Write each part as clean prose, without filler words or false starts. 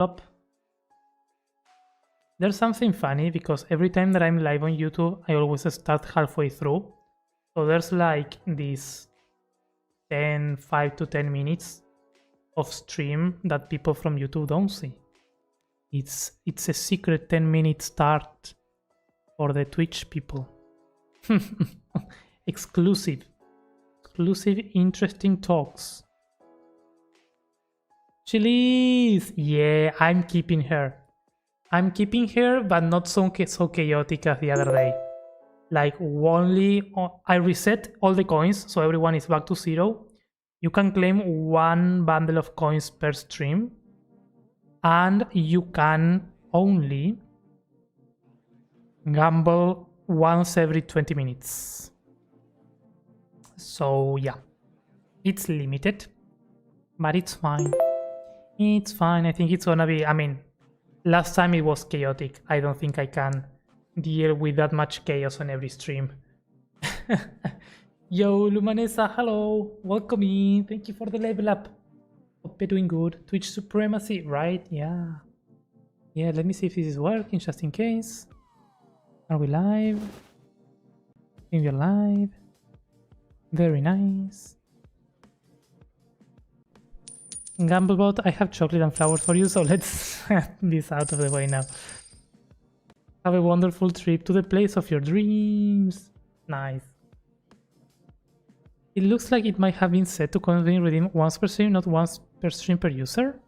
Stop. There's something funny because every time that I'm live on YouTube, I always start halfway through. So there's like this 5 to 10 minutes of stream that people from YouTube don't see. It's a secret 10-minute start for the Twitch people. Exclusive, interesting talks. Chili's, yeah, I'm keeping her, but not so chaotic as the other day. Like only I reset all the coins, so everyone is back to 0. You can claim 1 bundle of coins per stream, and you can only gamble once every 20 minutes. So yeah, it's limited, but it's fine. It's fine. I think it's gonna be, I mean, last time it was chaotic. I don't think I can deal with that much chaos on every stream. Yo, Lumanesa, hello. Welcome in. Thank you for the level up. Hope you're doing good. Twitch supremacy, right? Yeah. Yeah, let me see if this is working just in case. Are we live? I think we're live. Very nice. Gamblebot, I have chocolate and flowers for you, so let's get this out of the way now. Have a wonderful trip to the place of your dreams. Nice. It looks like it might have been set to coins being redeemed once per stream, not once per stream per user.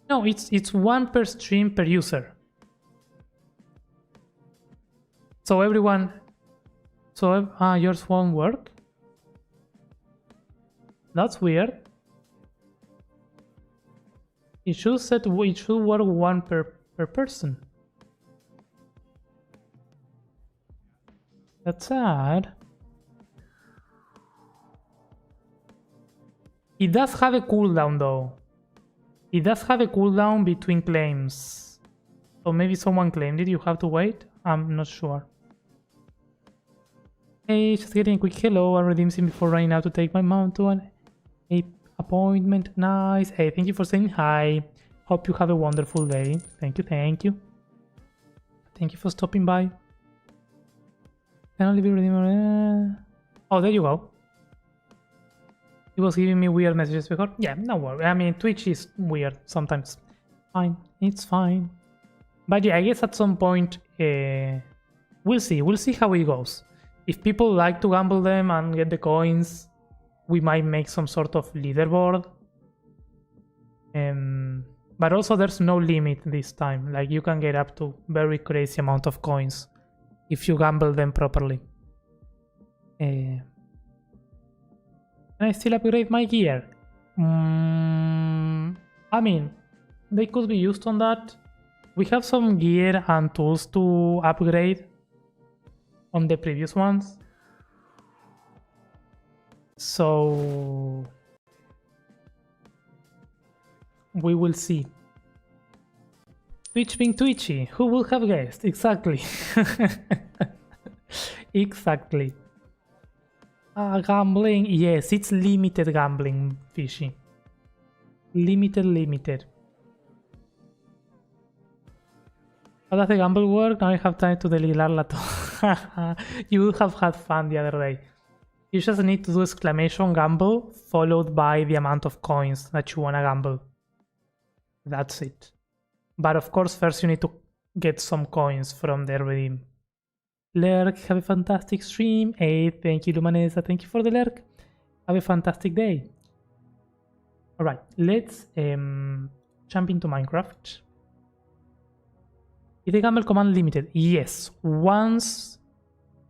No, it's 1 per stream per user. So everyone... So yours won't work? That's weird. It should work 1 per person. That's sad. It does have a cooldown though. It does have a cooldown between claims. So maybe someone claimed it, you have to wait? I'm not sure. Hey, just getting a quick hello. I redeemed him before running out to take my mom to an appointment. Nice. Hey, thank you for saying hi. Hope you have a wonderful day. Thank you, thank you. Thank you for stopping by. Can only be redeemed. Oh, there you go. He was giving me weird messages before. Yeah, no worry. I mean, Twitch is weird sometimes. Fine, it's fine. But yeah, I guess at some point, we'll see. We'll see how it goes. If people like to gamble them and get the coins, we might make some sort of leaderboard. But also there's no limit this time. Like you can get up to very crazy amount of coins if you gamble them properly. Can I still upgrade my gear? I mean, they could be used on that. We have some gear and tools to upgrade on the previous ones. So we will see. Twitch being twitchy, who will have guessed? Exactly. Exactly. Gambling, yes, it's limited gambling, Fishy. Limited. How does the gamble work? Now I have time to delilar Lato. You would have had fun the other day. You just need to do exclamation gamble followed by the amount of coins that you wanna gamble. That's it. But of course, first you need to get some coins from the redeem. Lurk, have a fantastic stream. Hey, thank you, Lumanesa. Thank you for the lurk. Have a fantastic day. Alright, let's jump into Minecraft. Is the gamble command limited? Yes, once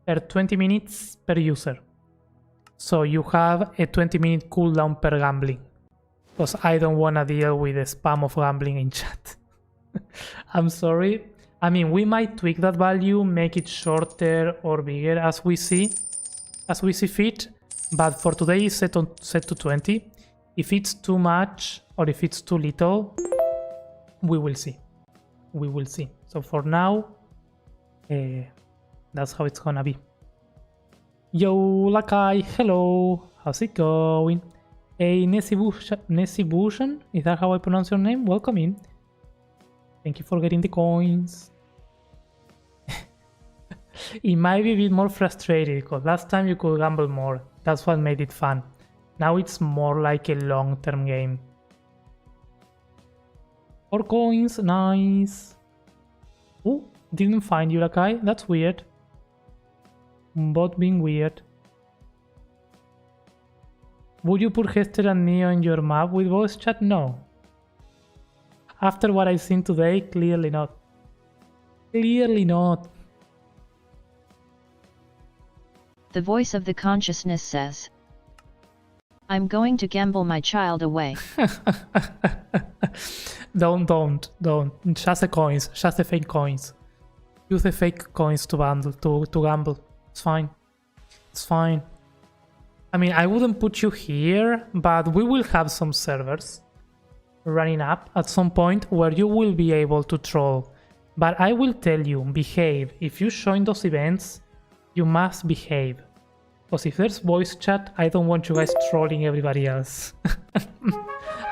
per 20 minutes per user. So you have a 20-minute cooldown per gambling. Because I don't want to deal with the spam of gambling in chat. I'm sorry. I mean, we might tweak that value, make it shorter or bigger as we see fit. But for today, it's set to 20. If it's too much or if it's too little, we will see. We will see. So for now, that's how it's gonna be. Yo, Lakai, hello. How's it going? Hey, Nesibushan, is that how I pronounce your name? Welcome in. Thank you for getting the coins. It might be a bit more frustrated because last time you could gamble more. That's what made it fun. Now it's more like a long-term game. 4 coins, nice. Oh, didn't find Yurakai, that's weird. Bot being weird. Would you put Hester and Neo in your map with voice chat? No. After what I've seen today, clearly not. Clearly not. The voice of the consciousness says, I'm going to gamble my child away. Don't. Just the coins, just the fake coins. Use the fake coins to gamble. It's fine. It's fine. I mean, I wouldn't put you here, but we will have some servers running up at some point where you will be able to troll. But I will tell you, behave. If you join those events, you must behave. Because if there's voice chat, I don't want you guys trolling everybody else.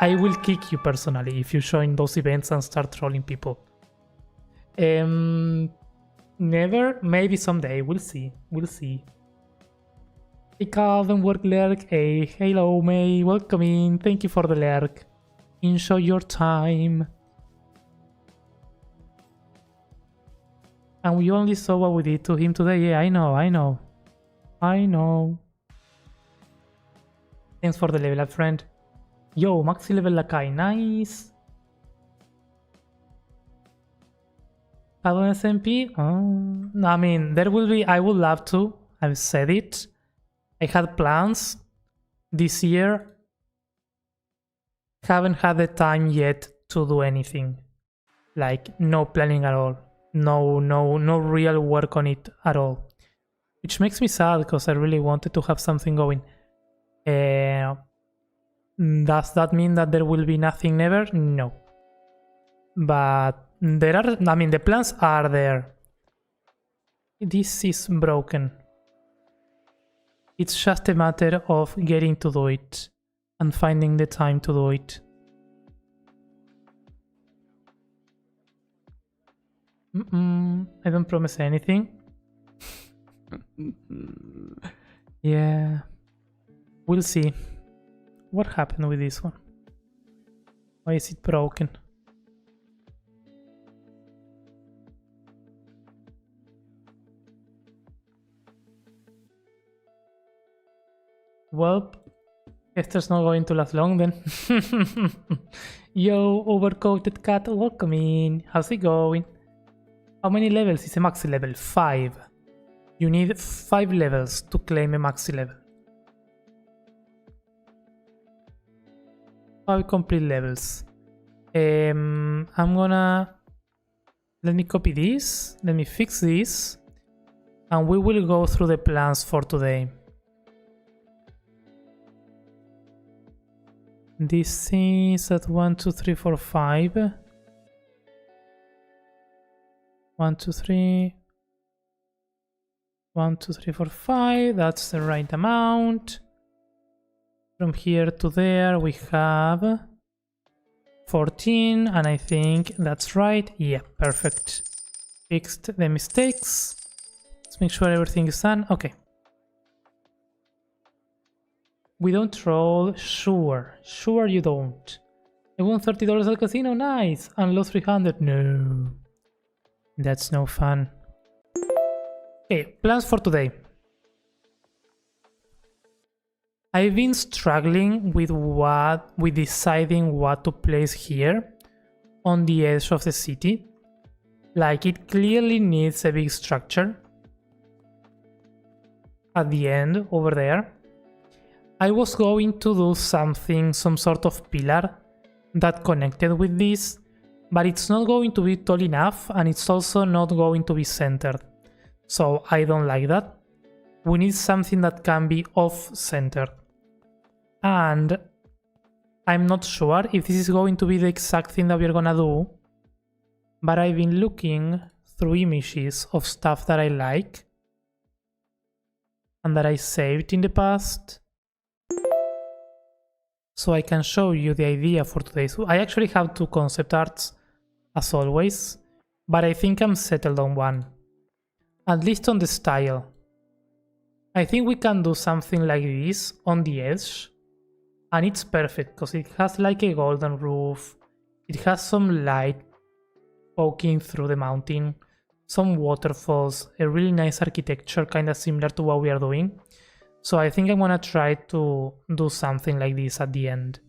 I will kick you personally if you join those events and start trolling people. Never, maybe someday, we'll see. Hey Calvin, work lurk. Hey, hello May, welcome in. Thank you for the lurk. Enjoy your time. And we only saw what we did to him today. Yeah, I know. Thanks for the level up, friend. Yo, maxi level Lakai, nice. Add-on SMP? I mean, there will be, I would love to. I've said it. I had plans this year. Haven't had the time yet to do anything. Like, no planning at all. No real work on it at all. Which makes me sad because I really wanted to have something going. Does that mean that there will be nothing never? No. But there are, I mean, the plans are there. This is broken. It's just a matter of getting to do it and finding the time to do it. I don't promise anything. Yeah. We'll see. What happened with this one? Why is it broken? Well, Hester's not going to last long then. Yo, overcoated cat, welcome in. How's it going? How many levels is a maxi level? 5. You need 5 levels to claim a maxi level. 5 complete levels. I'm gonna... Let me copy this. Let me fix this. And we will go through the plans for today. This is at 1, 2, 3, 4, 5. 1, 2, 3. 1, 2, 3, 4, 5. That's the right amount. From here to there we have 14, and I think that's right. Yeah, perfect. Fixed the mistakes. Let's make sure everything is done. Okay. We don't troll? Sure you don't. I won $30 at casino, nice! And lost 300, no. That's no fun. Okay, plans for today. I've been struggling with deciding what to place here on the edge of the city. Like, it clearly needs a big structure at the end over there. I was going to do something, some sort of pillar that connected with this, but it's not going to be tall enough and it's also not going to be centered. So I don't like that. We need something that can be off-centered. And I'm not sure if this is going to be the exact thing that we're gonna do, but I've been looking through images of stuff that I like and that I saved in the past. so I can show you the idea for today. So I actually have 2 concept arts, as always, but I think I'm settled on one. At least on the style. I think we can do something like this on the edge, and it's perfect because it has like a golden roof, it has some light poking through the mountain, some waterfalls, a really nice architecture, kind of similar to what we are doing. So I think I'm gonna try to do something like this at the end.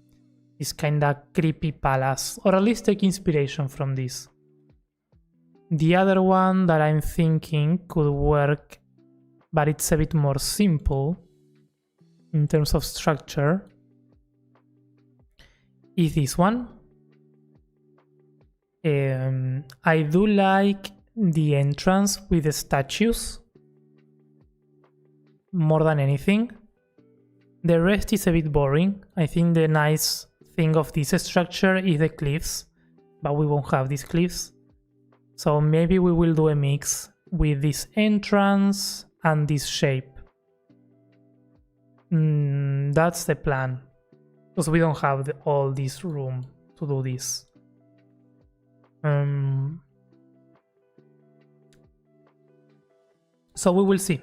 This kind of creepy palace, or at least take inspiration from this. The other one that I'm thinking could work, but it's a bit more simple in terms of structure, is this one. I do like the entrance with the statues more than anything. The rest is a bit boring. I think the nice thing of this structure is the cliffs, but we won't have these cliffs. So maybe we will do a mix with this entrance and this shape. That's the plan, because we don't have all this room to do this. So we will see.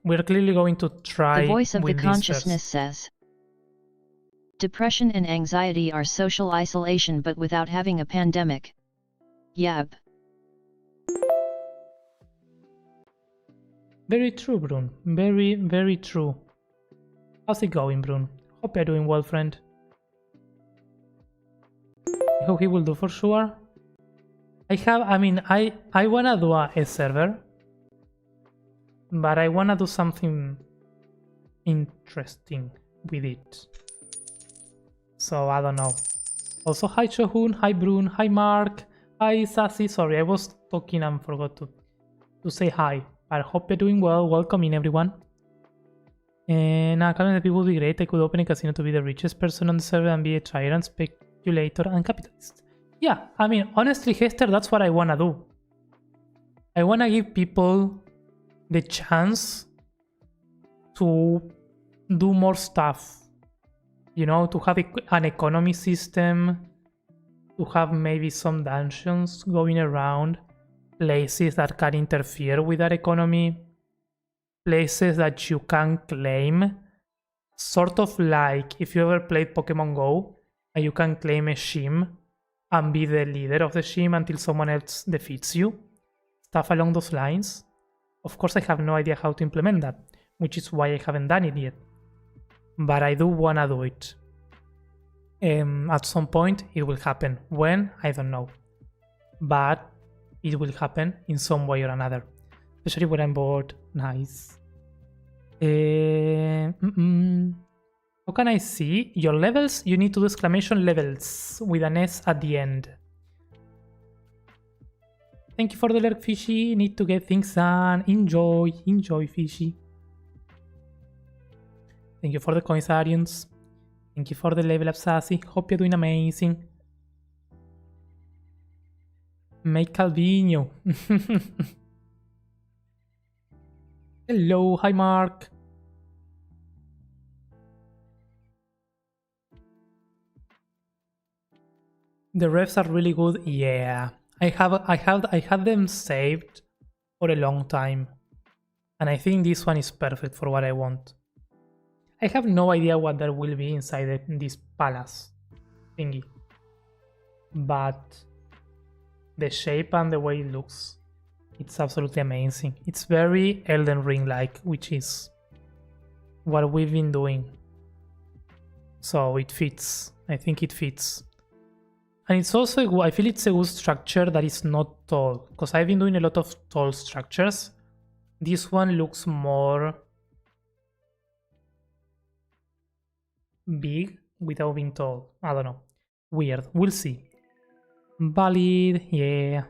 We're clearly going to try. The voice of the with consciousness says, depression and anxiety are social isolation but without having a pandemic. Yep. Very true, Brun. Very, very true. How's it going, Brun? Hope you're doing well, friend. I hope he will do for sure. I wanna do a server, but I wanna do something interesting with it. So I don't know. Also, hi Shohun, hi Brun, hi Mark, hi Sassy. Sorry, I was talking and forgot to say hi. I hope you're doing well. Welcome in, everyone. And currently the people would be great. I could open a casino to be the richest person on the server and be a tyrant, speculator, and capitalist. Yeah, I mean, honestly, Hester, that's what I wanna do. I wanna give people the chance to do more stuff. You know, to have an economy system, to have maybe some dungeons going around, places that can interfere with that economy, places that you can claim, sort of like if you ever played Pokemon Go and you can claim a Shim and be the leader of the Shim until someone else defeats you, stuff along those lines. Of course, I have no idea how to implement that, which is why I haven't done it yet, but I do wanna do it. At some point it will happen. When? I don't know, but it will happen in some way or another, especially when I'm bored. Nice. How can I see your levels? You need to do exclamation levels with an S at the end. Thank you for the lurk, Fishy. Need to get things done. Enjoy, Fishy. Thank you for the coins, Arians. Thank you for the level up, Sassy. Hope you're doing amazing. Make Calvino. Hello, hi Mark. The refs are really good. Yeah, I had them saved for a long time, and I think this one is perfect for what I want. I have no idea what there will be inside this palace thingy, but the shape and the way it looks, it's absolutely amazing. It's very Elden Ring-like, which is what we've been doing. So it fits. I think it fits. And it's also, I feel it's a good structure that is not tall, because I've been doing a lot of tall structures. This one looks more big without being tall. I don't know. Weird. We'll see. Valid. Yeah.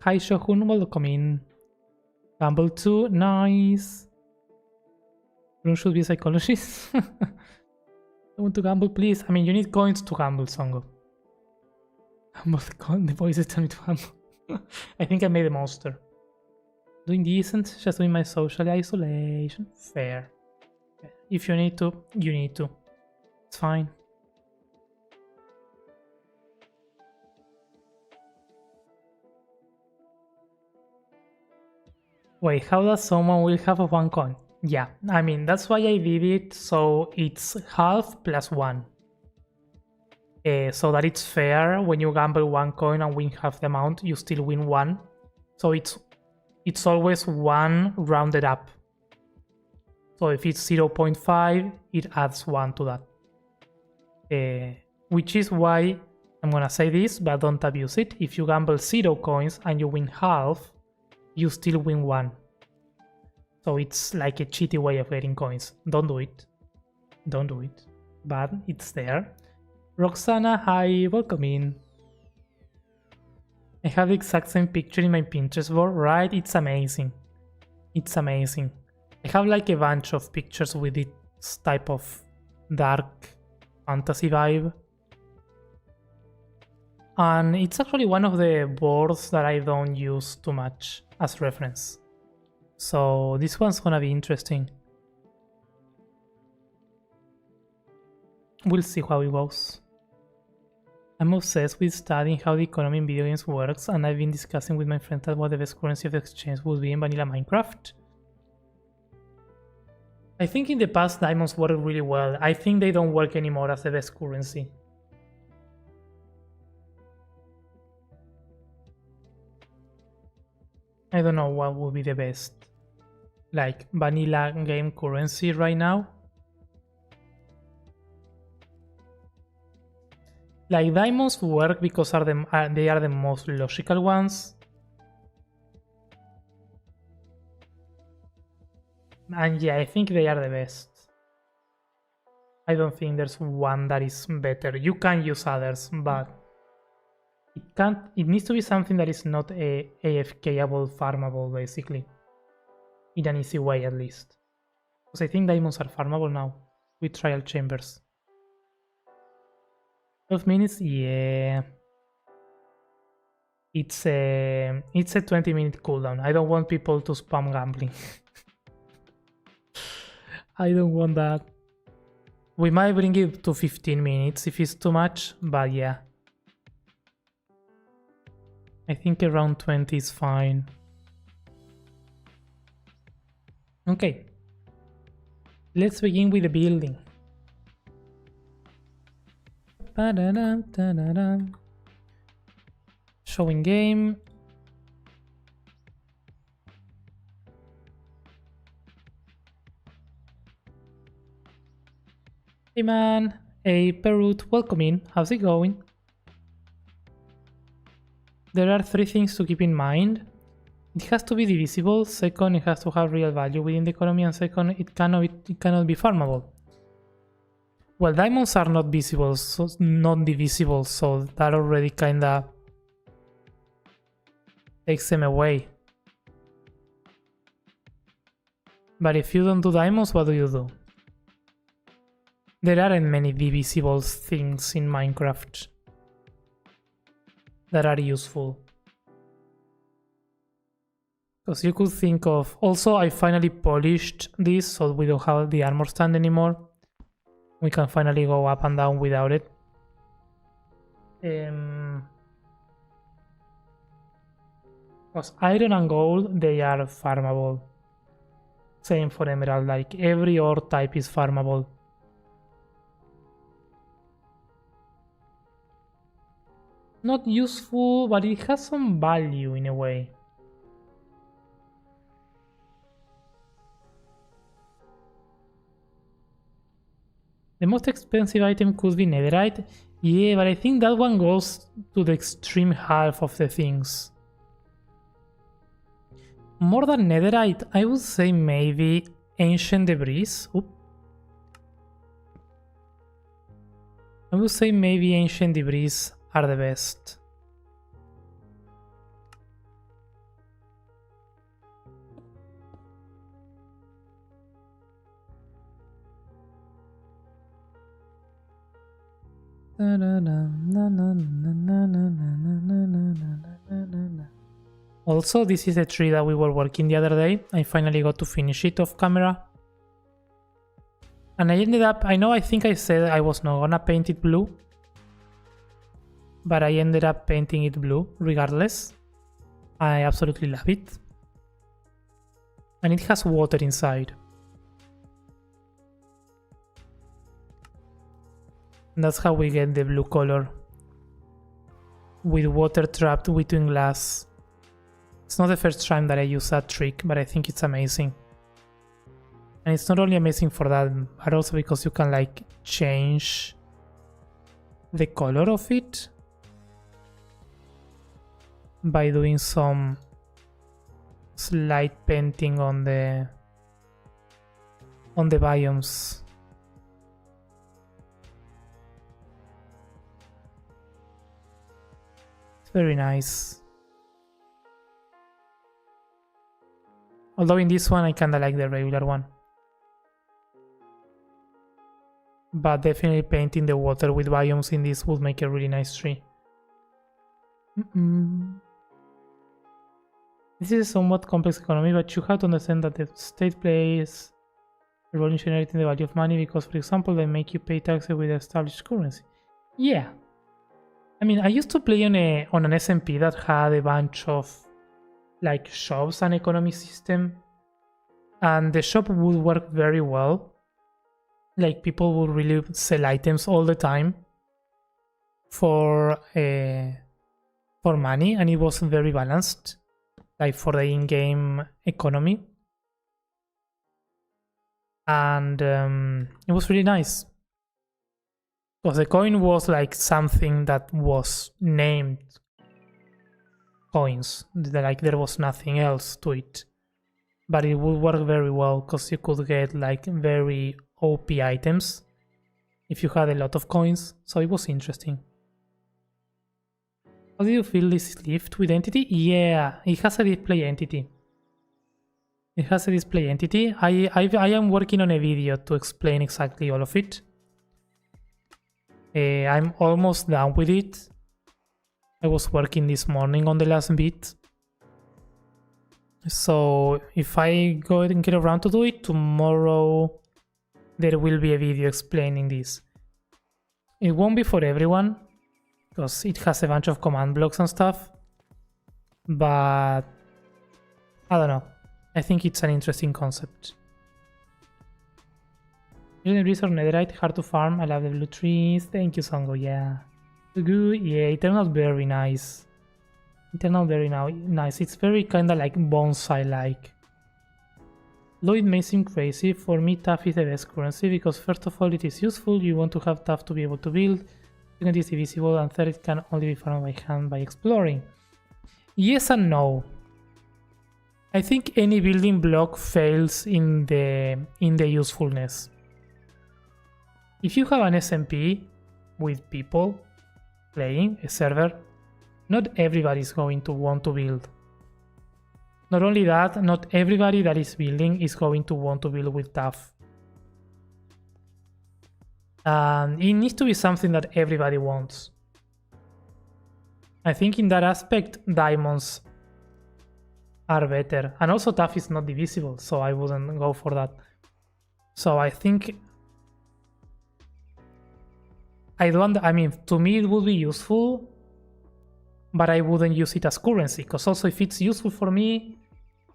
Hi Shohun, welcome in. Gamble 2. Nice. Brun should be a psychologist. I want to gamble, please. I mean, you need coins to gamble, Songo. The voices tell me to gamble. I think I made a monster. Doing decent, just doing my social isolation. Fair. If you need to, you need to. It's fine. Wait, how does someone will have one coin? Yeah, I mean, that's why I did it, so it's half plus 1. So that it's fair. When you gamble one coin and win half the amount, you still win 1. So it's always 1 rounded up. So if it's 0.5, it adds 1 to that. Which is why I'm gonna say this, but don't abuse it. If you gamble 0 coins and you win half, you still win 1. So it's like a cheaty way of getting coins. Don't do it. Don't do it. But it's there. Roxana, hi, welcome in. I have the exact same picture in my Pinterest board, right? It's amazing. It's amazing. I have like a bunch of pictures with this type of dark fantasy vibe. And it's actually one of the boards that I don't use too much as reference. So this one's gonna be interesting. We'll see how it goes. I'm obsessed with studying how the economy in video games works, and I've been discussing with my friends what the best currency of exchange would be in vanilla Minecraft. I think in the past diamonds worked really well. I think they don't work anymore as the best currency. I don't know what would be the best, like, vanilla game currency right now. Like, diamonds work because they are the most logical ones. And yeah, I think they are the best. I don't think there's one that is better. You can use others, but it needs to be something that is not AFKable, farmable, basically. In an easy way, at least. Because I think diamonds are farmable now with trial chambers. 12 minutes? Yeah. It's a 20-minute cooldown. I don't want people to spam gambling. I don't want that. We might bring it to 15 minutes if it's too much, but yeah. I think around 20 is fine. Okay. Let's begin with the building. Showing game. Hey man, hey Perut, welcome in. How's it going? There are 3 things to keep in mind. It has to be divisible. Second, it has to have real value within the economy, and second, it cannot be farmable. Well, diamonds are not visible, so not divisible, so that already kinda takes them away. But if you don't do diamonds, what do you do? There aren't many divisible things in Minecraft that are useful. Because you could think of... Also, I finally polished this, so we don't have the armor stand anymore. We can finally go up and down without it. Because iron and gold, they are farmable. Same for emerald, like every ore type is farmable. Not useful, but it has some value in a way. The most expensive item could be netherite. Yeah, but I think that one goes to the extreme half of the things. More than netherite, I would say maybe ancient debris. Oop. I would say maybe ancient debris are the best. Also, this is a tree that we were working the other day. I finally got to finish it off camera. And I ended up, I think I said I was not gonna paint it blue, but I ended up painting it blue regardless. I absolutely love it. And it has water inside. And that's how we get the blue color. With water trapped between glass. It's not the first time that I use that trick, but I think it's amazing. And it's not only amazing for that, but also because you can like change the color of it by doing some slight painting on the biomes. It's very nice. Although in this one I kinda like the regular one. But definitely painting the water with biomes in this would make a really nice tree. This is a somewhat complex economy, but you have to understand that the state plays a role in generating the value of money because, for example, they make you pay taxes with established currency. Yeah. I mean, I used to play on an SMP that had a bunch of like shops and economy system, and the shop would work very well. Like people would really sell items all the time for money, and it was very balanced, like for the in-game economy, and it was really nice because the coin was like something that was named coins, like there was nothing else to it, but it would work very well because you could get like very OP items if you had a lot of coins, so it was interesting. How do you feel this lift with entity? Yeah, it has a display entity. It has a display entity. I am working on a video to explain exactly all of it. I'm almost done with it. I was working this morning on the last bit. So if I go and get around to do it, tomorrow there will be a video explaining this. It won't be for everyone, because it has a bunch of command blocks and stuff, but I don't know. I think it's an interesting concept. Using Blizzard Netherite, hard to farm. I love the blue trees. Thank you, Songo. Yeah. Good. Yeah, it turned out very nice. It turned out very nice. It's very kinda like bonsai-like. Though it may seem crazy, for me TAF is the best currency because first of all it is useful, you want to have TAF to be able to build, second it is divisible, and third it can only be found by hand by exploring. Yes and no. I think any building block fails in the usefulness. If you have an SMP with people playing a server, not everybody is going to want to build. Not only that, not everybody that is building is going to want to build with TAF. And it needs to be something that everybody wants. I think in that aspect, diamonds are better. And also TAF is not divisible, so I wouldn't go for that. So I think... I mean, to me it would be useful, but I wouldn't use it as currency, because also if it's useful for me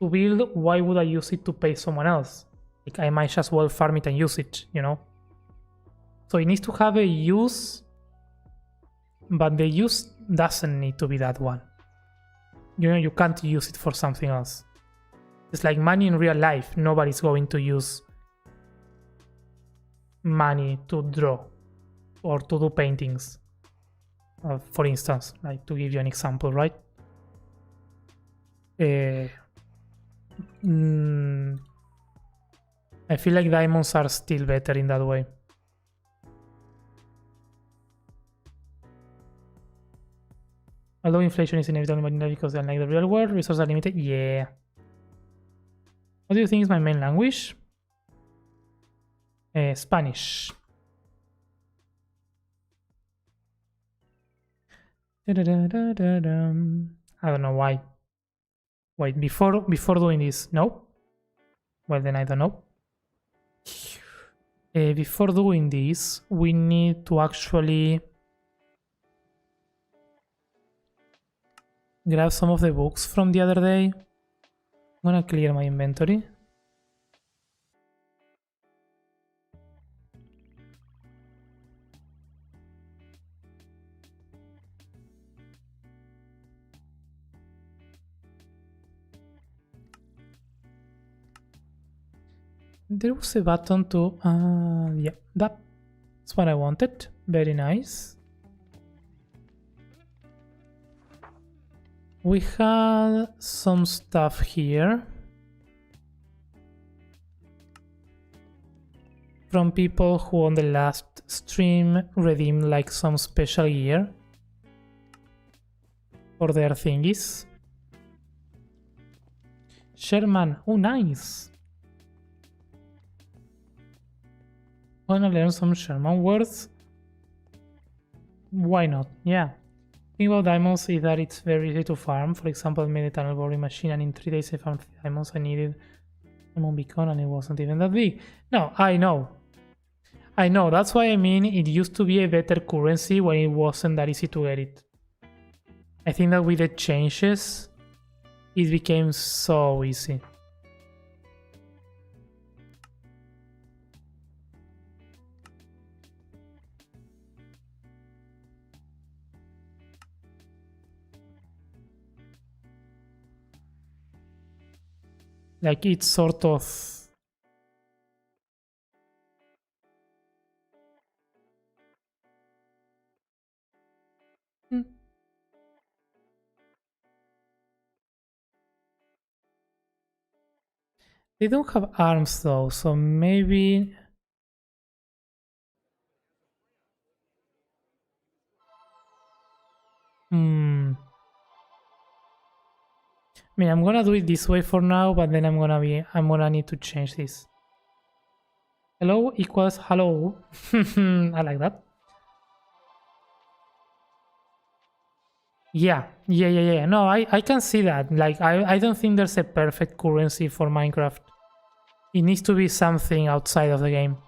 to build, why would I use it to pay someone else? Like I might just well farm it and use it, you know? So it needs to have a use, but the use doesn't need to be that one. You know, you can't use it for something else. It's like money in real life. Nobody's going to use money to draw or to do paintings. For instance, like to give you an example, right? I feel like diamonds are still better in that way. Although inflation is inevitable because unlike the real world, resources are limited. Yeah. What do you think is my main language? Spanish. I don't know why. Wait, before doing this, no? Well, then I don't know. Before doing this, we need to actually grab some of the books from the other day. I'm gonna clear my inventory. There was a button to... yeah, that's what I wanted. Very nice. We had some stuff here from people who on the last stream redeemed like some special gear for their thingies. Sherman, oh nice! Wanna learn some Sherman words? Why not? Yeah. The thing about diamonds is that it's very easy to farm. For example, I made a tunnel boring machine and in 3 days I farmed 3 diamonds. I needed diamond beacon and it wasn't even that big. No, I know. I know, that's why I mean it used to be a better currency when it wasn't that easy to get it. I think that with the changes, it became so easy. Like it's sort of... They don't have arms though, so maybe... I mean, I'm gonna do it this way for now, but then I'm gonna need to change this. Hello equals hello. I like that. Yeah. No, I can see that. Like, I don't think there's a perfect currency for Minecraft. It needs to be something outside of the game.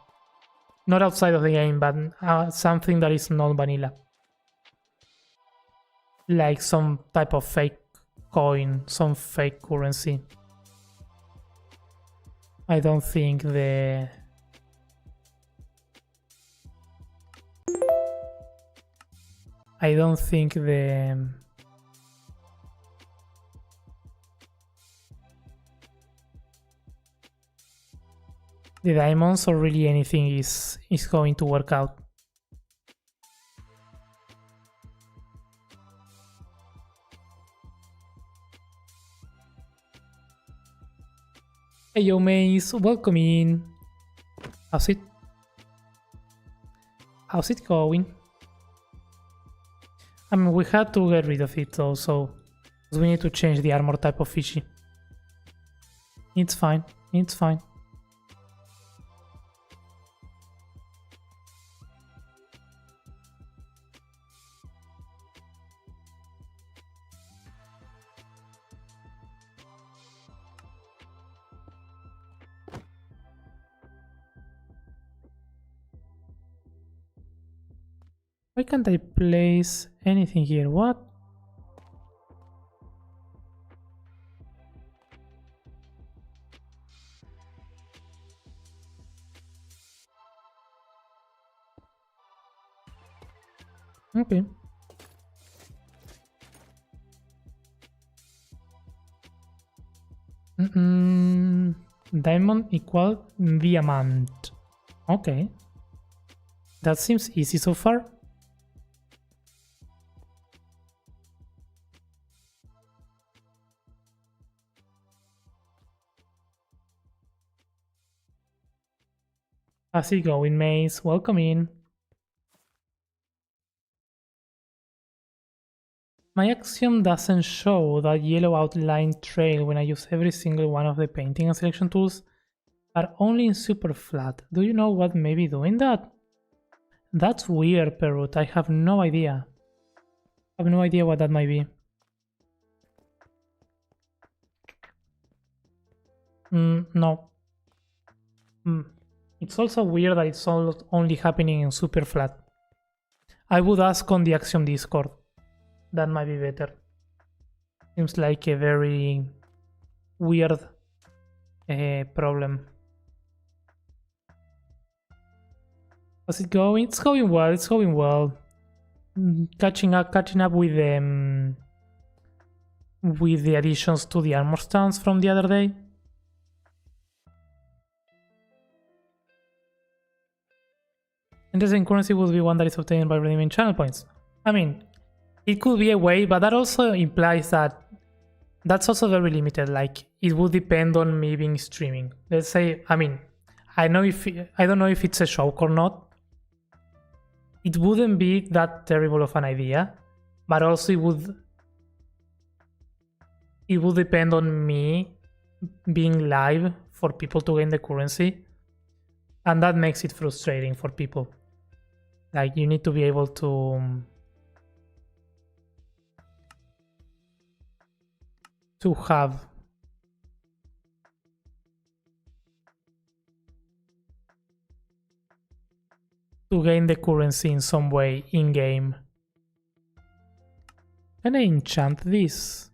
Not outside of the game, but something that is not vanilla. Like some type of fake coin, some fake currency. I don't think the... I don't think the... the diamonds or really anything is going to work out. Hey yo mates, welcome in. How's it going? I mean, we had to get rid of it though, so we need to change the armor type of fishy. It's fine, it's fine. Why can't I place anything here? What? Okay. Diamond equal diamond. Okay. That seems easy so far. How's it going, mates? Welcome in. My axiom doesn't show that yellow outline trail when I use every single one of the painting and selection tools, but only in super flat. Do you know what may be doing that? That's weird, Perut. I have no idea. I have no idea what that might be. No. It's also weird that it's only happening in super flat. I would ask on the Axiom Discord. That might be better. Seems like a very weird problem. How's it going? It's going well. It's going well. Catching up with the additions to the armor stance from the other day. Interesting currency would be one that is obtained by redeeming channel points. I mean, it could be a way, but that also implies that that's also very limited. Like, it would depend on me being streaming. Let's say, I mean, I don't know if it's a joke or not. It wouldn't be that terrible of an idea, but also it would depend on me being live for people to gain the currency, and that makes it frustrating for people. Like, you need to be able to have to gain the currency in some way in game. Can I enchant this?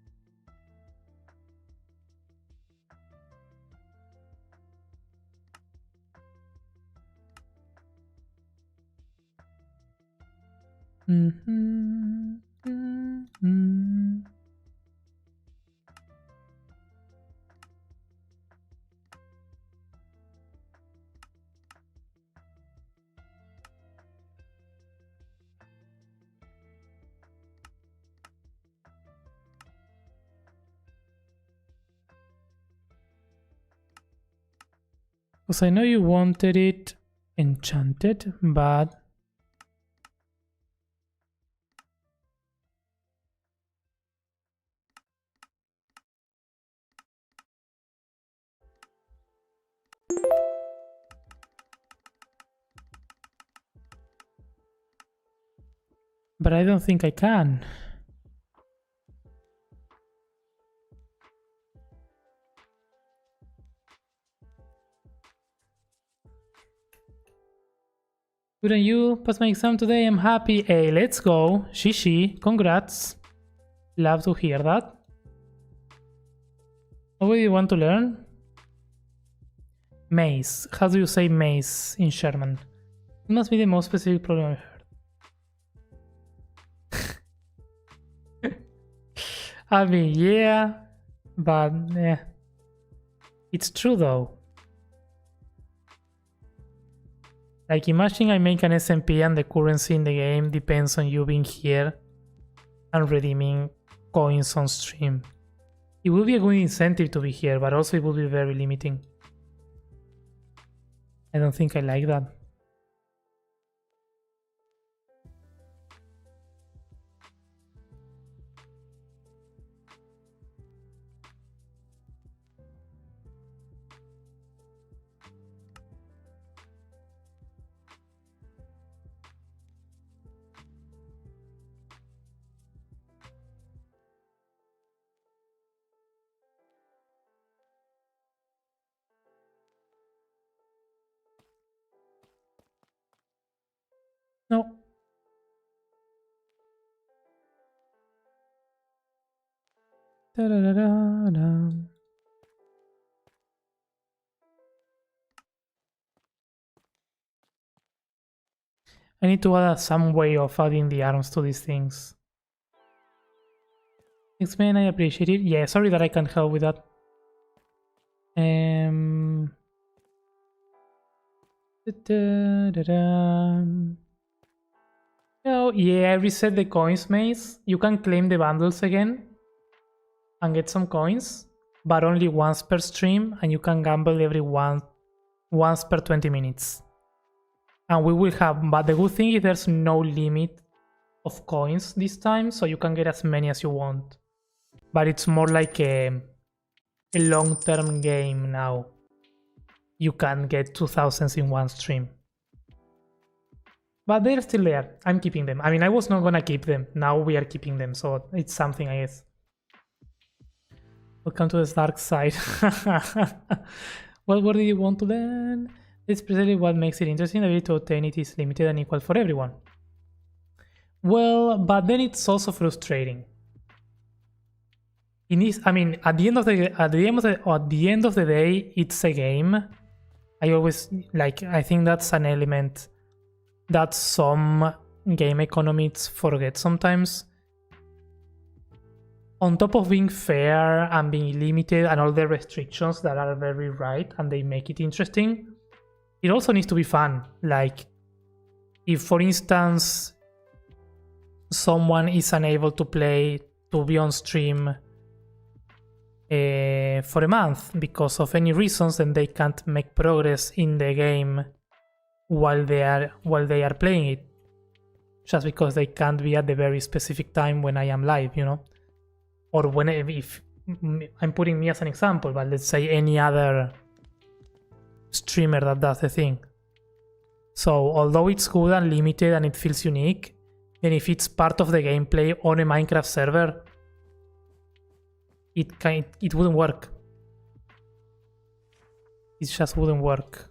Because I know you wanted it enchanted, but I don't think I can. Couldn't you pass my exam today? I'm happy. Hey, let's go. Shishi, congrats. Love to hear that. What do you want to learn? Maze. How do you say maze in Sherman? It must be the most specific problem I've heard. I mean, yeah, but it's true though. Like, imagine I make an SMP and the currency in the game depends on you being here and redeeming coins on stream. It will be a good incentive to be here, but also it will be very limiting. I don't think I like that. No. Da-da-da-da-da. I need to add some way of adding the arms to these things. Thanks, man, I appreciate it. Yeah, sorry that I can't help with that. Oh, yeah, I reset the coins maze. You can claim the bundles again and get some coins, but only once per stream, and you can gamble every once per 20 minutes. And we will have, but the good thing is there's no limit of coins this time, so you can get as many as you want. But it's more like a long-term game now. You can get 2000s in one stream. But they're still there. I'm keeping them. I mean, I was not gonna keep them. Now we are keeping them, so it's something, I guess. Welcome to the dark side. Well, what do you want to learn? It's precisely what makes it interesting. The ability to obtain it is limited and equal for everyone. Well, but then it's also frustrating. It is, I mean, at the end of the day, it's a game. I always I think that's an element that some game economists forget sometimes. On top of being fair and being limited and all the restrictions that are very right and they make it interesting, it also needs to be fun. Like, if for instance someone is unable to be on stream for a month because of any reasons, then they can't make progress in the game while they are playing it, just because they can't be at the very specific time when I am live, you know. Or if I'm putting me as an example, but let's say any other streamer that does the thing. So although it's good and limited and it feels unique, then if it's part of the gameplay on a Minecraft server, it wouldn't work. It just wouldn't work.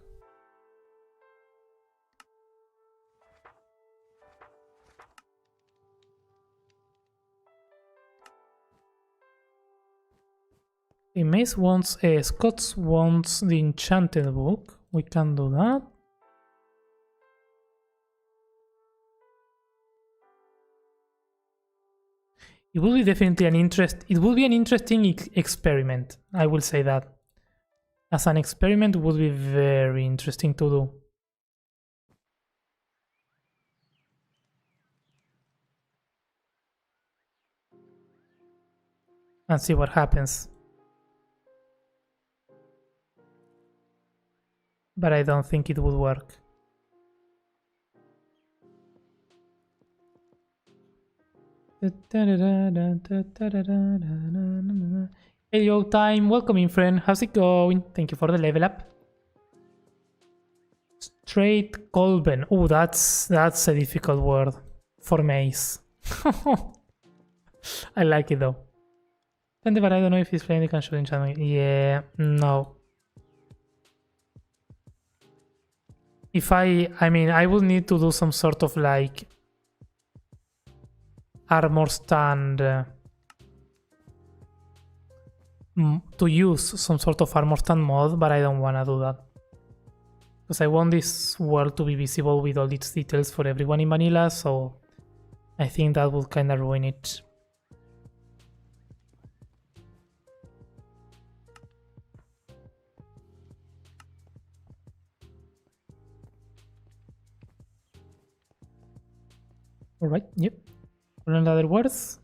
Mace wants Scots wants the enchanted book. We can do that. It will be definitely it will be an interesting experiment. I will say that. As an experiment, it would be very interesting to do. And see what happens. But I don't think it would work. Hey yo, time, welcome in friend, how's it going? Thank you for the level up. Straight Colben. Oh, that's a difficult word for maze. I like it though. But I don't know if he's playing the can shoot enchantment. Yeah, no. If I mean, I will need to do some sort of like armor stand to use some sort of armor stand mod, but I don't want to do that because I want this world to be visible with all its details for everyone in vanilla, so I think that would kind of ruin it. Alright, yep. Learn other words.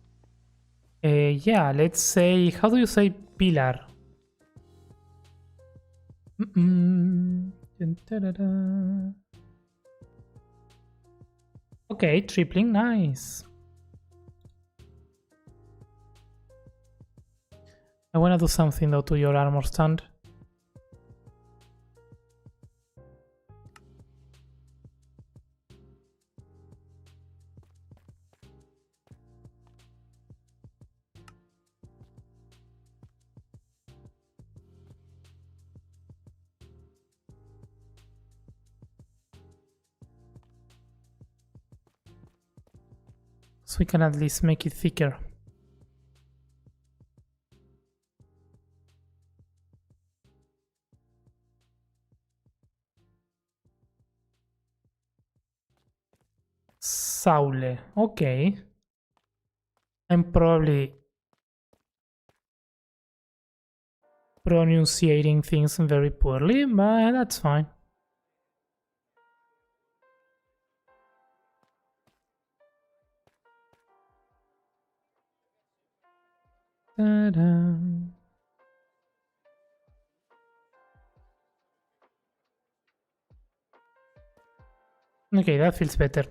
Yeah, let's say, how do you say pillar? Okay, tripling, nice. I wanna do something though to your armor stand. So we can at least make it thicker. Saule, okay. I'm probably pronunciating things very poorly, but that's fine. Ta-da. Okay, that feels better.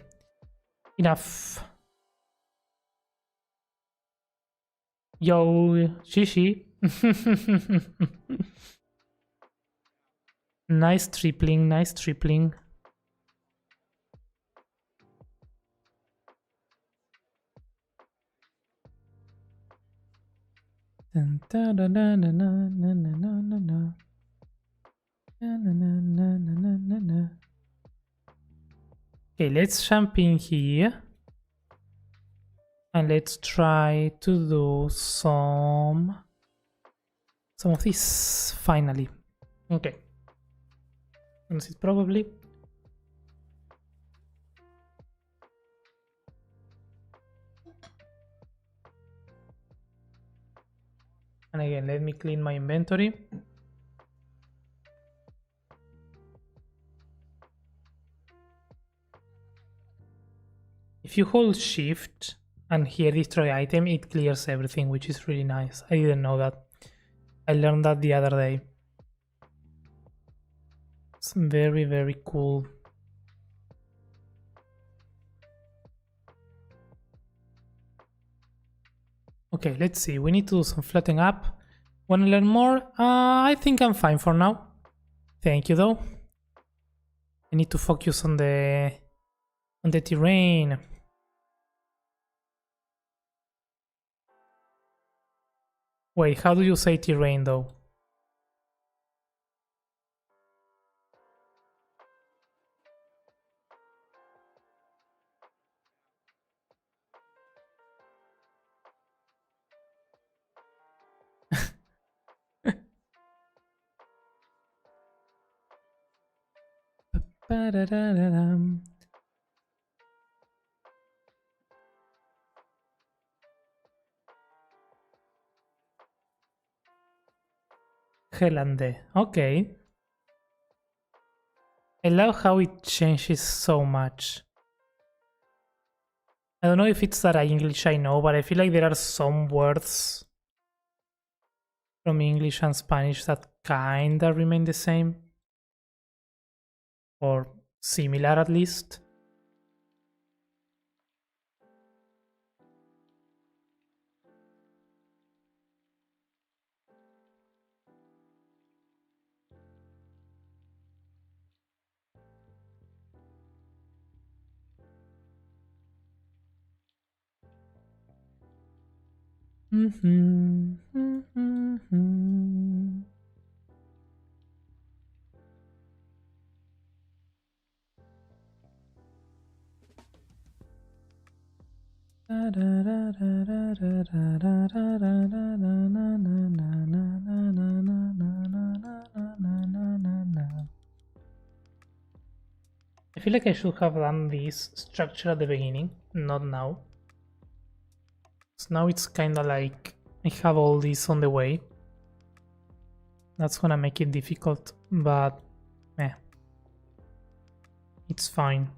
Enough. Yo, Shishi. Nice tripling, nice tripling. Okay, let's jump in here. And let's try to do some of this finally. Okay. And it probably. And again, let me clean my inventory. If you hold shift and here destroy item, it clears everything, which is really nice. I didn't know that. I learned that the other day. It's very, very cool. Okay, let's see. We need to do some flattening up. Want to learn more? I think I'm fine for now. Thank you, though. I need to focus on the terrain. Wait, how do you say terrain, though? Ba-da-da-da-dum. Helande. Okay. I love how it changes so much. I don't know if it's that English I know, but I feel like there are some words from English and Spanish that kinda remain the same. Or similar at least. I feel like I should have done this structure at the beginning, not now. So now it's kinda like I have all this on the way. That's gonna make it difficult, but it's fine.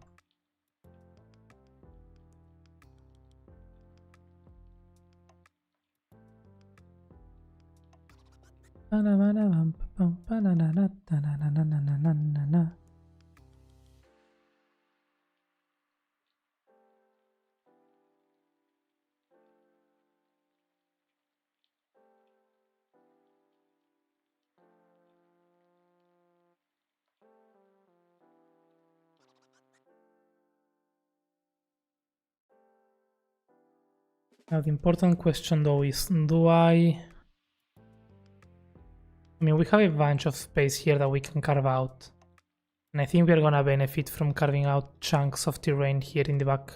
Now the important question though is, I mean, we have a bunch of space here that we can carve out. And I think we're gonna benefit from carving out chunks of terrain here in the back.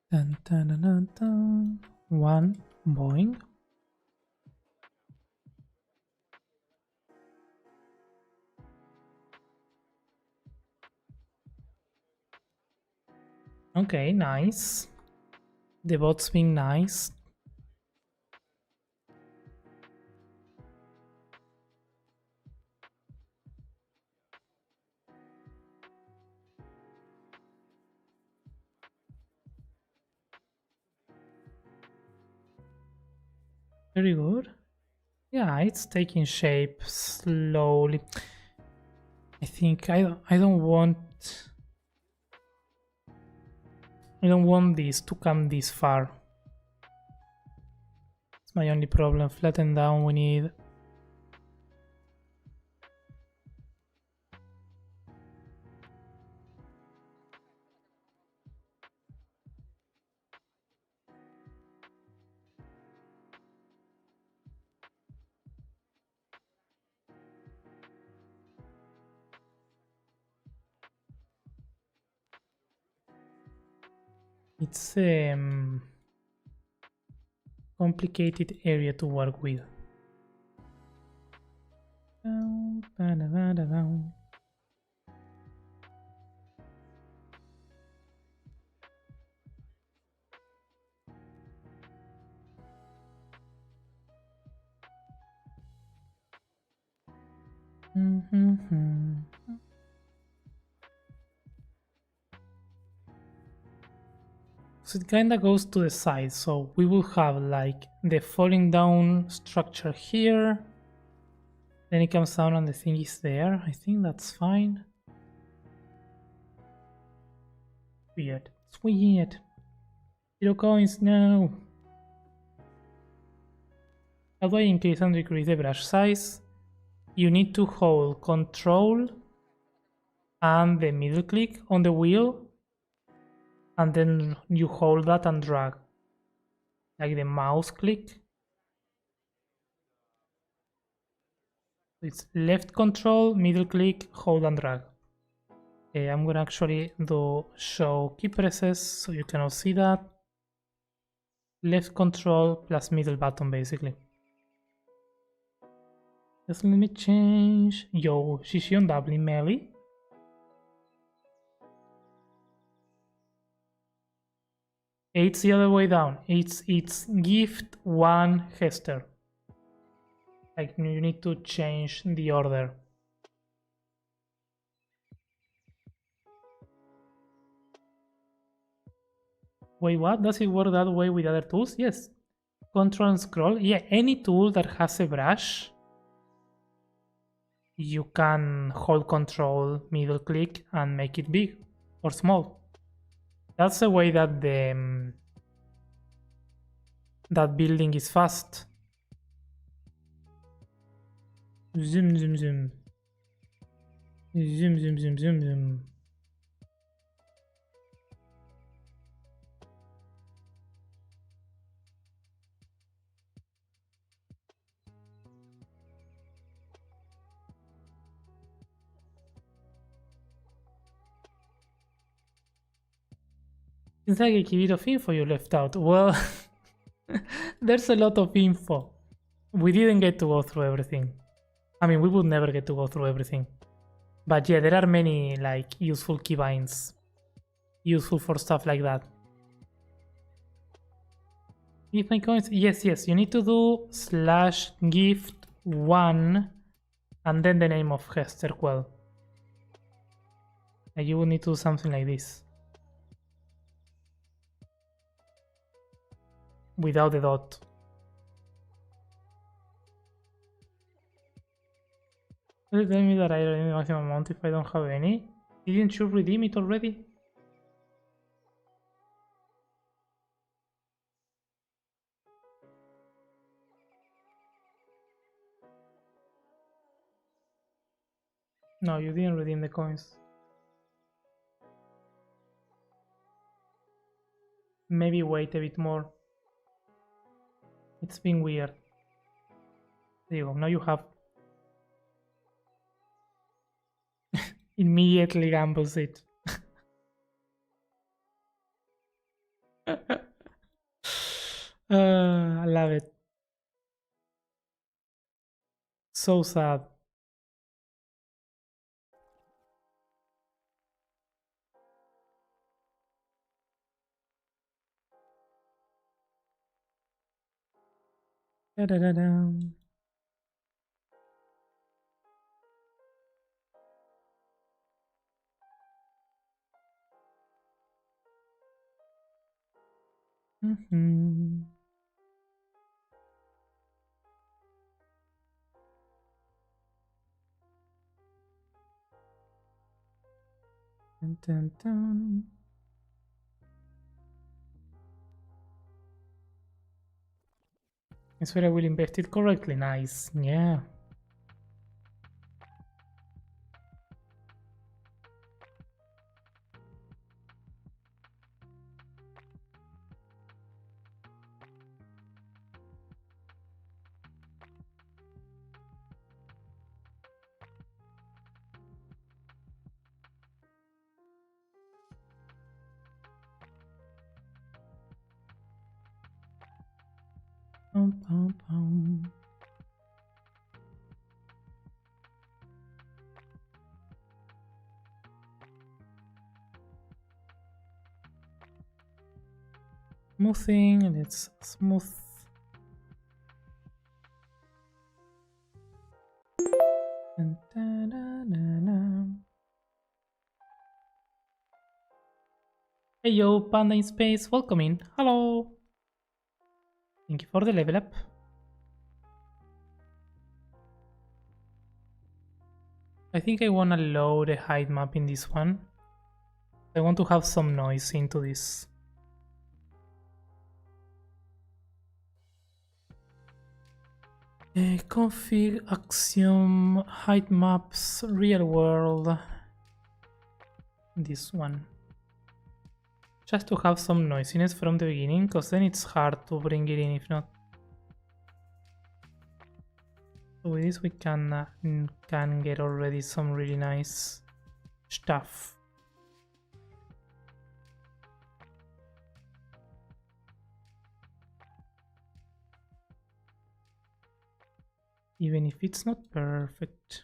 Dun, dun, dun, dun, dun. One boing. Okay, nice. The bot's being nice. Very good. Yeah, it's taking shape slowly. I think I don't want this to come this far. It's my only problem. Flatten down we need. It's complicated area to work with. Down, down. Mhm. So it kinda goes to the side, so we will have like the falling down structure here. Then it comes down and the thing is there. I think that's fine. Weird. It's weird. 0 coins, no. How do I increase and decrease the brush size? You need to hold Control and the middle click on the wheel, and then you hold that and drag. Like the mouse click. It's left control, middle click, hold and drag. Okay, I'm gonna actually do show key presses so you can all see that. Left control plus middle button basically. Just let me change. Yo, Shishi on W melee. It's the other way down. It's gift one Hester. Like you need to change the order. Wait, what? Does it work that way with other tools? Yes. Control and scroll. Yeah, any tool that has a brush, you can hold control, middle click, and make it big or small. That's the way that that building is fast. Zoom, zoom, zoom. Zoom, zoom, zoom, zoom, zoom. It's like a bit of info you left out. Well, there's a lot of info. We didn't get to go through everything. I mean, we would never get to go through everything. But yeah, there are many like useful keybinds. Useful for stuff like that. Gift my coins? Yes, yes. You need to do slash gift one and then the name of Hester Quell. Like you would need to do something like this. Without the dot. Will you tell me that I don't need the maximum amount if I don't have any? Didn't you redeem it already? No, you didn't redeem the coins. Maybe wait a bit more. It's been weird. There you go. Now you have. Immediately gambles it. I love it. So sad. Da-da-da-dum. Mhm. Dun, dun, dun. I swear I will invest it correctly. Nice. Yeah. Pum, pum, pum. Smoothing. Let's smooth. Dun, dun, dun, dun, dun. Hey yo, Panda in Space, welcome in. Hello. Thank you for the level up. I think I wanna load a height map in this one. I want to have some noise into this. Config axiom height maps real world. This one. Just to have some noisiness from the beginning, because then it's hard to bring it in if not. So with this we can get already some really nice stuff. Even if it's not perfect.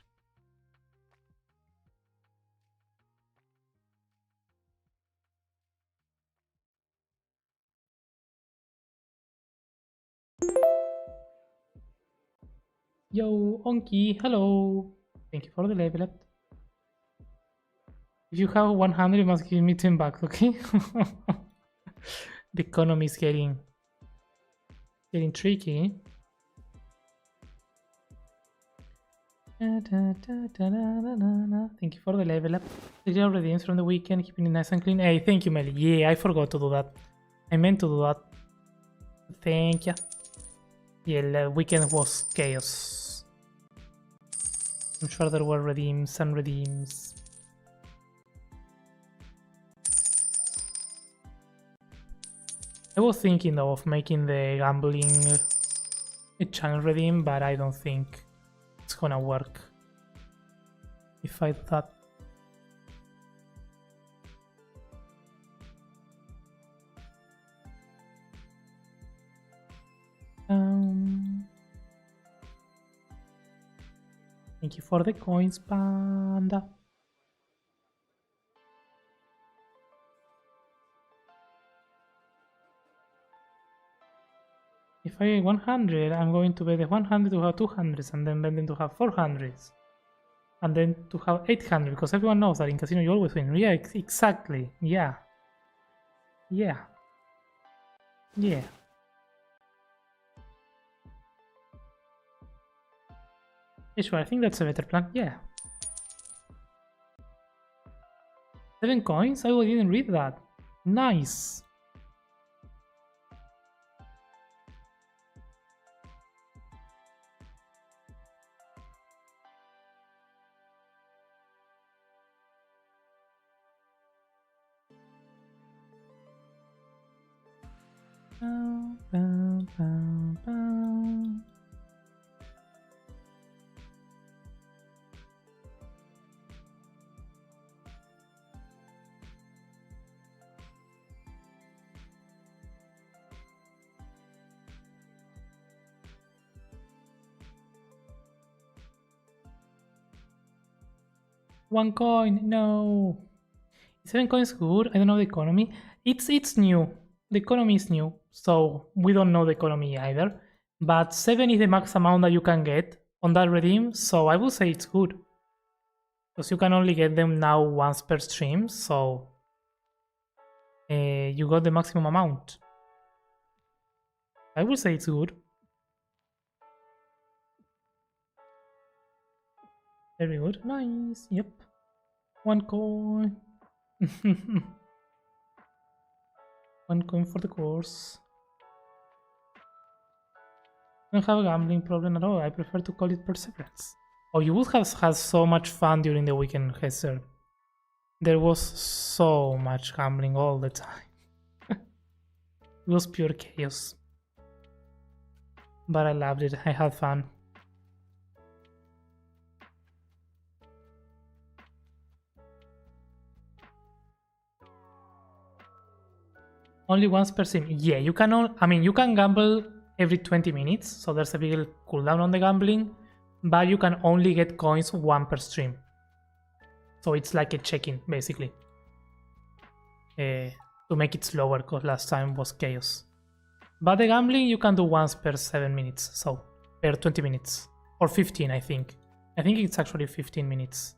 Yo, Onky, hello. Thank you for the level up. If you have 100, you must give me 10 bucks, okay? The economy is getting tricky. Thank you for the level up. Digital redeems from the weekend, keeping it nice and clean. Hey, thank you, Melly. Yeah, I forgot to do that. I meant to do that. Thank you. Yeah, the weekend was chaos. I'm sure there were redeems and redeems. I was thinking though of making the gambling a channel redeem, but I don't think it's gonna work if I do that. Thank you for the coins, Panda. If I get 100, I'm going to bet the 100 to have 200s and then bet them to have 400s. And then to have 800, because everyone knows that in casino you always win. Yeah, exactly. Yeah. Yeah. Yeah. Yeah, sure, I think that's a better plan. Yeah. 7 coins? I didn't read that. Nice. Bow, bow, bow, bow. One coin, no. 7 coins good. I don't know the economy. It's new. The economy is new, so we don't know the economy either. But 7 is the max amount that you can get on that redeem, so I would say it's good. Because you can only get them now once per stream, so you got the maximum amount. I would say it's good. Very good. Nice. Yep. 1 coin. One coin for the course. I don't have a gambling problem at all. I prefer to call it perseverance. Oh, you would have had so much fun during the weekend, Hesser. There was so much gambling all the time. It was pure chaos. But I loved it. I had fun. Only once per sim. Yeah, you can. You can gamble every 20 minutes, so there's a big cooldown on the gambling, but you can only get coins one per stream. So it's like a check-in, basically. To make it slower, because last time was chaos. But the gambling you can do once per 7 minutes, so per 20 minutes. Or 15, I think. I think it's actually 15 minutes.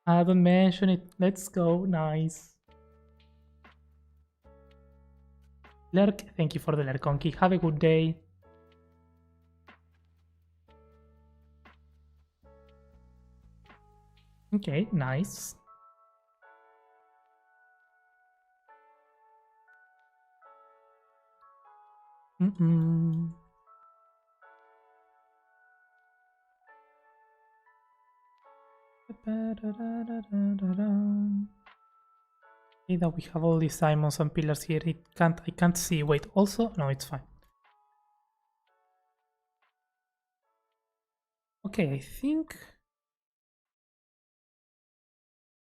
I don't mention it. Let's go. Nice. Lurk, thank you for the Lurkonki. Have a good day. Okay, nice. Okay, that we have all these diamonds and pillars here. I can't see. Wait, also? No, it's fine. Okay, I think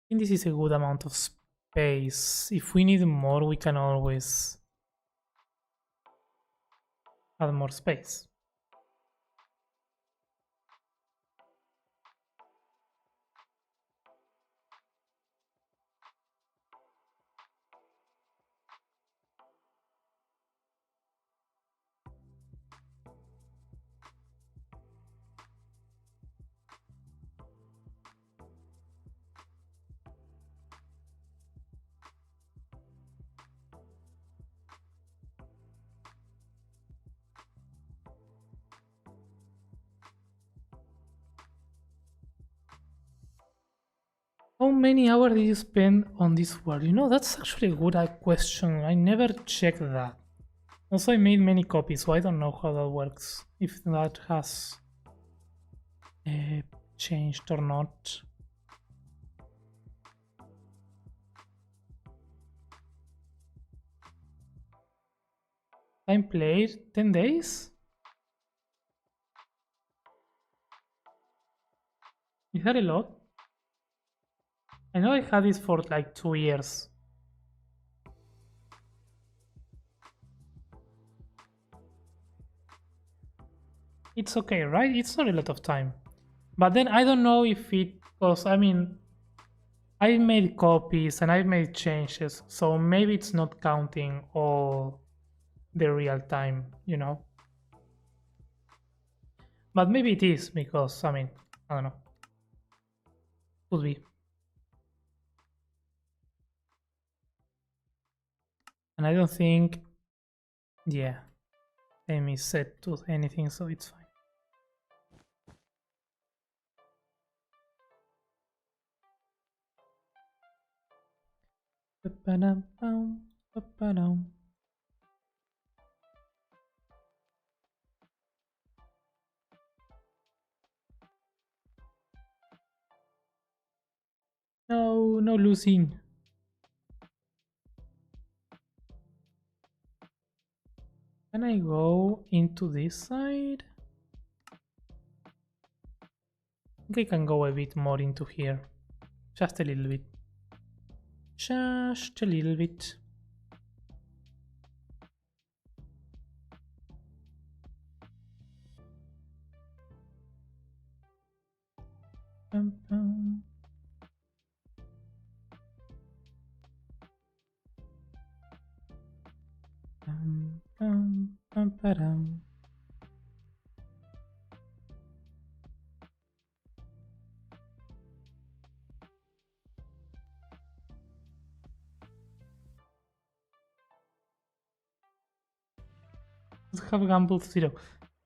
this is a good amount of space. If we need more, we can always add more space. How many hours did you spend on this world? You know, that's actually a good question. I never checked that. Also, I made many copies, so I don't know how that works. If that has changed or not. Time played 10 days? Is that a lot? I know I had this for like 2 years. It's okay, right? It's not a lot of time. But then I don't know if it, because I mean, I made copies and I made changes, so maybe it's not counting all the real time, you know? But maybe it is, because, I mean, I don't know. Could be. And I don't think, yeah, Amy is set to anything, so it's fine. No, no losing. Can I go into this side? I think I can go a bit more into here. Just a little bit. Just a little bit. Bum, bum. Bum, bum, bum, ba-dum. Let's have gamble 0.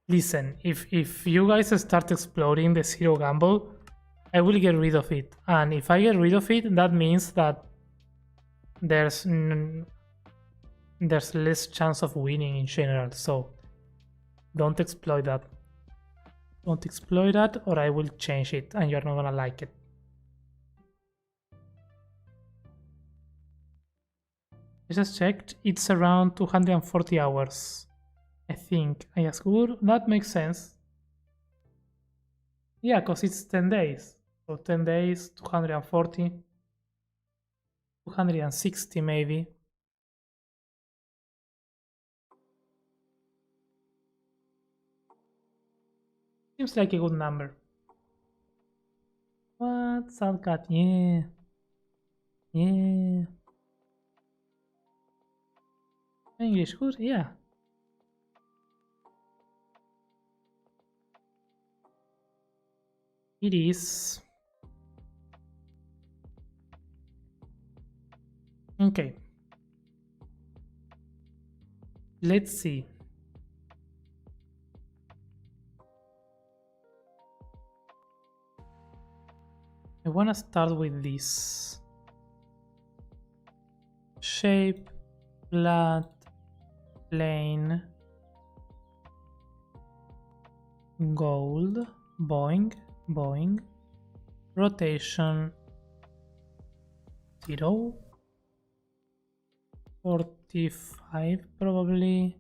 Listen, if you guys start exploring the zero gamble, I will get rid of it. And if I get rid of it, that means that there's less chance of winning in general. So don't exploit that. Don't exploit that, or I will change it and you're not gonna like it. I just checked, it's around 240 hours. I think. Ayasgur, that makes sense. Yeah, because it's 10 days. So 10 days, 240, 260 maybe. Seems like a good number. What? Salcat, yeah. Yeah. English good, yeah. It is. Okay. Let's see. I wanna start with this. Shape, flat, plane, gold, boing, boing, rotation, 0, 45 probably.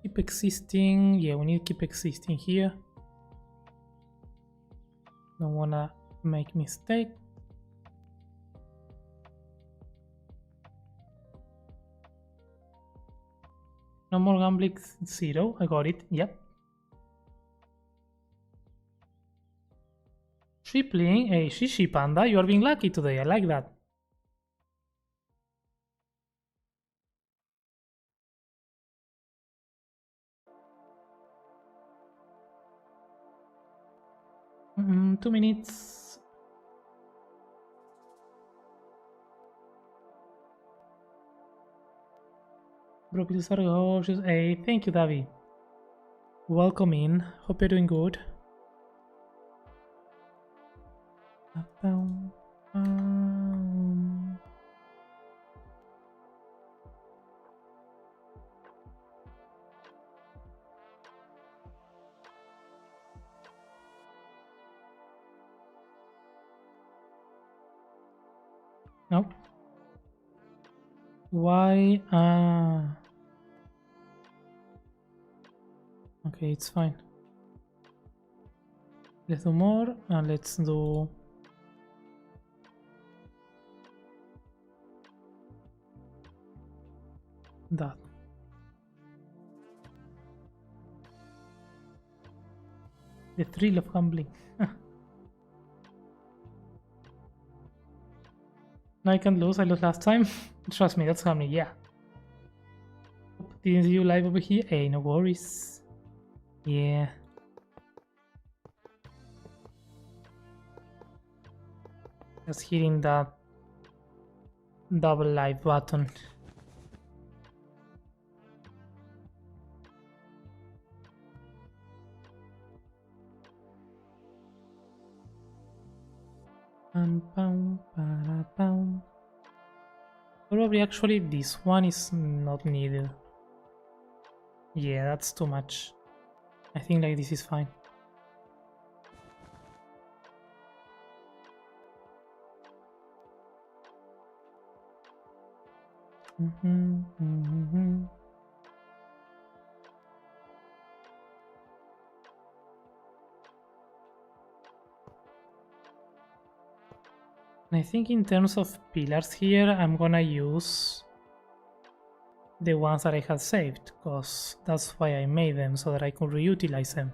Keep existing. Yeah, we need to keep existing here. Don't wanna make mistake. No more gambling, 0. I got it. Yep. Tripling. Hey, Shishi Panda, you are being lucky today. I like that. Mm, 2 minutes. Bro, pills are gorgeous. Hey, thank you, Davi. Welcome in. Hope you're doing good. No. Why? Okay, it's fine. Let's do more and let's do that. The thrill of gambling. No, I can't lose. I lost last time. Trust me, that's gambling. Yeah. Didn't see you live over here? Hey, no worries. Yeah. Just hitting that double live button. Probably actually this one is not needed. Yeah, that's too much. I think like this is fine. I think in terms of pillars here, I'm gonna use the ones that I had saved, because that's why I made them, so that I could reutilize them.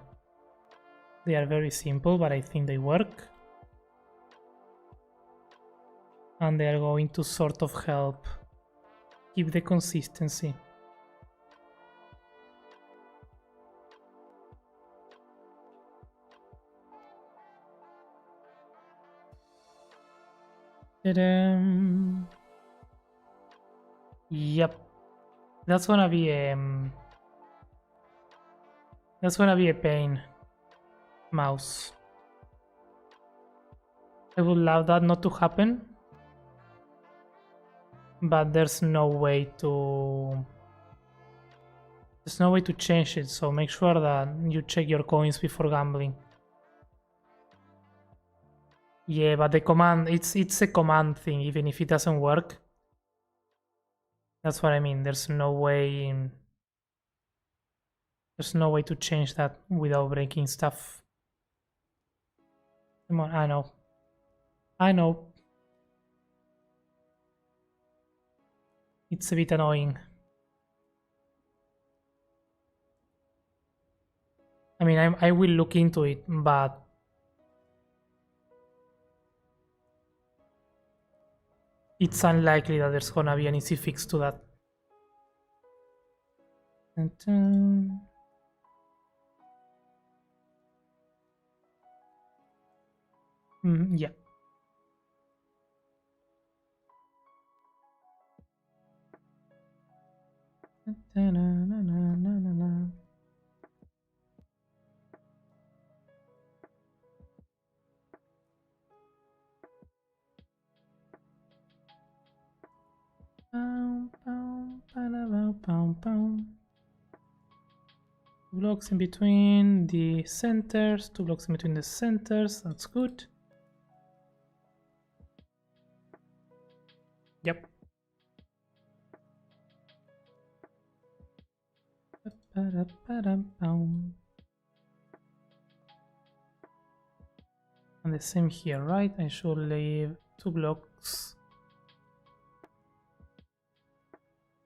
They are very simple, but I think they work. And they are going to sort of help keep the consistency. Ta-dam. Yep, that's gonna be a pain. Mouse. I would love that not to happen, but there's no way to change it, so make sure that you check your coins before gambling. Yeah, but the command, it's a command thing, even if it doesn't work. That's what I mean. There's no way to change that without breaking stuff. Come on, I know. It's a bit annoying. I mean, I will look into it, but it's unlikely that there's gonna be an easy fix to that. Dun-dun. Yeah. Da-na-na-na-na-na. Pow, pow, ba-da-bow, pow, pow. 2 blocks in between the centers, 2 blocks in between the centers, that's good. Yep. Ba-da-ba-da-bow. And the same here, right? I should leave 2 blocks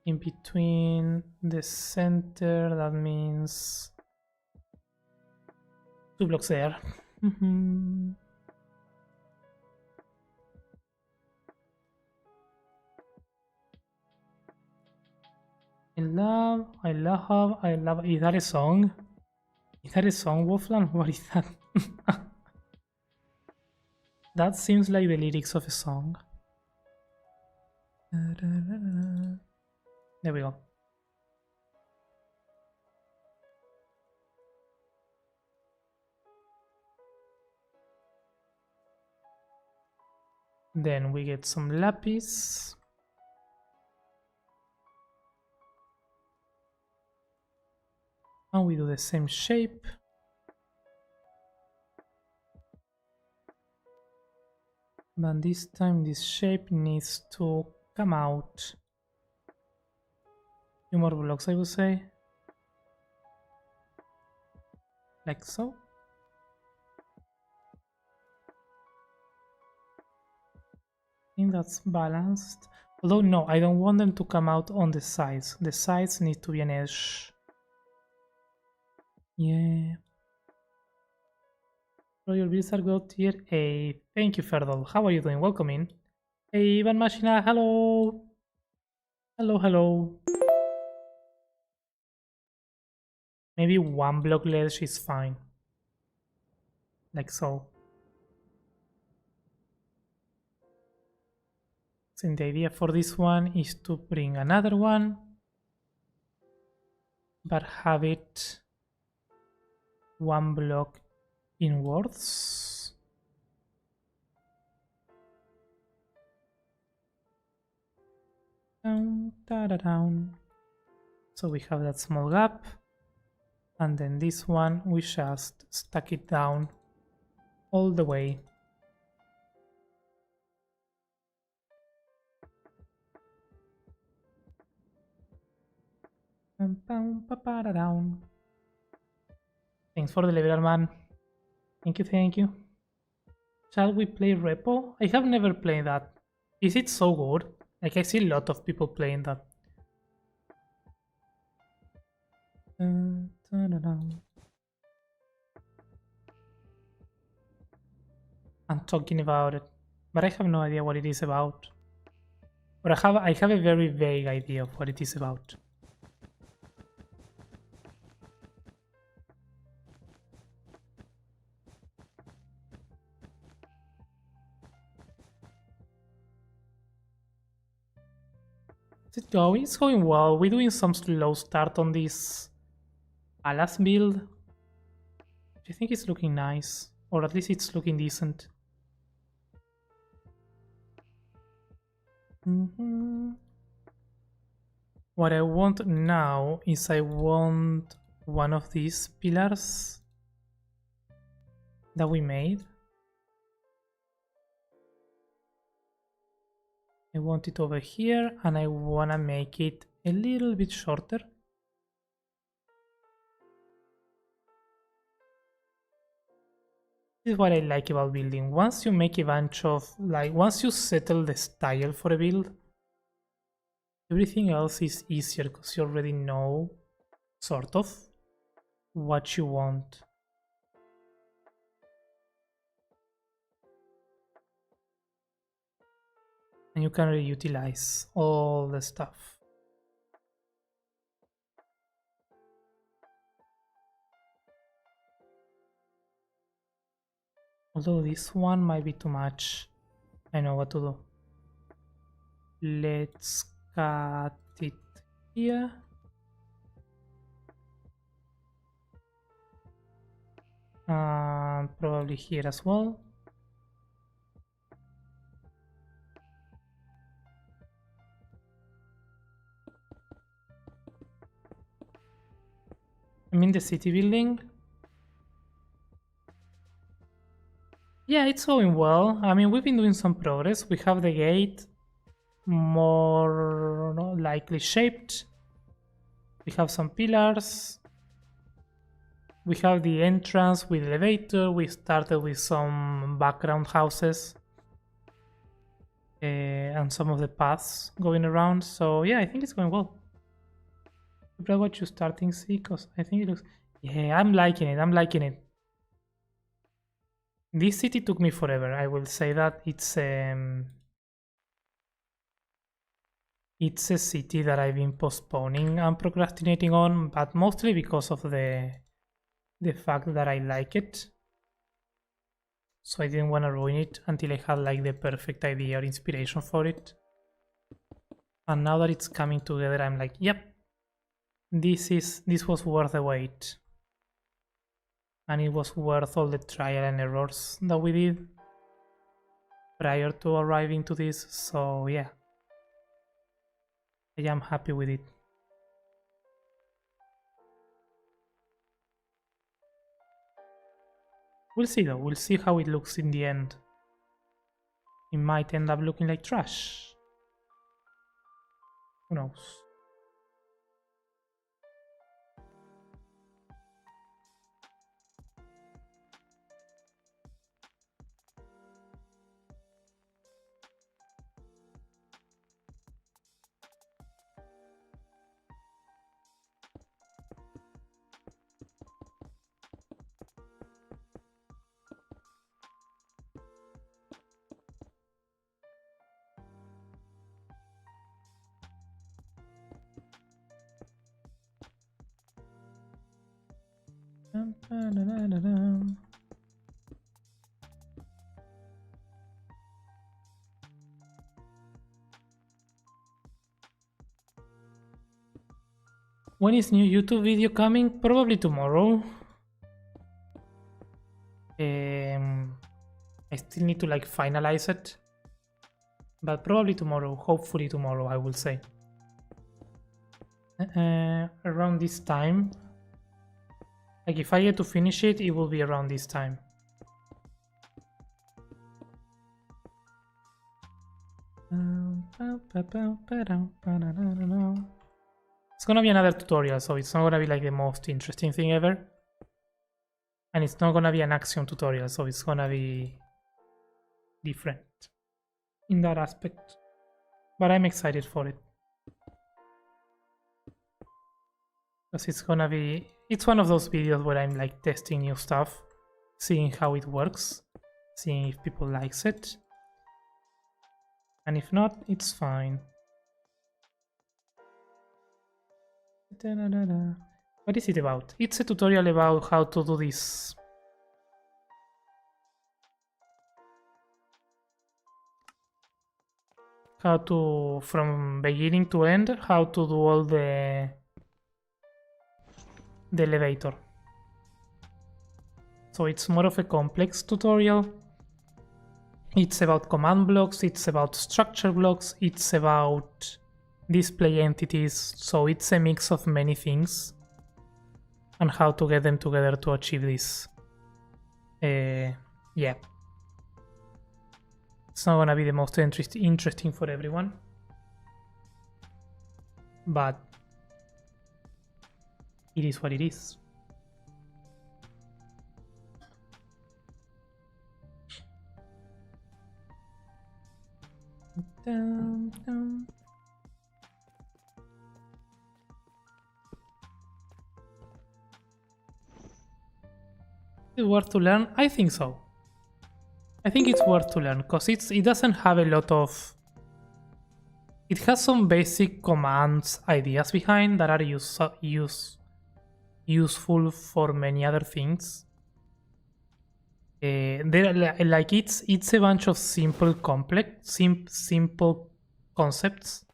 in between the center. That means 2 blocks there. I love. Is that a song? Is that a song, Wolfland? What is that? That seems like the lyrics of a song. There we go. Then we get some lapis. And we do the same shape. But this time this shape needs to come out. 2 more blocks, I would say. Like so. I think that's balanced. Although no, I don't want them to come out on the sides. The sides need to be an edge. Yeah. Royal Blizzard got tier A. Thank you, Ferdol. How are you doing? Welcome in. Hey, Ivan Machina, hello. Hello. Maybe 1 block less is fine. Like so. So the idea for this one is to bring another one, but have it 1 block inwards. Down, down. So we have that small gap, and then this one we just stack it down all the way. Thanks for the level, man. Thank you. Shall we play Repo? I have never played that. Is it so good? Like, I see a lot of people playing that. and talking about it, but I have no idea what it is about. Or I have a very vague idea of what it is about. Is it going? It's going well. We're doing some slow start on this Alas build. I think it's looking nice, or at least it's looking decent. What I want now is I want one of these pillars that we made. I want it over here, and I wanna make it a little bit shorter. This is what I like about building. Once you make a bunch of, once you settle the style for a build, everything else is easier because you already know, sort of, what you want. And you can reutilize all the stuff. Although this one might be too much. I know what to do. Let's cut it here. And probably here as well. I'm in the city building. Yeah, it's going well. I mean, we've been doing some progress. We have the gate more likely shaped. We have some pillars. We have the entrance with elevator. We started with some background houses. And some of the paths going around. So yeah, I think it's going well. What you starting see, because I think it looks... Yeah, I'm liking it. I'm liking it. This city took me forever. I will say that it's a city that I've been postponing and procrastinating on, but mostly because of the fact that I like it. So I didn't want to ruin it until I had like the perfect idea or inspiration for it. And now that it's coming together, I'm like, yep, this was worth the wait. And it was worth all the trial and errors that we did prior to arriving to this, so yeah. I am happy with it. We'll see though, we'll see how it looks in the end. It might end up looking like trash. Who knows? When is new YouTube video coming? Probably tomorrow. I still need to like finalize it, but probably tomorrow. Hopefully tomorrow, I will say. Around this time. Like if I get to finish it, it will be around this time. It's gonna be another tutorial, so it's not gonna be like the most interesting thing ever. And it's not gonna be an action tutorial, so it's gonna be different in that aspect. But I'm excited for it. Because it's gonna be... It's one of those videos where I'm like testing new stuff, seeing how it works, seeing if people likes it. And if not, it's fine. Da-da-da-da. What is it about? It's a tutorial about how to do this. How to, from beginning to end, how to do all the elevator. So it's more of a complex tutorial. It's about command blocks, it's about structure blocks, it's about display entities, so it's a mix of many things and how to get them together to achieve this. Yeah. It's not gonna be the most interesting for everyone, but it is what it is. Dun, dun. Is it worth to learn? I think so. I think it's worth to learn because it doesn't have a lot of. It has some basic commands ideas behind that are useful for many other things. Like it's a bunch of simple concepts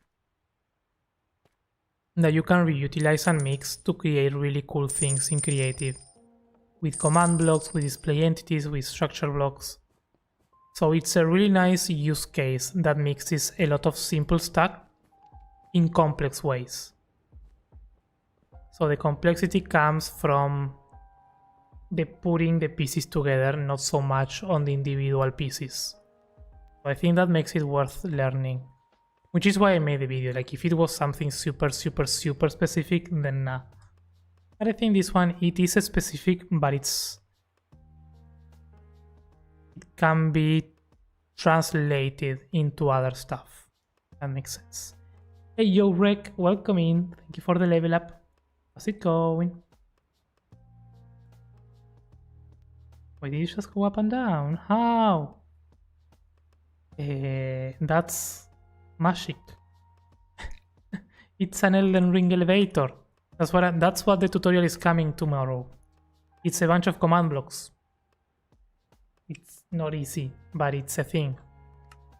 that you can reutilize and mix to create really cool things in Creative with command blocks, with display entities, with structure blocks. So it's a really nice use case that mixes a lot of simple stuff in complex ways. So the complexity comes from the putting the pieces together, not so much on the individual pieces. So I think that makes it worth learning, which is why I made the video. Like if it was something super specific, then nah. But I think this one, it is specific, but it can be translated into other stuff. That makes sense. Hey yo Rek, welcome in. Thank you for the level up. How's it going? Why did you just go up and down? How? That's magic. It's an Elden Ring elevator. That's what the tutorial is coming tomorrow. It's a bunch of command blocks. It's not easy, but it's a thing.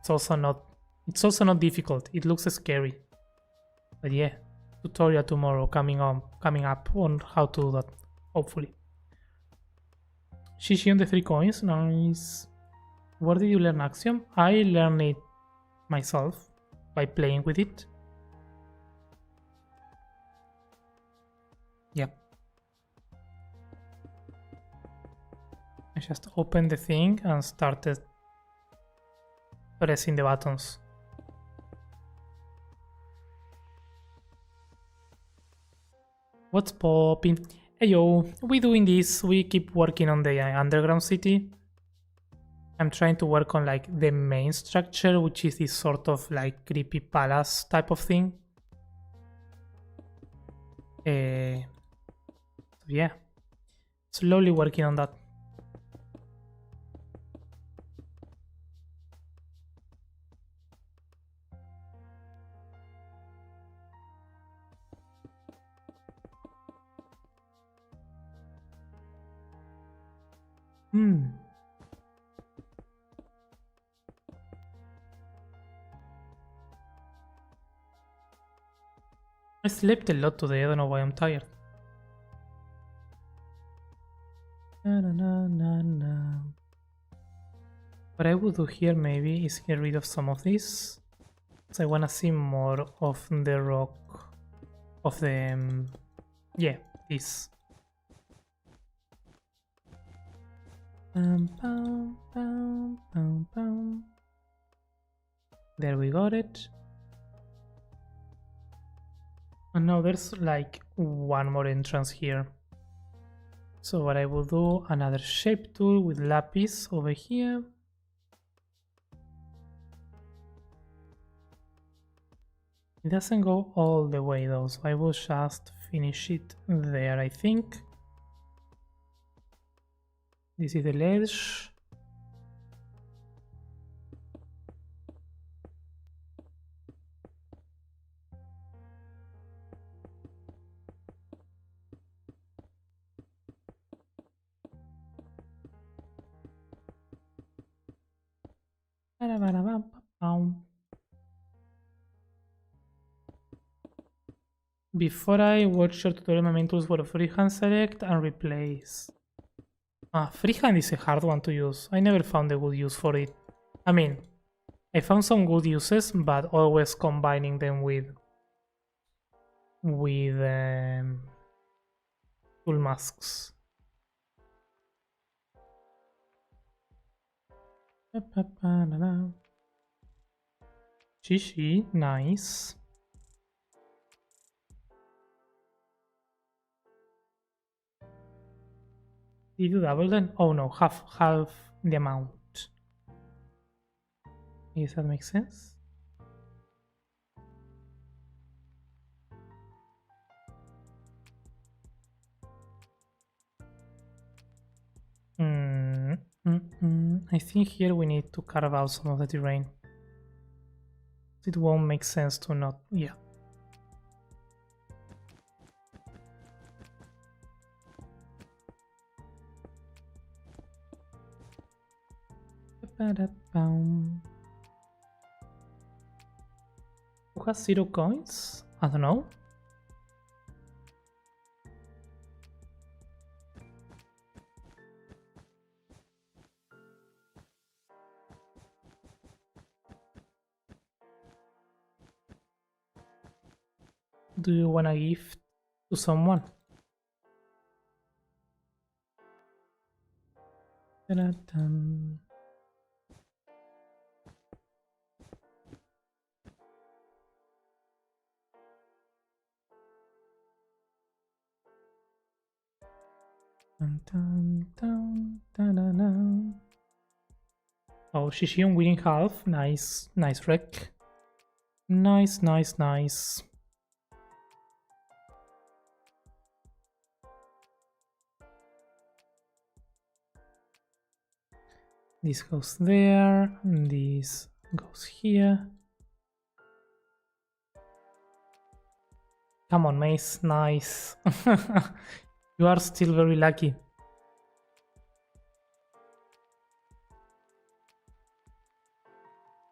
It's also not difficult. It looks scary. But yeah, tutorial tomorrow coming up on how to do that, hopefully. Shishi on the 3 coins, nice. Where did you learn Axiom? I learned it myself by playing with it. Yep. I just opened the thing and started pressing the buttons. What's popping? Hey yo, we doing this, we keep working on the underground city. I'm trying to work on like the main structure, which is this sort of like creepy palace type of thing. So yeah, slowly working on that. I slept a lot today, I don't know why I'm tired. Na, na, na, na, na. What I would do here maybe is get rid of some of this. So I wanna see more of the rock, of the, yeah, this. There we got it. And now there's like one more entrance here. So what I will do, another shape tool with lapis over here. It doesn't go all the way though, so I will just finish it there, I think. This is the ledge. Before I watch your tutorial, my main tools were freehand select and replace. Freehand is a hard one to use. I never found a good use for it. I mean, I found some good uses, but always combining them with tool masks. Shishi, nice. Did you double then? Oh no, half the amount. Yes, that makes sense. I think here we need to carve out some of the terrain. It won't make sense to not... yeah. Who has 0 coins? I don't know. Do you wanna gift to someone? Ta-da-dum. Dun, dun, dun, da-da-da. Oh, Shishion winning half. Nice, nice wreck. Nice, nice, nice. This goes there, this goes here. Come on, Mace, nice. You are still very lucky.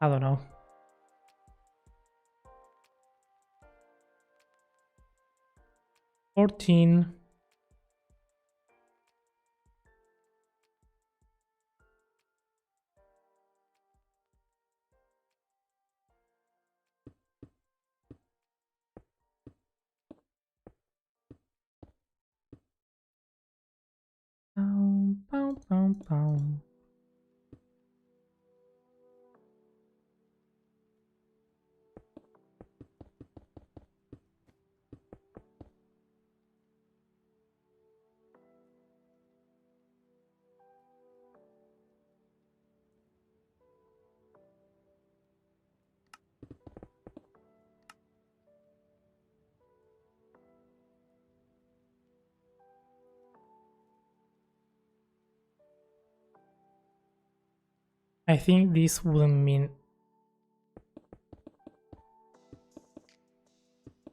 I don't know. $14. Pow, pow, pow, pow. I think this wouldn't mean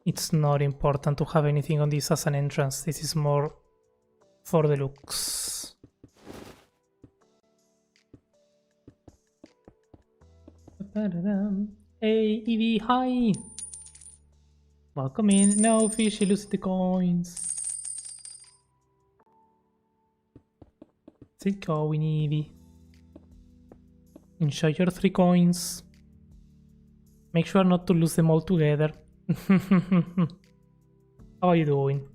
it's not important to have anything on this as an entrance. This is more for the looks. Hey, Evie, hi! Welcome in. No, Fishy, lose the coins. Let's go, Evie. Enjoy your 3 coins. Make sure not to lose them all together. How are you doing?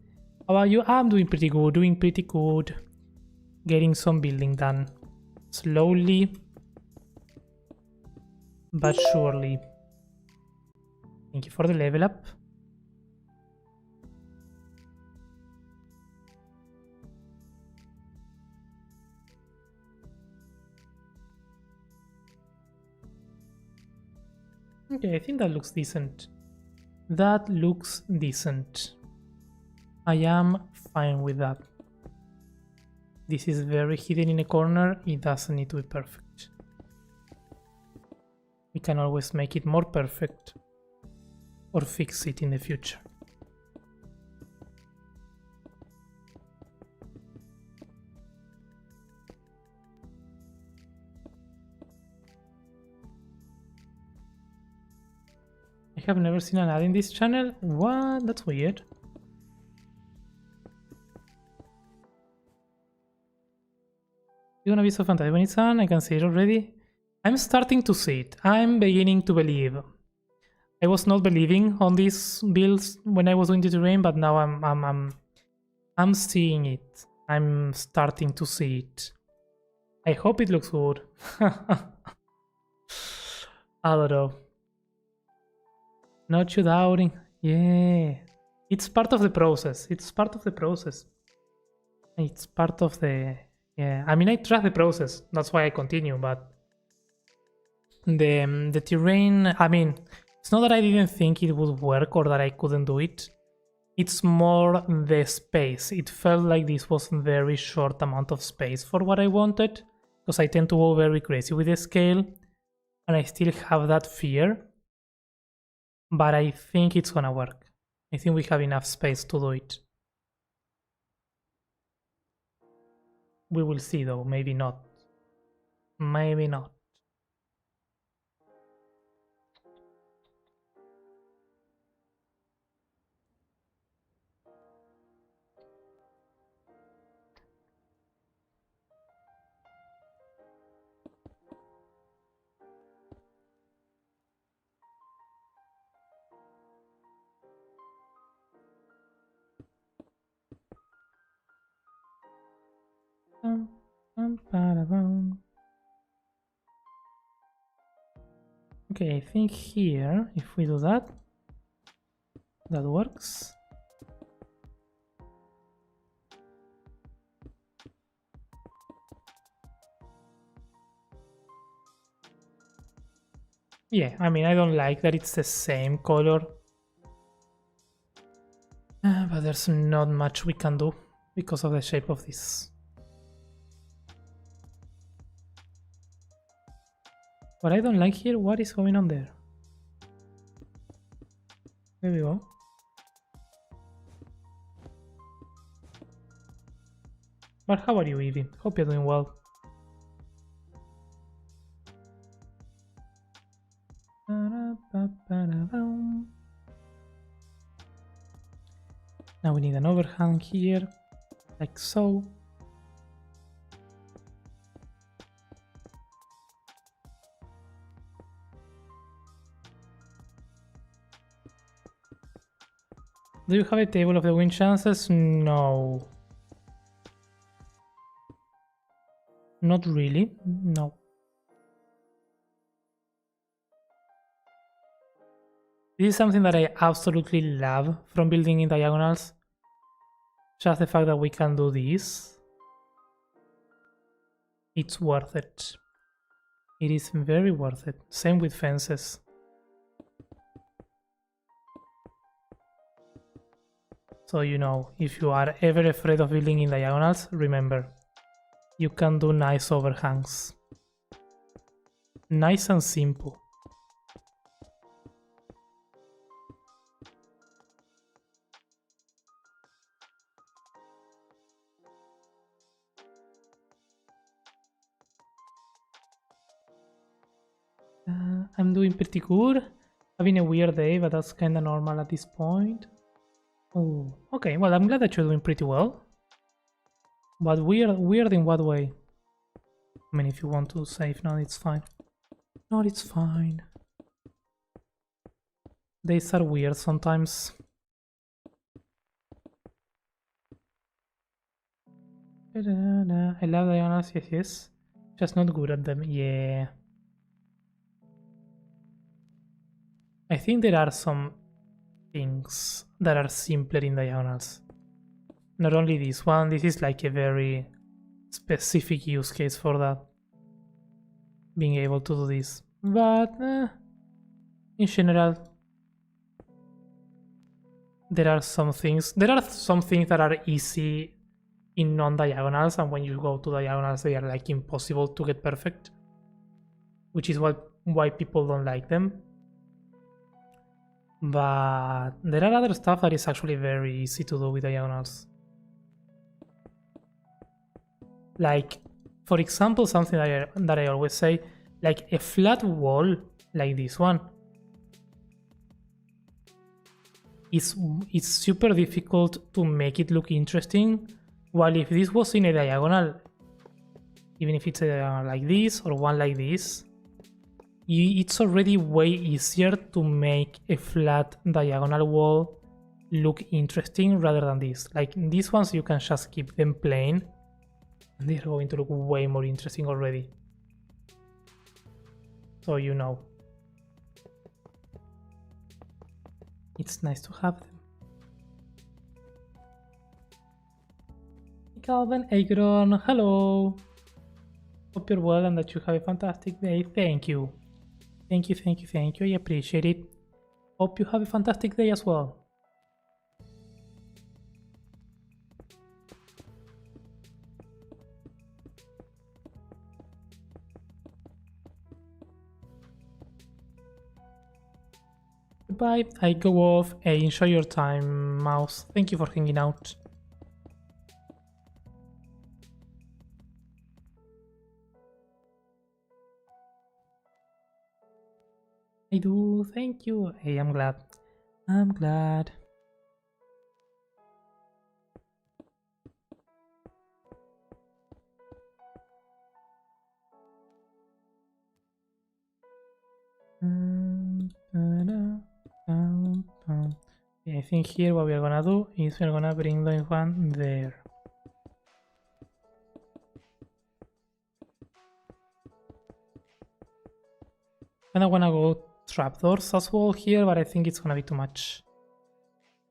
How are you? I'm doing pretty good, Getting some building done. Slowly, but surely. Thank you for the level up. Okay, I think that looks decent. That looks decent. I am fine with that. This is very hidden in a corner. It doesn't need to be perfect. We can always make it more perfect or fix it in the future. have never seen an ad in this channel. What? That's weird. It's gonna be so fantastic when it's on. I can see it already. I'm starting to see it. I'm beginning to believe. I was not believing on these builds when I was doing the terrain, but now I'm seeing it. I'm starting to see it. I hope it looks good. I don't know. Not you doubting. Yeah. It's part of the process. It's part of the process. It's part of the... Yeah. I mean, I trust the process. That's why I continue, but... The terrain... I mean, it's not that I didn't think it would work or that I couldn't do it. It's more the space. It felt like this was a very short amount of space for what I wanted. Because I tend to go very crazy with the scale. And I still have that fear. But I think it's gonna work. I think we have enough space to do it. We will see though, maybe not. Maybe not. Okay, I think here, if we do that, that works. Yeah, I mean, I don't like that it's the same color. But there's not much we can do because of the shape of this. What I don't like here, what is going on there? There we go. But how are you, Evie? Hope you're doing well. Now we need an overhang here, like so. Do you have a table of the win chances? No. Not really, no. This is something that I absolutely love from building in diagonals. Just the fact that we can do this. It's worth it. It is very worth it. Same with fences. So you know, if you are ever afraid of building in diagonals, remember, you can do nice overhangs. Nice and simple. I'm doing pretty good. Having a weird day, but that's kinda normal at this point. Oh, okay, well, I'm glad that you're doing pretty well. But weird in what way? I mean, if you want to save, no, it's fine. No, it's fine. Days are weird sometimes. I love diagonals, yes. Just not good at them, yeah. I think there are some things that are simpler in diagonals. Not only this one, this is like a very specific use case for that. Being able to do this. But in general, there are some things that are easy in non-diagonals, and when you go to diagonals they are like impossible to get perfect. Which is why people don't like them. But there are other stuff that is actually very easy to do with diagonals. Like, for example, something that I always say, like a flat wall like this one. it's super difficult to make it look interesting. While if this was in a diagonal, even if it's a diagonal like this or one like this, it's already way easier to make a flat diagonal wall look interesting rather than this. Like these ones you can just keep them plain and they're going to look way more interesting already. So you know. It's nice to have them. Calvin Agron, hello. Hope you're well and that you have a fantastic day. Thank you. Thank you, thank you, thank you. I appreciate it. Hope you have a fantastic day as well. Goodbye. I go off. Hey, enjoy your time, Mouse. Thank you for hanging out. I do. Thank you. Hey, I'm glad. I'm glad. I think here what we are gonna do is we're gonna bring the one there. Kinda wanna go trapdoors as well here, but I think it's gonna be too much.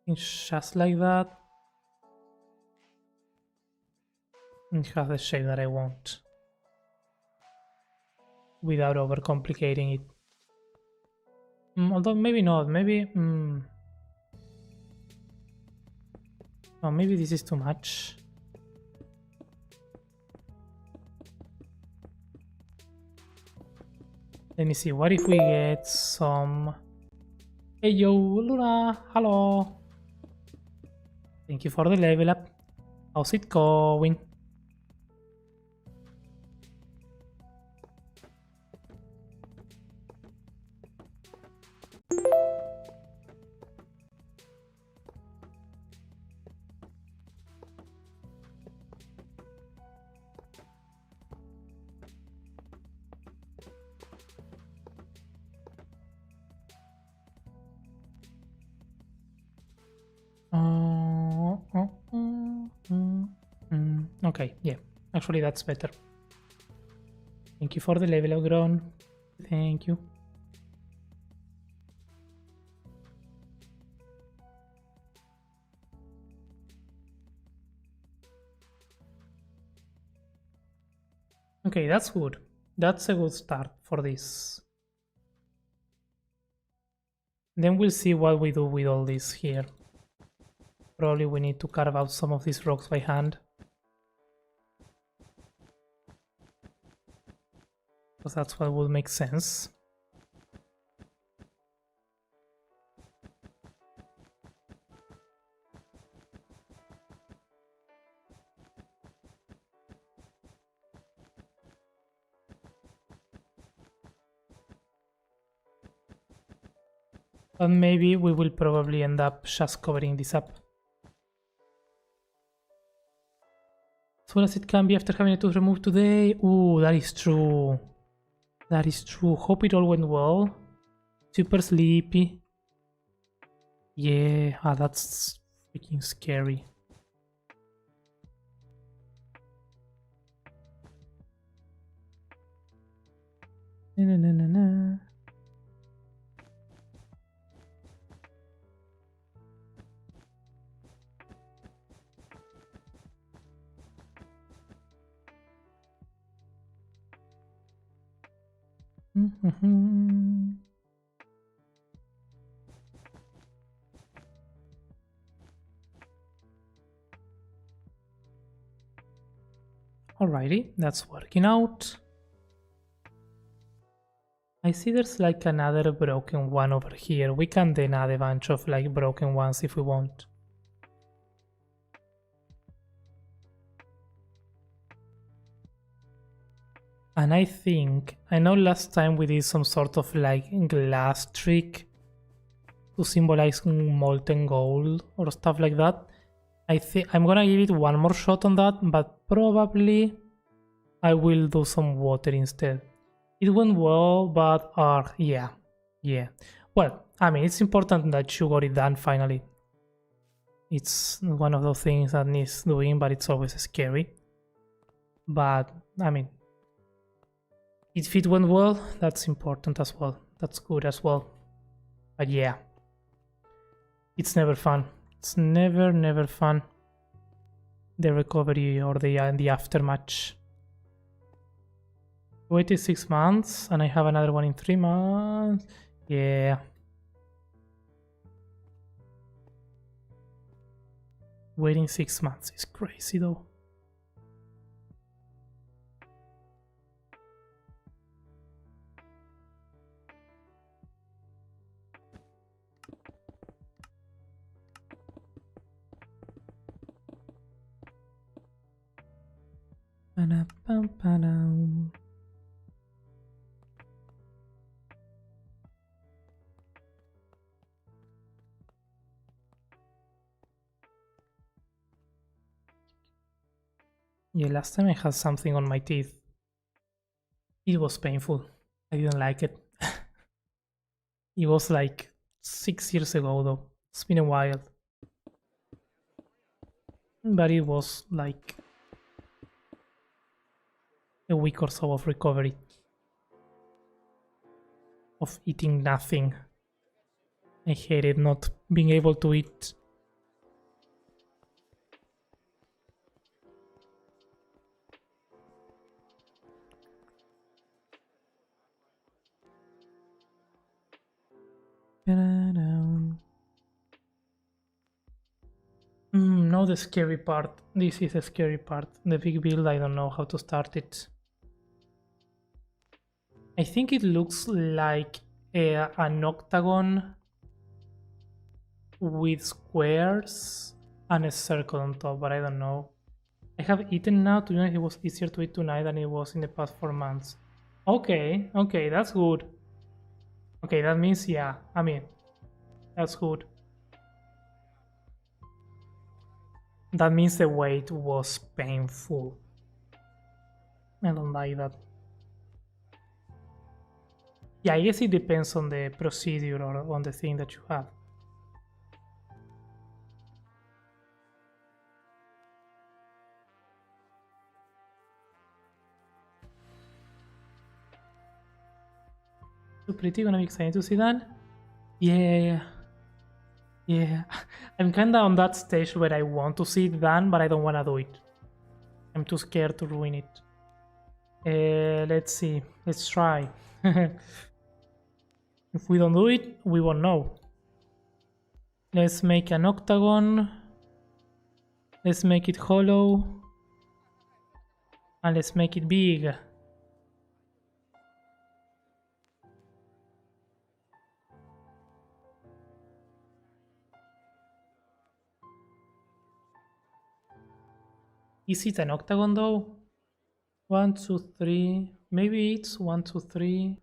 It's just like that. It has the shape that I want. Without overcomplicating it. Although maybe not, maybe... Oh, maybe this is too much. Let me see, what if we get some... Hey yo, Luna, hello! Thank you for the level up. How's it going? Okay, yeah, actually that's better. Thank you for the level of grown. Thank you. Okay, that's good. That's a good start for this. Then we'll see what we do with all this here. Probably we need to carve out some of these rocks by hand. Because that's what would make sense. But maybe we will probably end up just covering this up. As well as it can be after having a tooth removed today. Ooh, that is true. That is true. Hope it all went well. Super sleepy. Yeah, that's freaking scary. Na na na na. Alrighty, that's working out. I see there's like another broken one over here. We can then add a bunch of like broken ones if we want. And I know last time we did some sort of like glass trick to symbolize molten gold or stuff like that. I think I'm gonna give it one more shot on that, but probably I will do some water instead. It went well, but yeah. Well, I mean, it's important that you got it done finally. It's one of those things that needs doing, but it's always scary. But, I mean, if it went well, that's important as well. That's good as well. But yeah, it's never fun. It's never fun. The recovery or the aftermatch. Waited 6 months and I have another one in 3 months. Yeah. Waiting 6 months is crazy though. Yeah, last time I had something on my teeth. It was painful. I didn't like it. It was like 6 years ago though. It's been a while. But it was like a week or so of recovery. Of eating nothing. I hated not being able to eat. No, the scary part. This is the scary part. The big build, I don't know how to start it. I think it looks like an octagon with squares and a circle on top, but I don't know. I have eaten now. To be honest, it was easier to eat tonight than it was in the past 4 months. Okay, that's good. Okay, that means, yeah, I mean, that's good. That means the wait was painful. I don't like that. Yeah, I guess it depends on the procedure or on the thing that you have. So pretty, gonna be excited to see that. Yeah. I'm kinda on that stage where I want to see it done, but I don't wanna do it. I'm too scared to ruin it. Let's see. Let's try. If we don't do it, we won't know. Let's make an octagon. Let's make it hollow. And let's make it big. Is it an octagon though? 1, 2, 3. Maybe it's 1, 2, 3.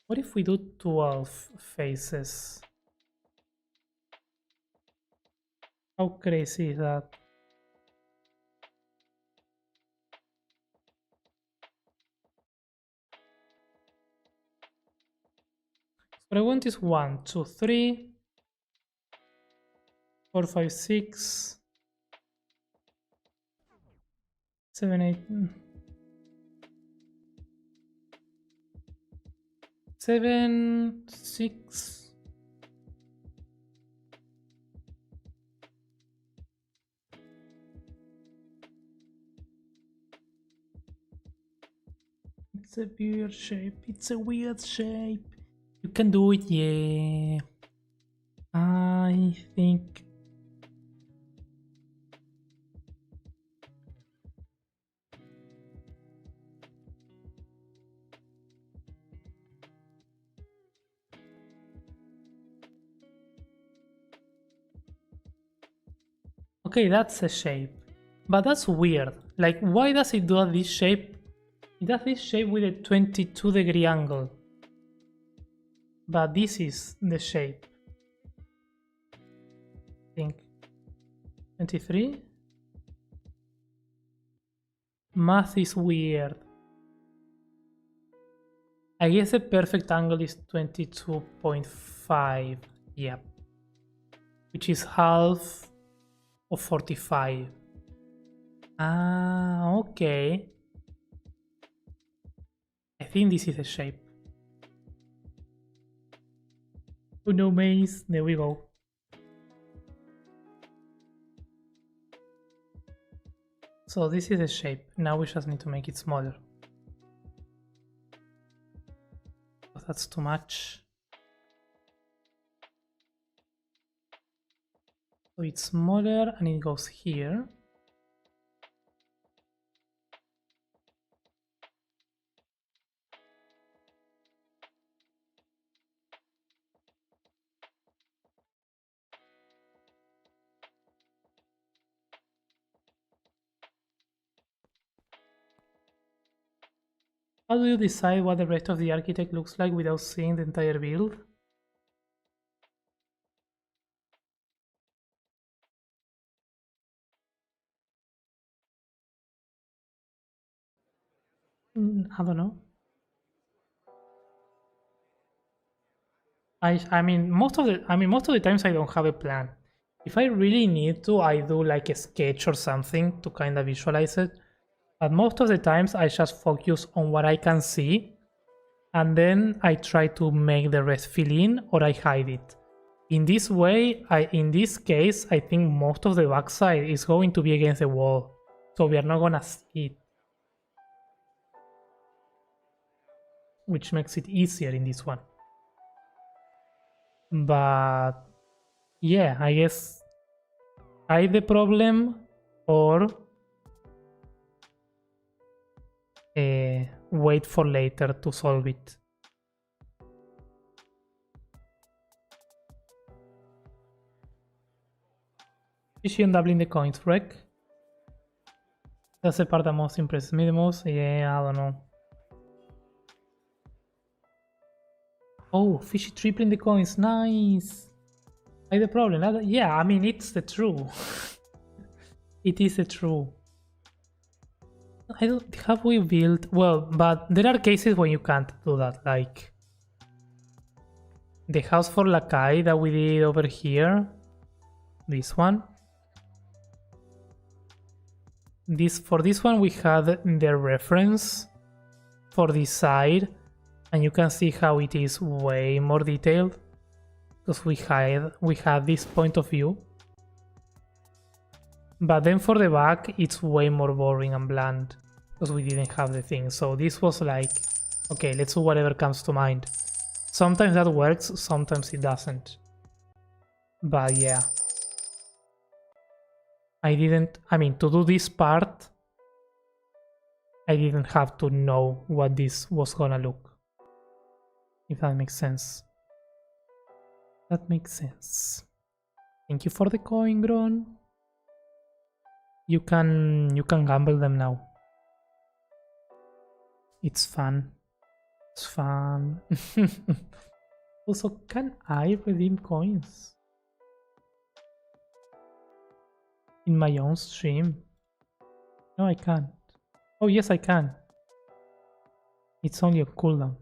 What if we do 12 faces? How crazy is that? What I want is 1, 2, 3, 4, 5, 6, 7, 8, 7, 6. It's a weird shape. It's a weird shape. You can do it, yeah. I think. Okay, that's a shape. But that's weird. Like, why does it do this shape It has this shape with a 22-degree angle. But this is the shape. I think 23. Math is weird. I guess the perfect angle is 22.5. Yep. Which is half of 45. Ah, okay. I think this is the shape. Oh no, maze. There we go. So this is the shape. Now we just need to make it smaller. Oh, that's too much. So it's smaller and it goes here. How do you decide what the rest of the architect looks like without seeing the entire build? I don't know. I mean most of the times I don't have a plan. If I really need to, I do like a sketch or something to kind of visualize it. But most of the times I just focus on what I can see, and then I try to make the rest fill in or I hide it. In this way, in this case, I think most of the backside is going to be against the wall, so we are not gonna see it, which makes it easier in this one. But yeah, I guess hide the problem or wait for later to solve it. Is she doubling the coins, Wreck? That's the part that most impresses me the most. Yeah, I don't know. Oh, Fishy tripling the coins, nice! Like the problem, yeah, I mean, it's the true. It is the true. I don't, have we built, well, but there are cases when you can't do that, like the house for Lakai that we did over here, this one. For this one we had the reference for this side, and you can see how it is way more detailed because we had this point of view. But then for the back it's way more boring and bland because we didn't have the thing. So this was like, okay, let's do whatever comes to mind. Sometimes that works, sometimes it doesn't. But yeah. To do this part, I didn't have to know what this was gonna look. If that makes sense. That makes sense. Thank you for the coin, Gron. You can gamble them now. It's fun. It's fun. Also, can I redeem coins in my own stream? No, I can't. Oh yes, I can. It's only a cooldown.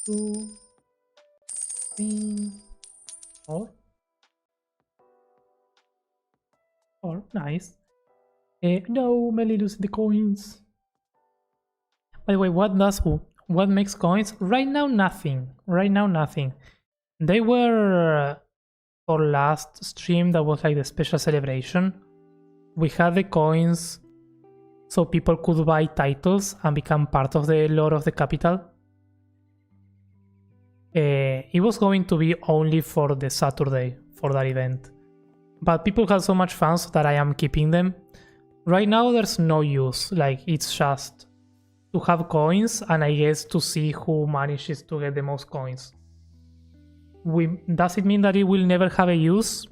Two, three, four. Four, nice. No, Melly losing the coins. By the way, what makes coins? Right now, nothing. Right now, nothing. They were for last stream. That was like the special celebration. We had the coins so people could buy titles and become part of the lore of the capital. It was going to be only for the Saturday for that event, but people had so much fun so that I am keeping them. Right now there's no use, like it's just to have coins, and I guess to see who manages to get the most coins. Does it mean that it will never have a use?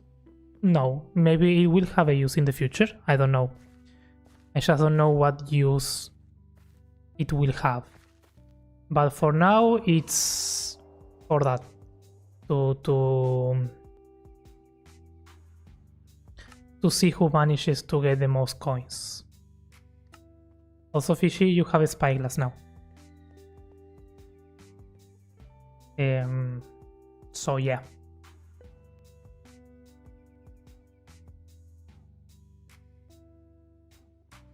No, maybe it will have a use in the future. I don't know. I just don't know what use it will have. But for now, it's for that. To see who manages to get the most coins. Also, Fishy, you have a spyglass now. So yeah.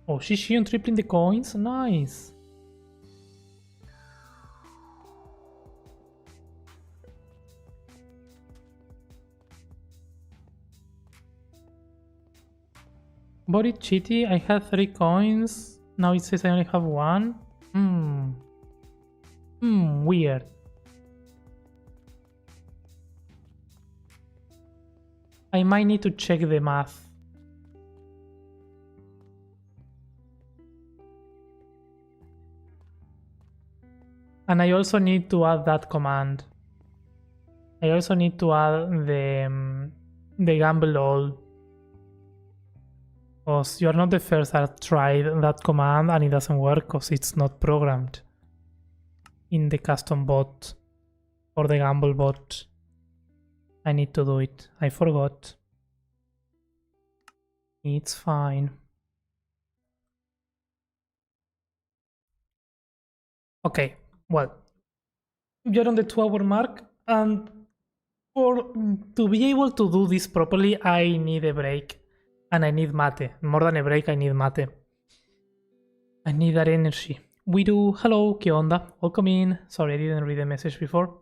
Oh, Shishi tripling the coins? Nice. Body Chitty, I had 3 coins. Now it says I only have 1. Weird. I might need to check the math. And I also need to add that command. I also need to add the gamble all. Because you are not the first that tried that command and it doesn't work because it's not programmed in the custom bot or the gamble bot. I need to do it. I forgot. It's fine. Okay, well, you're on the 2-hour mark, and to be able to do this properly, I need a break, and I need mate. More than a break, I need mate. I need that energy. We do. Hello, ¿qué onda? Welcome in. Sorry, I didn't read the message before.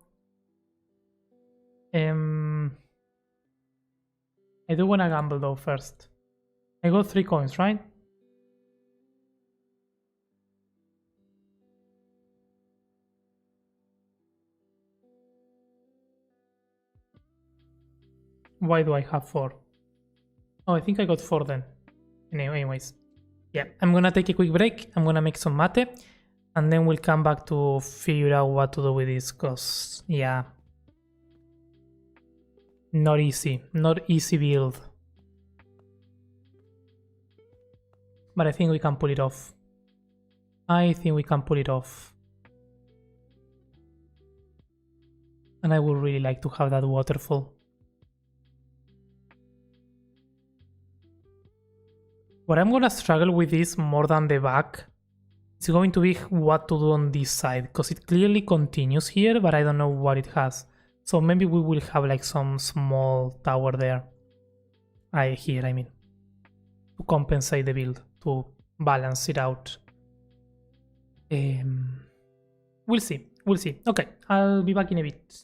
I do wanna gamble though first. I got 3 coins, right? Why do I have 4? Oh, I think I got 4 then. Anyways. Yeah, I'm gonna take a quick break. I'm gonna make some mate. And then we'll come back to figure out what to do with this. Because, yeah. Not easy. Not easy build. But I think we can pull it off. I think we can pull it off. And I would really like to have that waterfall. What I'm gonna struggle with is more than the back. It's going to be what to do on this side, because it clearly continues here, but I don't know what it has. So maybe we will have like some small tower there. Here, I mean. To compensate the build, to balance it out. We'll see, we'll see. Okay, I'll be back in a bit.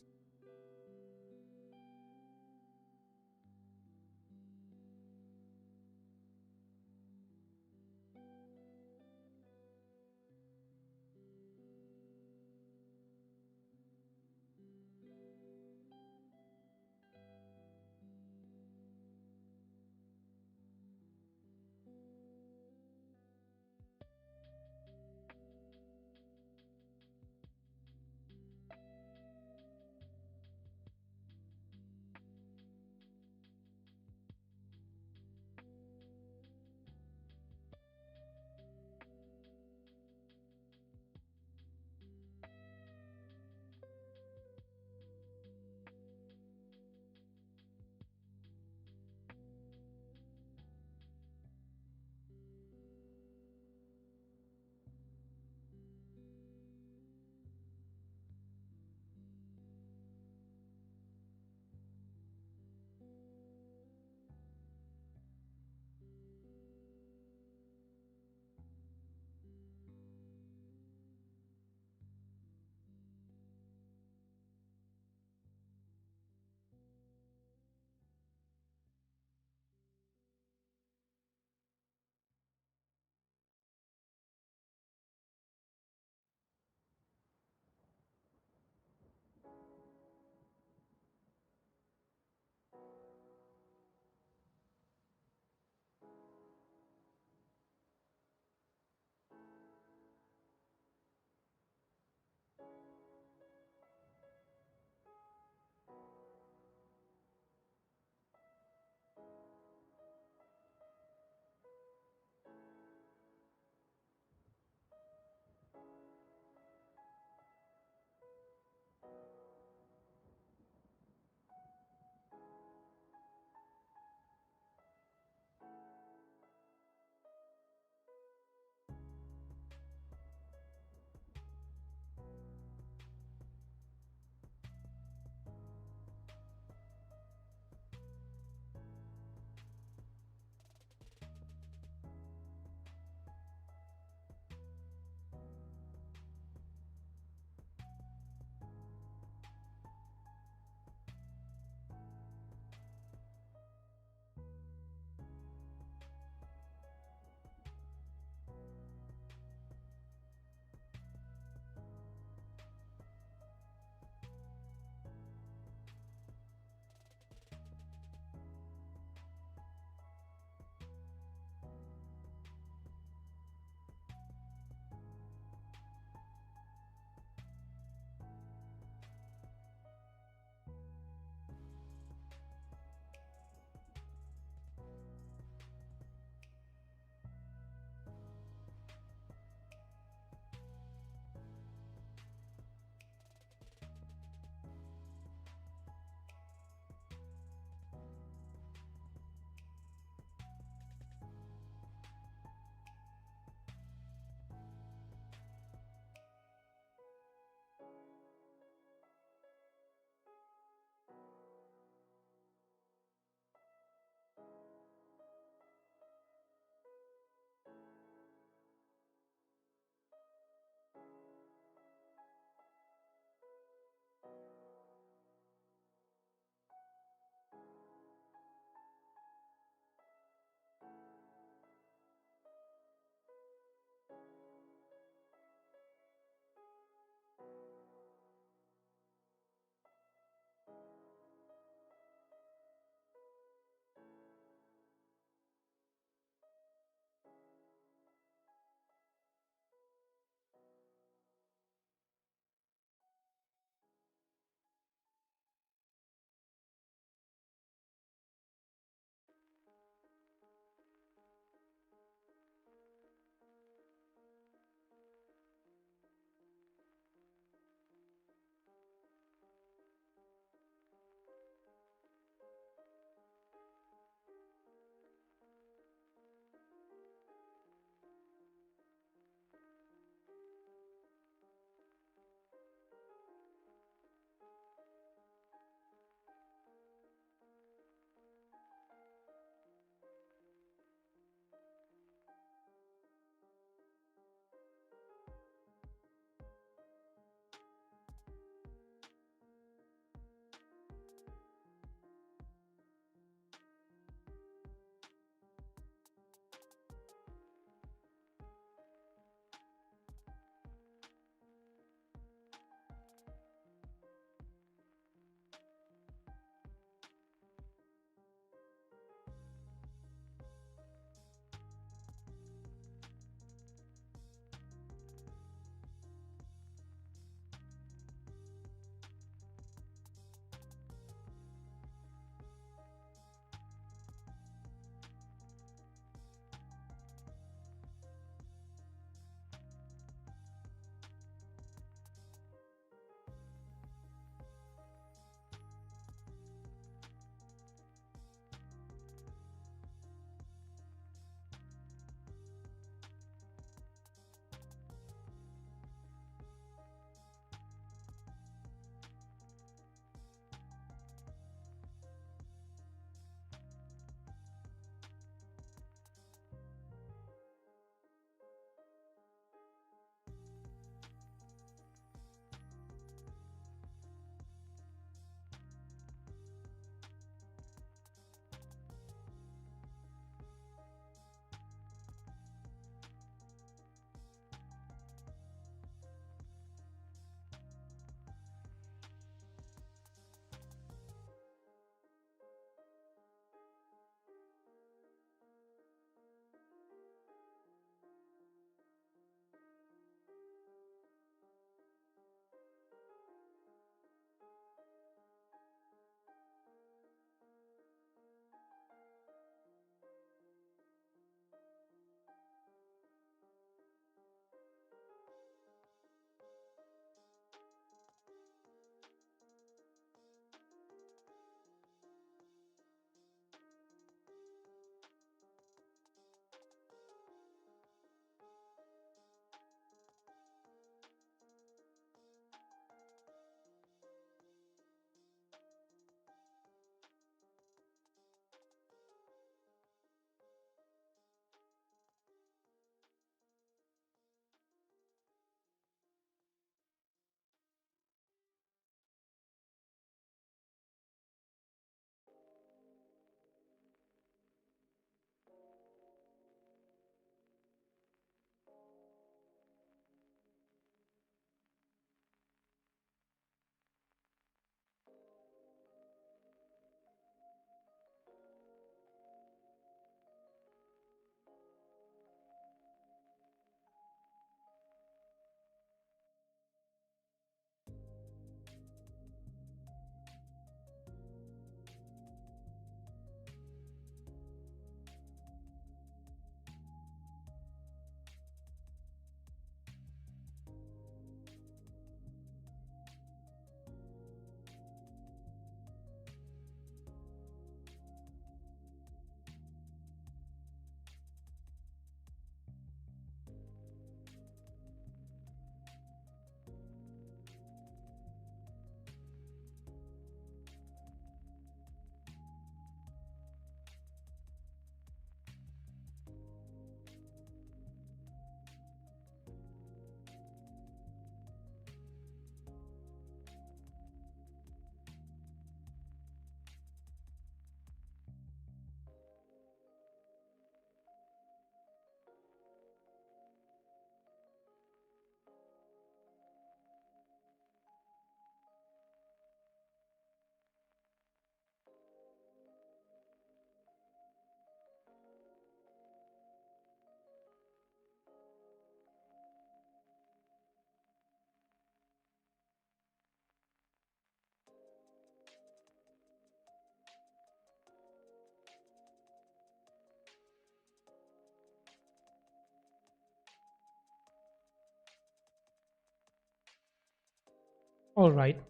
All right.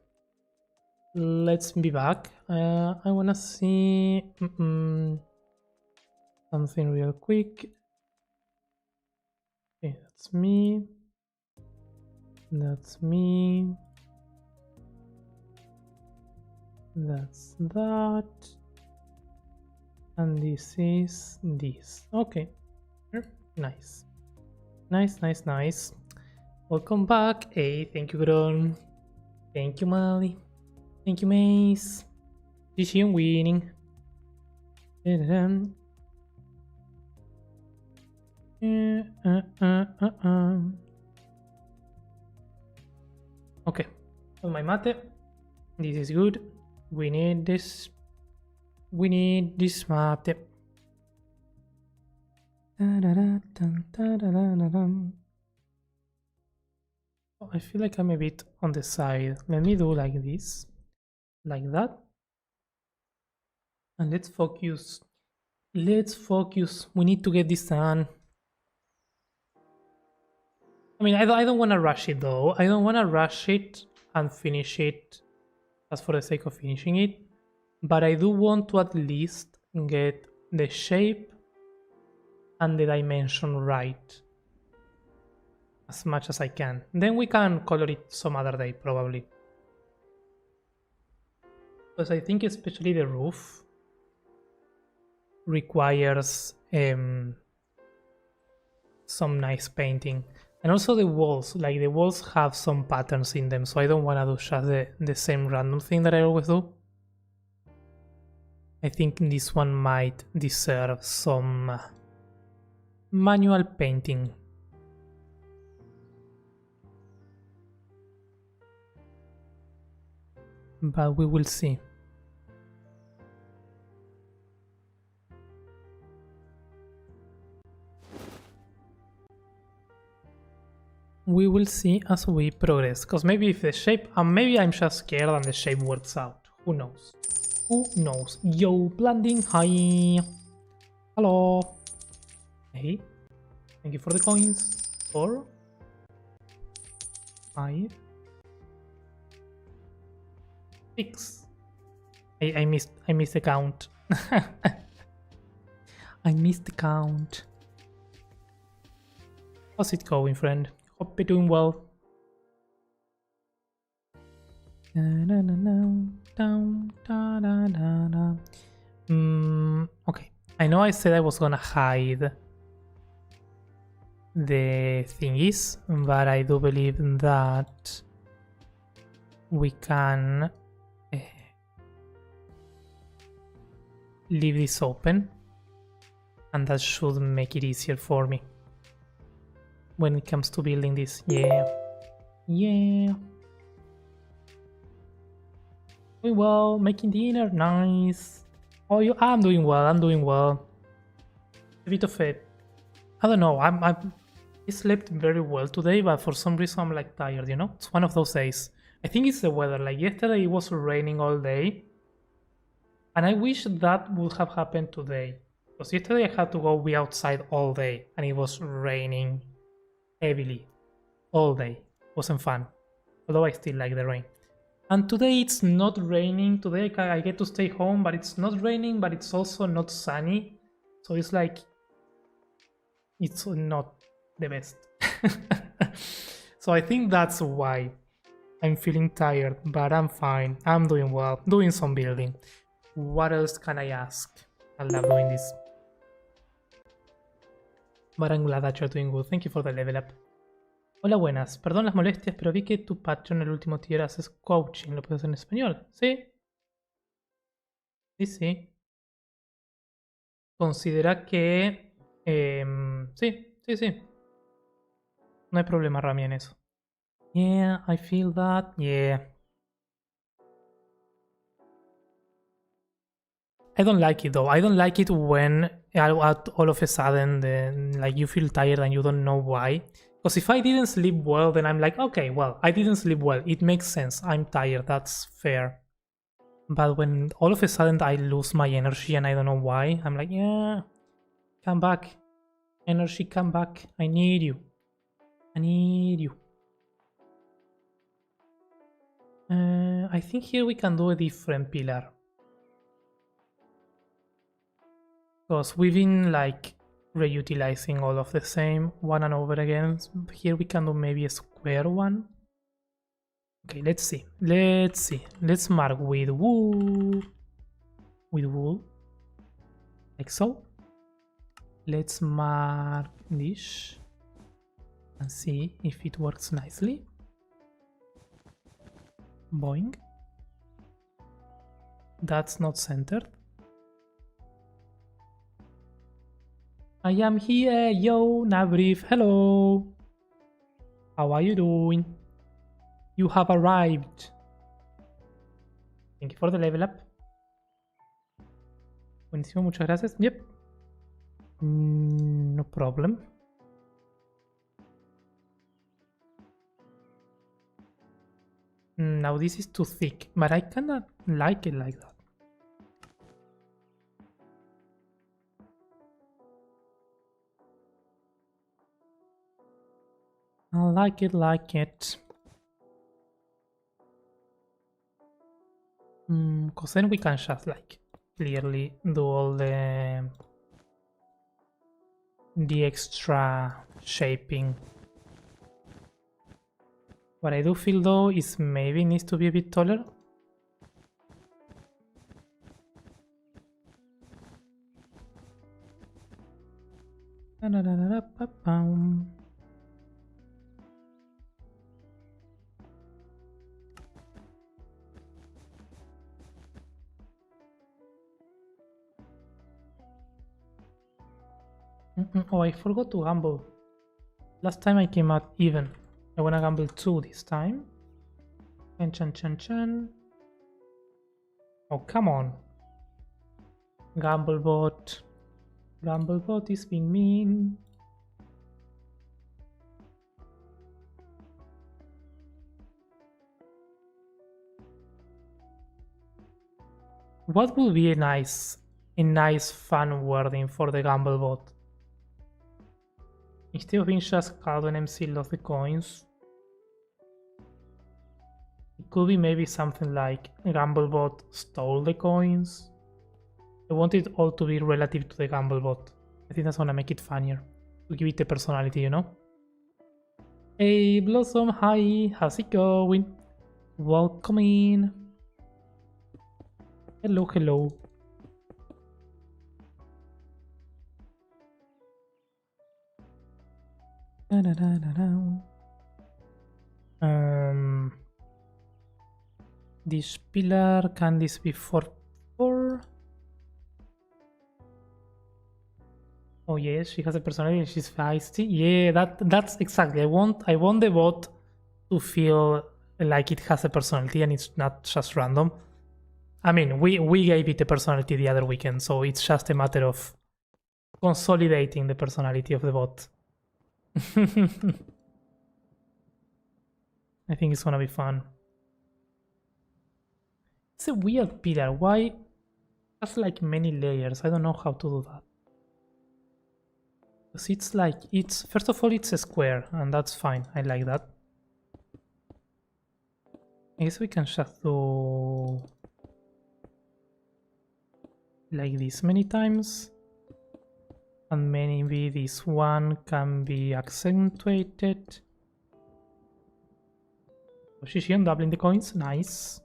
Let's be back. I wanna see something real quick. Okay, that's me. That's me. That's that. And this is this. Okay. Nice. Nice. Welcome back. Hey, thank you, Gron. Thank you, Mali. Thank you, Mace. GG on winning. Okay. On my mate. This is good. We need this. We need this mate. Oh, I feel like I'm a bit on the side. Let me do like this. Like that. And let's focus. Let's focus. We need to get this done. I mean, I don't want to rush it though. I don't want to rush it and finish it just for the sake of finishing it. But I do want to at least get the shape and the dimension right as much as I can. Then we can color it some other day, probably. Because I think especially the roof requires some nice painting. And also the walls, like the walls have some patterns in them, so I don't want to do just the same random thing that I always do. I think this one might deserve some manual painting. But we will see. We will see as we progress, because maybe if the shape, maybe I'm just scared and the shape works out. Who knows? Who knows? Yo, blending, hi. Hello. Hey. Thank you for the coins. 4, 5, 6. I missed the count. I missed the count. How's it going, friend? Hope you're doing well. Okay. I know I said I was gonna hide the thingies, but I do believe that we can leave this open, and that should make it easier for me when it comes to building this. Yeah. Doing well, making dinner, nice. Oh, I'm doing well. A bit of it. I don't know. I slept very well today, but for some reason I'm like tired. You know, it's one of those days. I think it's the weather. Like yesterday, it was raining all day, and I wish that would have happened today. Because yesterday I had to be outside all day, and it was raining heavily all day. Wasn't fun, although I still like the rain. And today it's not raining. Today I get to stay home, but it's not raining, but it's also not sunny. So it's like, it's not the best. So I think that's why I'm feeling tired, but I'm fine. I'm doing well, doing some building. What else can I ask? I love doing this. But I'm glad that you're doing good. Thank you for the level up. Hola, buenas. Perdón las molestias, pero vi que tu Patreon en el último tier haces coaching. ¿Lo puedes hacer en español? ¿Sí? Sí. Considera que... sí. No hay problema, Rami, en eso. Yeah, I feel that. Yeah. I don't like it, though. I don't like it when all of a sudden like you feel tired and you don't know why. Because if I didn't sleep well, then I'm like, okay, well, I didn't sleep well. It makes sense. I'm tired. That's fair. But when all of a sudden I lose my energy and I don't know why, I'm like, yeah, come back. Energy, come back. I need you. I think here we can do a different pillar. Because we've been like reutilizing all of the same one and over again. Here we can do maybe a square one. Okay, let's see. Let's see. Let's mark with wool. With wool. Like so. Let's mark this and see if it works nicely. Boing. That's not centered. I am here, yo, Nabrief, hello. How are you doing? You have arrived. Thank you for the level up. Buenísimo, muchas gracias. Yep. No problem. Now this is too thick, but I kinda like it like that. I like it like it. Cause then we can just like clearly do all the extra shaping. What I do feel though is maybe it needs to be a bit taller. Oh, I forgot to gamble. Last time I came out even. I wanna gamble 2 this time. Chan. Oh, come on. Gamblebot. Gamblebot is being mean. What would be a nice fun wording for the Gamblebot? Instead of being just called an MC lost the coins, it could be maybe something like Gamblebot stole the coins. I want it all to be relative to the Gamblebot. I think that's gonna make it funnier. To give it a personality, you know? Hey Blossom, hi, how's it going? Welcome in. Hello. This pillar, can this be 4? Oh yes, she has a personality and she's feisty. Yeah, that's exactly. I want the bot to feel like it has a personality and it's not just random. I mean, we gave it a personality the other weekend, so it's just a matter of consolidating the personality of the bot. I think it's gonna be fun. It's a weird pillar. Why? It has like many layers. I don't know how to do that. Because it's like, first of all, it's a square, and that's fine. I like that. I guess we can just do like this many times. And maybe this one can be accentuated. Position, doubling the coins, nice.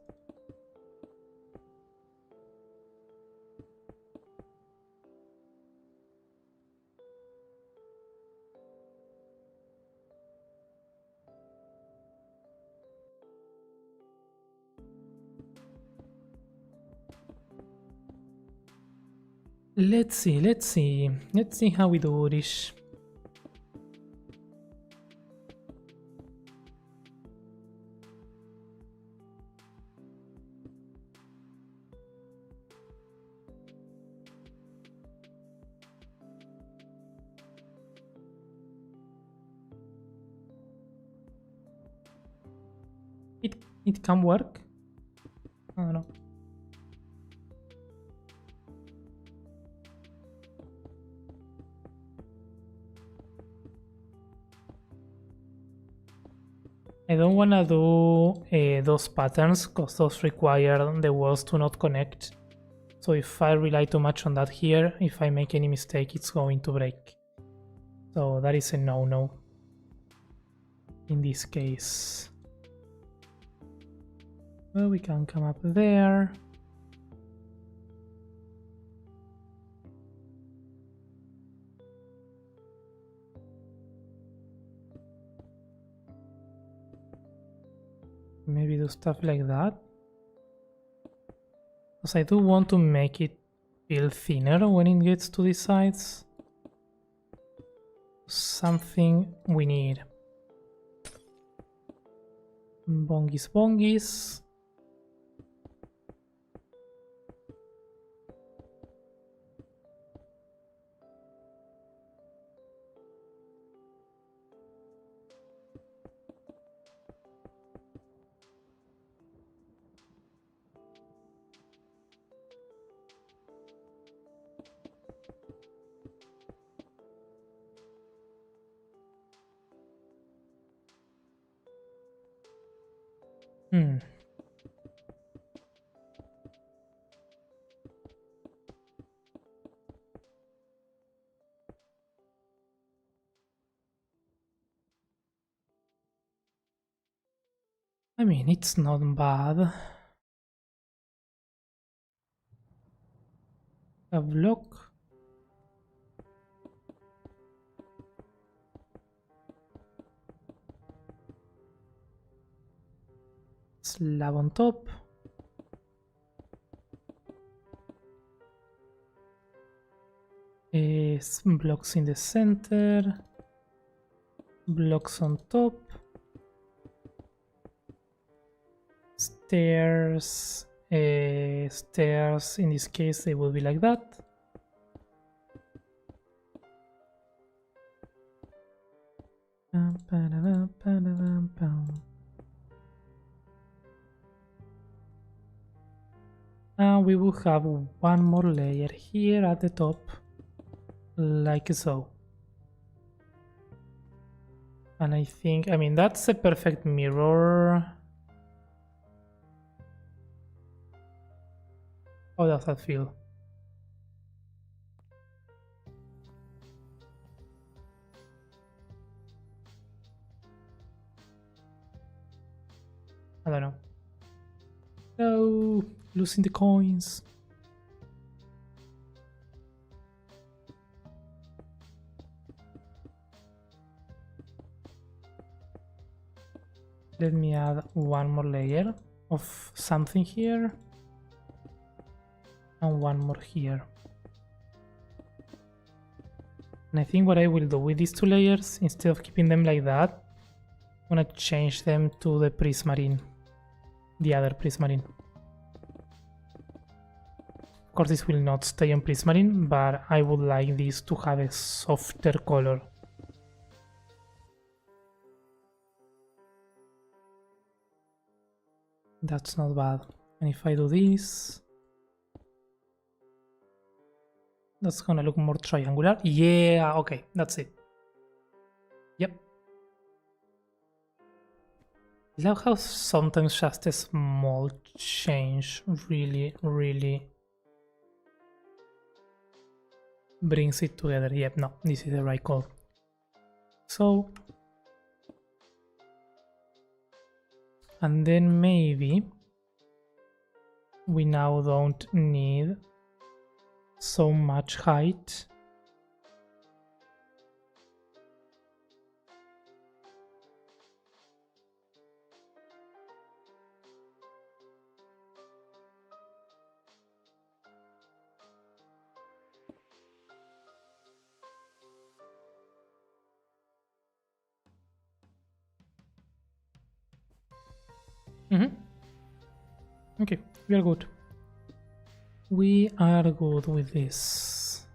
Let's see how we do this. It can work. I don't know. I don't wanna do those patterns because those require the walls to not connect. So if I rely too much on that here, if I make any mistake, it's going to break. So that is a no-no in this case. Well, we can come up there. Maybe do stuff like that. Because I do want to make it feel thinner when it gets to these sides. Something we need. Bongis bongis. I mean, it's not bad. A block. Slab on top. Blocks in the center. Blocks on top. Stairs. Stairs, in this case, they will be like that. And we will have one more layer here at the top, like so. And I think, I mean, that's a perfect mirror. How does that feel? I don't know. No, losing the coins. Let me add one more layer of something here. And one more here. And I think what I will do with these two layers, instead of keeping them like that, I'm gonna change them to the prismarine. The other prismarine. Of course, this will not stay on prismarine, but I would like this to have a softer color. That's not bad. And if I do this, that's gonna look more triangular. Yeah, okay, that's it. Yep. I love how sometimes just a small change really brings it together. Yep, no, this is the right call. So, and then maybe we now don't need so much height. Okay, we are good. We are good with this.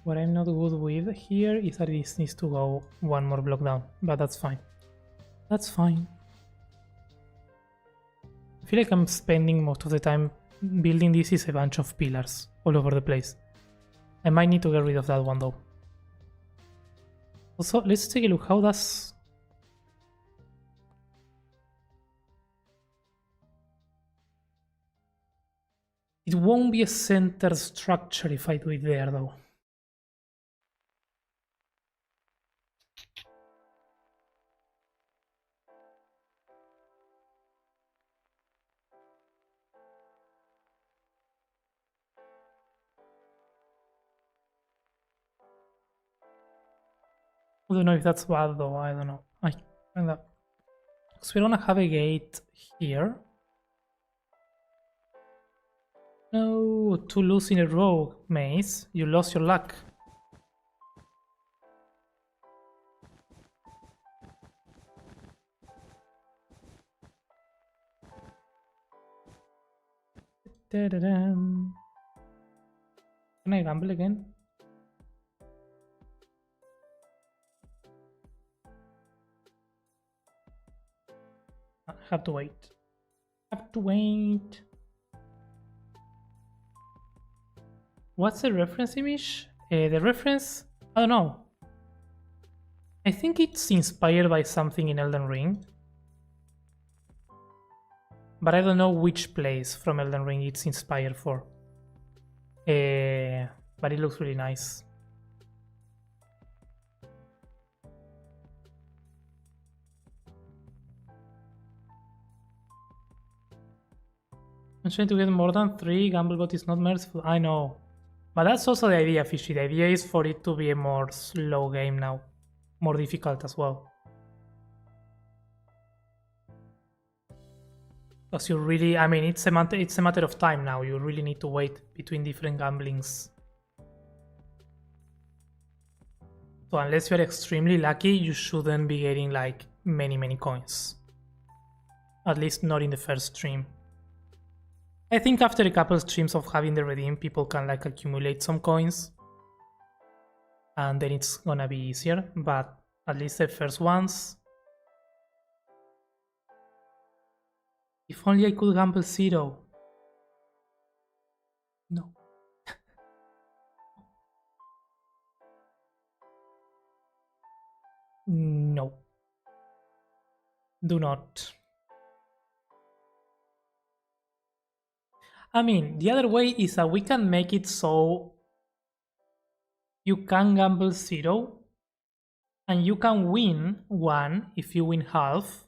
What I'm not good with here is that this needs to go one more block down, but that's fine. That's fine. I feel like I'm spending most of the time building this is a bunch of pillars. all over the place. I might need to get rid of that one though. Also, let's take a look. How does... It won't be a center structure if I do it there though. I don't know if that's bad though, I don't know. Because we don't have a gate here. No, to lose in a row, Maze. You lost your luck. Da-da-dam. Can I gamble again? I have to wait. Have to wait. What's the reference image? The reference? I don't know. I think it's inspired by something in Elden Ring. But I don't know which place from Elden Ring it's inspired for. But it looks really nice. I'm trying to get more than 3. Gamblebot is not merciful. I know. But that's also the idea, Fishy. The idea is for it to be a more slow game now. More difficult as well. Because you really, I mean, it's a matter of time now. You really need to wait between different gamblings. So unless you're extremely lucky, you shouldn't be getting like many coins. At least not in the first stream. I think after a couple streams of having the redeem, people can like accumulate some coins. And then it's gonna be easier, but at least the first ones. If only I could gamble 0. No. No. Do not. I mean, the other way is that we can make it so you can gamble 0 and you can win 1 if you win half.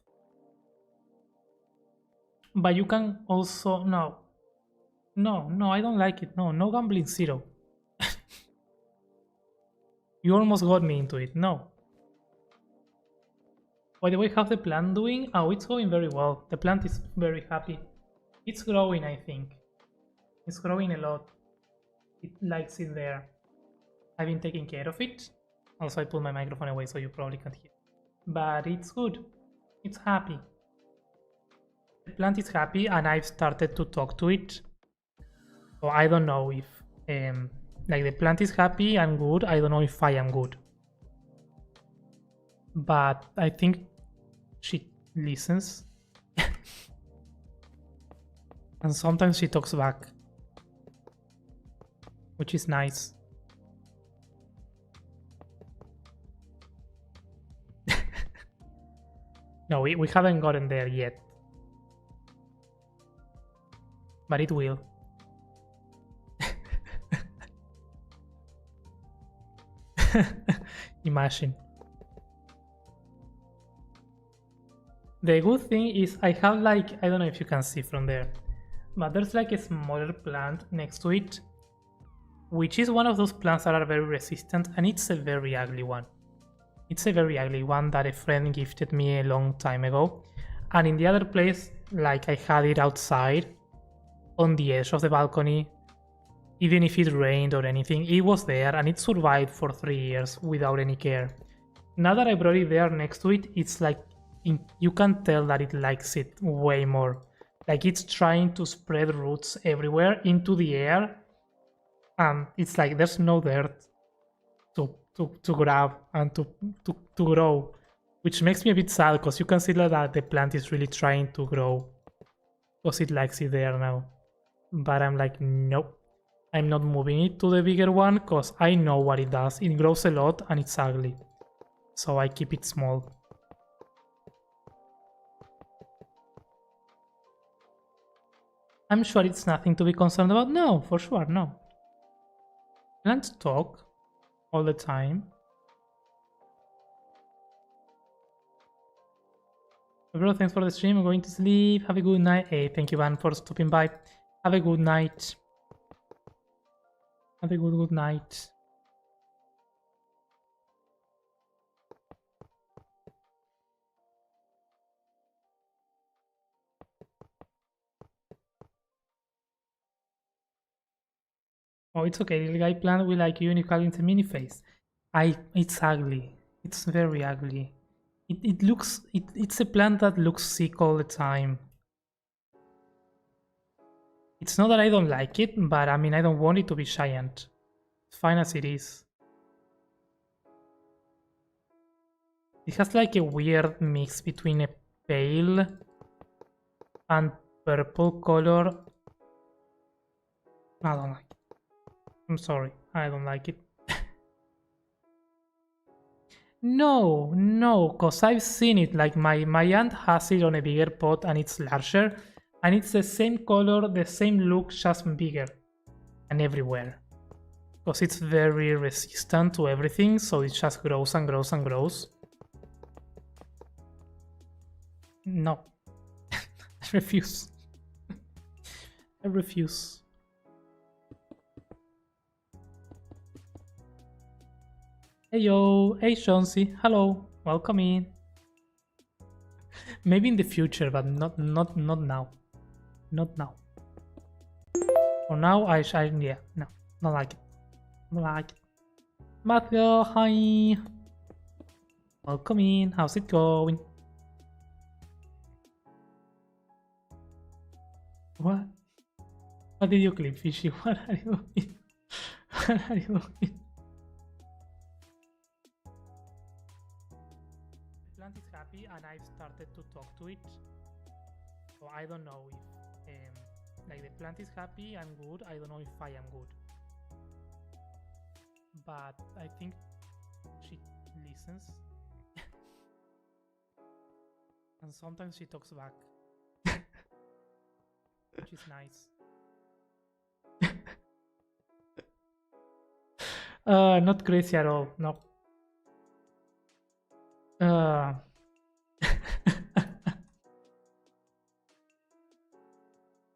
But you can also... No, I don't like it. No gambling 0. You almost got me into it. No. By the way, how's the plant doing? Oh, it's going very well. The plant is very happy. It's growing, I think. It's growing a lot. It likes it there. I've been taking care of it. Also, I put my microphone away so you probably can't hear. But it's good. It's happy. The plant is happy and I've started to talk to it. So I don't know if... like the plant is happy and good. I don't know if I am good. But I think she listens. And sometimes she talks back. Which is nice. No, we haven't gotten there yet. But it will. Imagine. The good thing is I have like, I don't know if you can see from there, but there's like a smaller plant next to it, which is one of those plants that are very resistant, and it's a very ugly one. It's a very ugly one that a friend gifted me a long time ago. And in the other place, like I had it outside on the edge of the balcony. Even if it rained or anything, it was there and it survived for 3 years without any care. Now that I brought it there next to it, it's like you can tell that it likes it way more. Like it's trying to spread roots everywhere into the air. And it's like there's no dirt to grab and to grow, which makes me a bit sad because you can see that the plant is really trying to grow because it likes it there now. But I'm like, nope. I'm not moving it to the bigger one because I know what it does. It grows a lot and it's ugly. So I keep it small. I'm sure it's nothing to be concerned about. No, for sure, no. Plants talk all the time. Bro, thanks for the stream. I'm going to sleep. Have a good night. Hey, thank you, Van, for stopping by. Have a good night. Have a good night. Oh, it's okay. Little guy plant will like you and you call it a mini face. It's ugly. It's very ugly. It's a plant that looks sick all the time. It's not that I don't like it, but I mean, I don't want it to be giant. It's fine as it is. It has like a weird mix between a pale and purple color. I don't like it. I'm sorry, I don't like it. No, cause I've seen it. Like my aunt has it on a bigger pot and it's larger, and it's the same color, the same look, just bigger and everywhere. Because it's very resistant to everything, so it just grows and grows and grows. No, I refuse. I refuse. Hey yo, hey Chauncey, hello, welcome in. Maybe in the future, but not now. Not now. For now, yeah, no, not like it. Not like it. Matthew, hi. Welcome in. How's it going? What? What did you clip, Fishy? What are you doing? What are you doing? The plant is happy and I've started to talk to it. So I don't know if like the plant is happy, I'm good. I don't know if I am good. But I think she listens. And sometimes she talks back. Which is nice. Not crazy at all, no.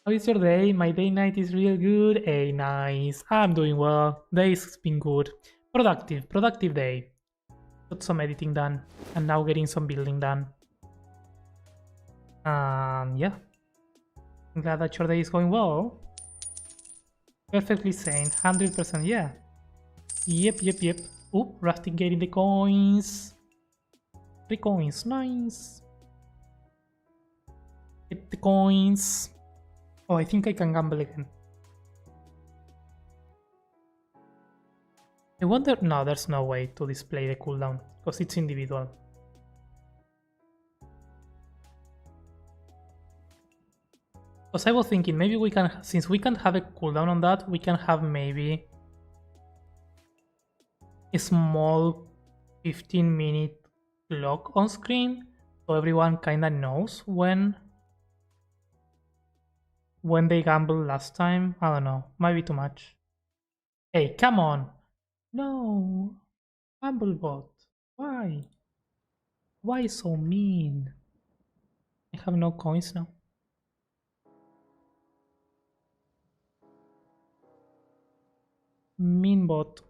How is your day? My day night is real good. Hey, nice. I'm doing well. Day's been good. Productive day. Got some editing done and now getting some building done. Yeah. I'm glad that your day is going well. Perfectly sane. 100%, yeah. Yep. Oh, Rustic getting the coins. 3 coins, nice. Get the coins. Oh, I think I can gamble again. I wonder... No, there's no way to display the cooldown, because it's individual. Because I was thinking, maybe we can... Since we can't have a cooldown on that, we can have maybe... a small 15-minute clock on screen, so everyone kinda knows when they gambled last time. I don't know, might be too much. Hey, come on! No! Gamblebot! Why? Why so mean? I have no coins now. Mean bot.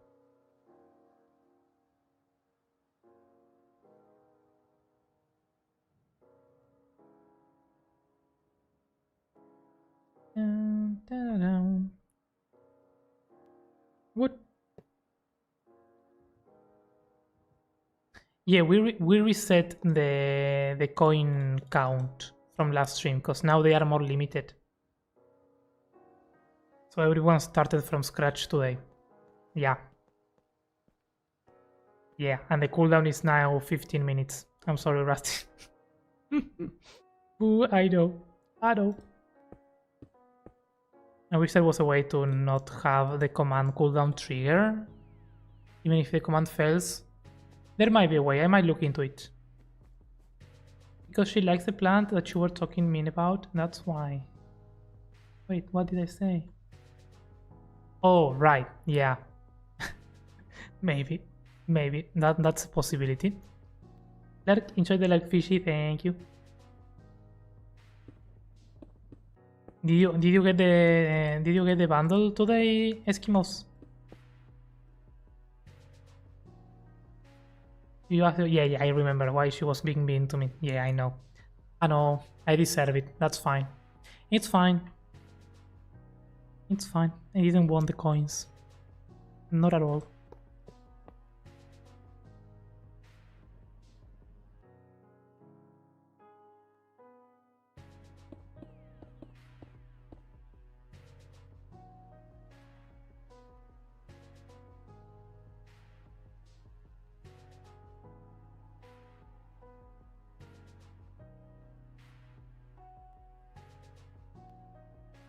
What? Yeah, we reset the coin count from last stream because now they are more limited. So everyone started from scratch today. Yeah. Yeah, and the cooldown is now 15 minutes. I'm sorry, Rusty. Ooh, I know. I wish there was a way to not have the command cooldown trigger, even if the command fails. There might be a way, I might look into it. Because she likes the plant that you were talking mean about, that's why. Wait, what did I say? Oh, right, yeah. maybe, that's a possibility. Enjoy the like fishy, thank you. Did you get the bundle today, Eskimos? You asked, yeah, I remember why she was being mean to me. Yeah, I know. I know, I deserve it. That's fine. It's fine. It's fine. I didn't want the coins. Not at all.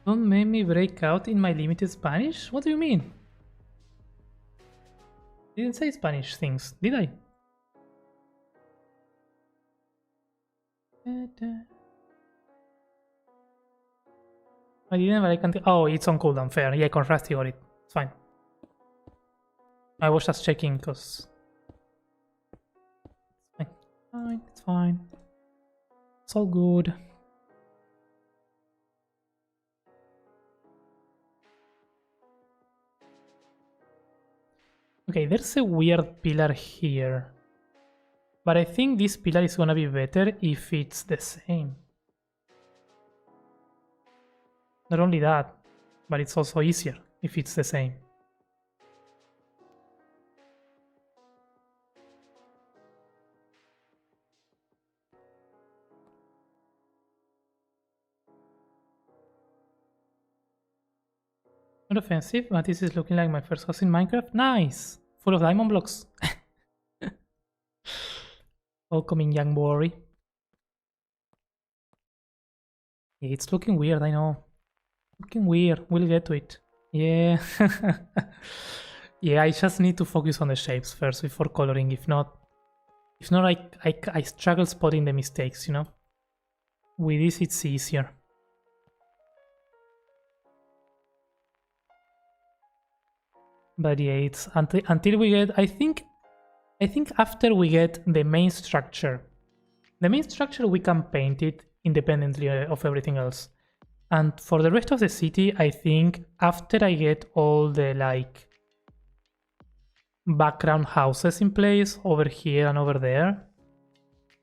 Don't make me break out in my limited Spanish? What do you mean? Didn't say Spanish things, did I? I didn't, but I can't. Oh, it's on cooldown. Fair. Yeah, Contrasty got it. It's fine. I was just checking because. It's fine. It's fine. It's all good. Okay, there's a weird pillar here. But I think this pillar is gonna be better if it's the same. Not only that, but it's also easier if it's the same. Not offensive, but this is looking like my first house in Minecraft. Nice! Full of diamond blocks. Welcoming, young boy. Yeah, it's looking weird, I know. Looking weird. We'll get to it. Yeah. Yeah, I just need to focus on the shapes first before coloring. If not, I struggle spotting the mistakes, you know? With this, it's easier. But yeah, it's until we get, I think after we get the main structure we can paint it independently of everything else. And for the rest of the city, I think after I get all the like background houses in place over here and over there,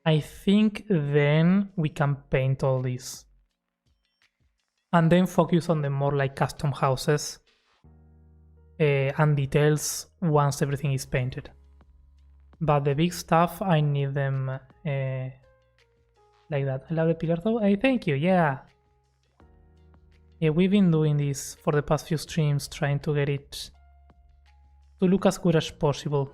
I think then we can paint all this. And then focus on the more like custom houses and details once everything is painted. But the big stuff, I need them like that. I love the pillar though. Hey, thank you, yeah. Yeah, we've been doing this for the past few streams, trying to get it to look as good as possible.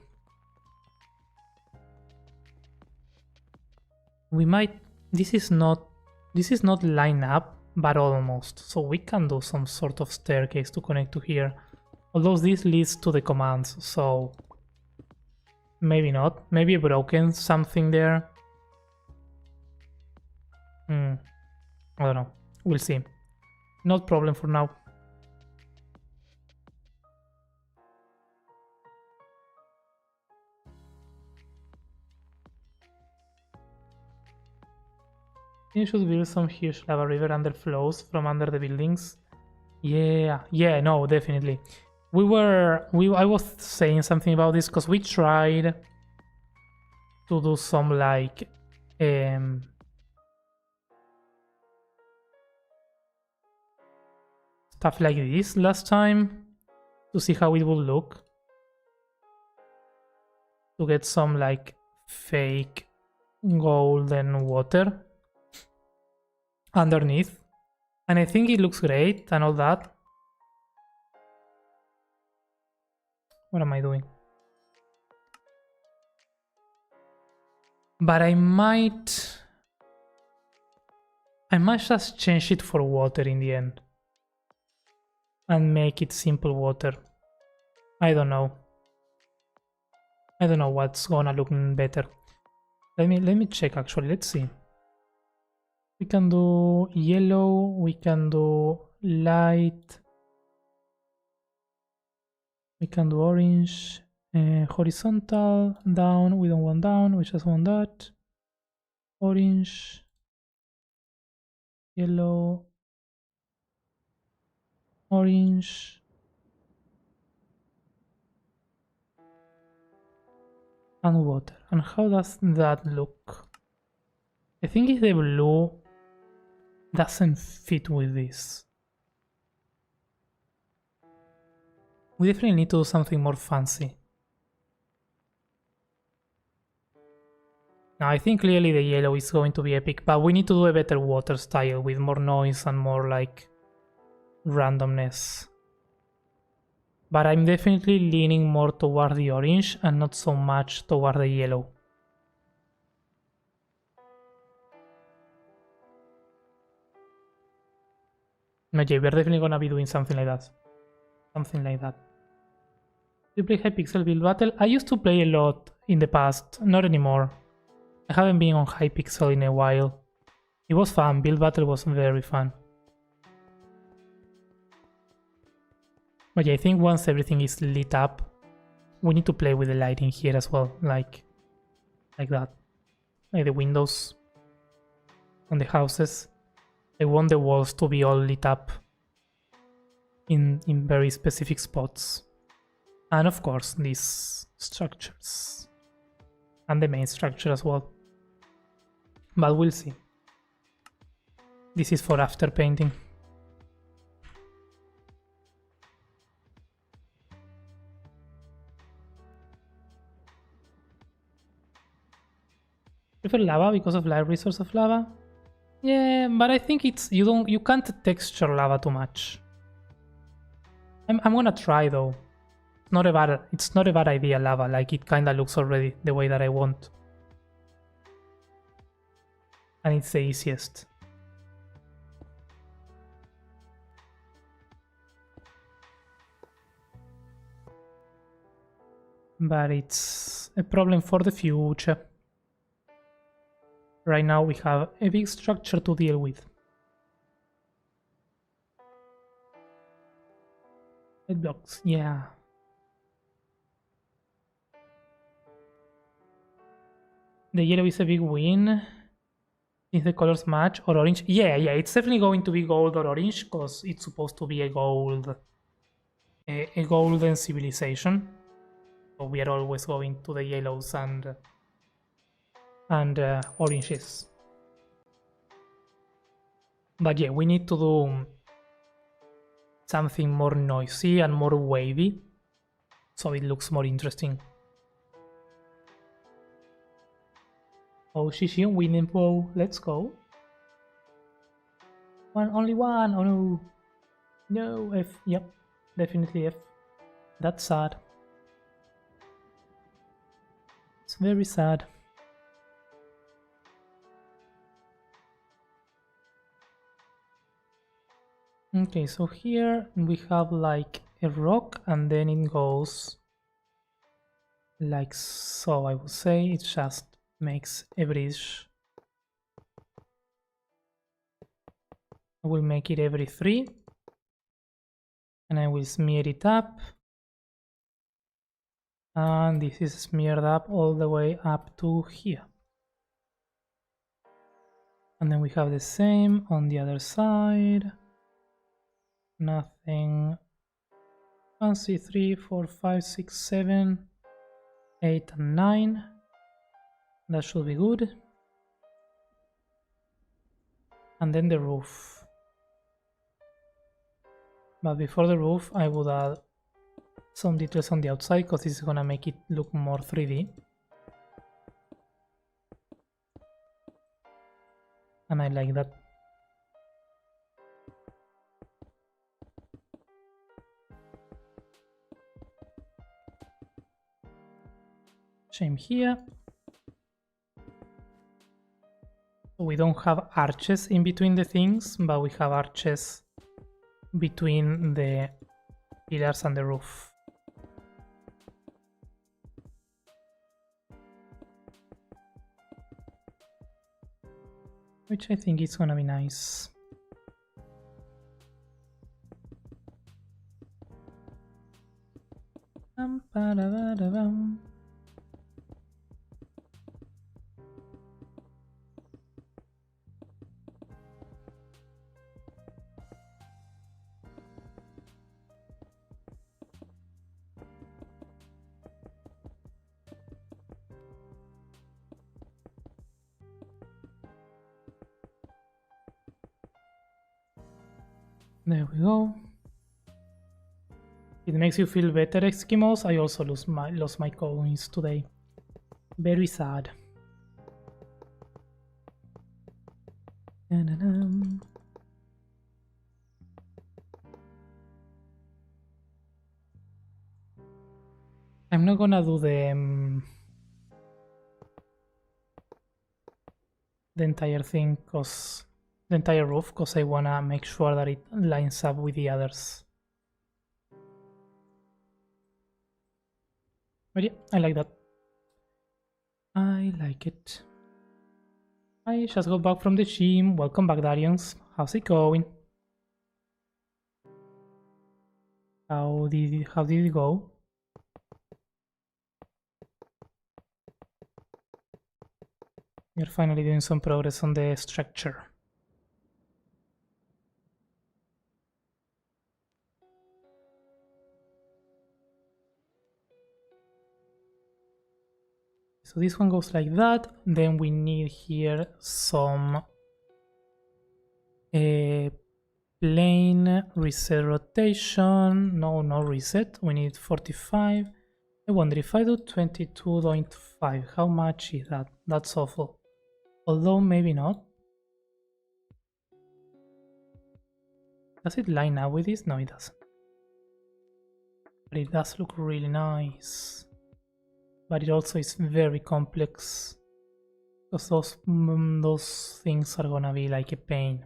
We might, this is not line up, but almost. So we can do some sort of staircase to connect to here. Although this leads to the commands, so maybe not. Maybe broken something there. I don't know. We'll see. Not problem for now. You should build some huge lava river underflows from under the buildings. Yeah, no, definitely. I was saying something about this because we tried to do some like stuff like this last time to see how it would look. To get some like fake golden water underneath. And I think it looks great and all that. What am I doing? But I might just change it for water in the end. and make it simple water. I don't know. I don't know what's gonna look better. Let me check actually. Let's see. We can do yellow, we can do light, we can do orange, horizontal, down, we don't want down, we just want that. Orange, yellow, orange. And water. And how does that look? I think if the blue doesn't fit with this. We definitely need to do something more fancy. Now I think clearly the yellow is going to be epic, but we need to do a better water style with more noise and more like randomness. But I'm definitely leaning more toward the orange and not so much toward the yellow. No, yeah, we're definitely gonna be doing something like that. Something like that. Do you play Hypixel Build Battle? I used to play a lot in the past, not anymore. I haven't been on Hypixel in a while. It was fun, Build Battle was very fun. But yeah, I think once everything is lit up, we need to play with the lighting here as well, like that. Like the windows on the houses. I want the walls to be all lit up in very specific spots. And of course, these structures. And the main structure as well. But we'll see. This is for after painting. Prefer lava because of live resource of lava? Yeah, but I think it's you can't texture lava too much. I'm gonna try though. It's not a bad idea, lava, like it kinda looks already the way that I want. And it's the easiest. But it's a problem for the future. Right now we have a big structure to deal with. It blocks, yeah. The yellow is a big win. If the colors match, or orange. Yeah, it's definitely going to be gold or orange because it's supposed to be a golden civilization. So we are always going to the yellows and oranges. But yeah, we need to do something more noisy and more wavy so it looks more interesting. Oh, Shishi, winning bow. Let's go. Only one. Oh no. No, F. Yep, definitely F. That's sad. It's very sad. Okay, so here we have like a rock and then it goes like so. I would say it just makes a bridge. I will make it every 3 and I will smear it up, and this is smeared up all the way up to here, and then we have the same on the other side. Nothing fancy. 3, 4, 5, 6, 7, 8 and 9. That should be good. And then the roof. But before the roof, I would add some details on the outside because this is gonna make it look more 3D. And I like that. Same here. We don't have arches in between the things, but we have arches between the pillars and the roof. Which I think is gonna be nice. Ba-da-ba-da-bum. There we go. It makes you feel better, Eskimos. I also lost my coins today. Very sad. Da-da-dum. I'm not gonna do the entire thing, the entire roof, because I wanna make sure that it lines up with the others. But yeah, I like that. I like it. I just got back from the gym. Welcome back, Darians. How's it going? How did it go? You're finally doing some progress on the structure. So this one goes like that. Then we need here some plane reset rotation. No reset. We need 45. I wonder if I do 22.5, how much is that? That's awful. Although maybe not. Does it line up with this? No, it doesn't. But it does look really nice. But it also is very complex. Because those things are gonna be like a pain.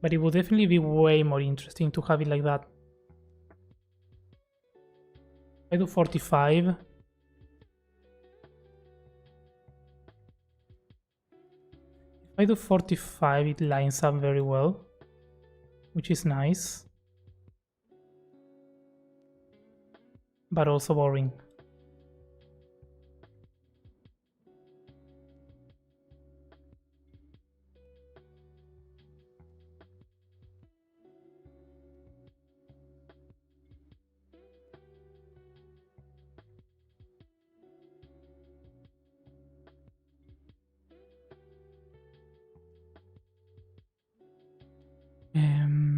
But it would definitely be way more interesting to have it like that. I do 45. If I do 45, it lines up very well, which is nice. But also boring.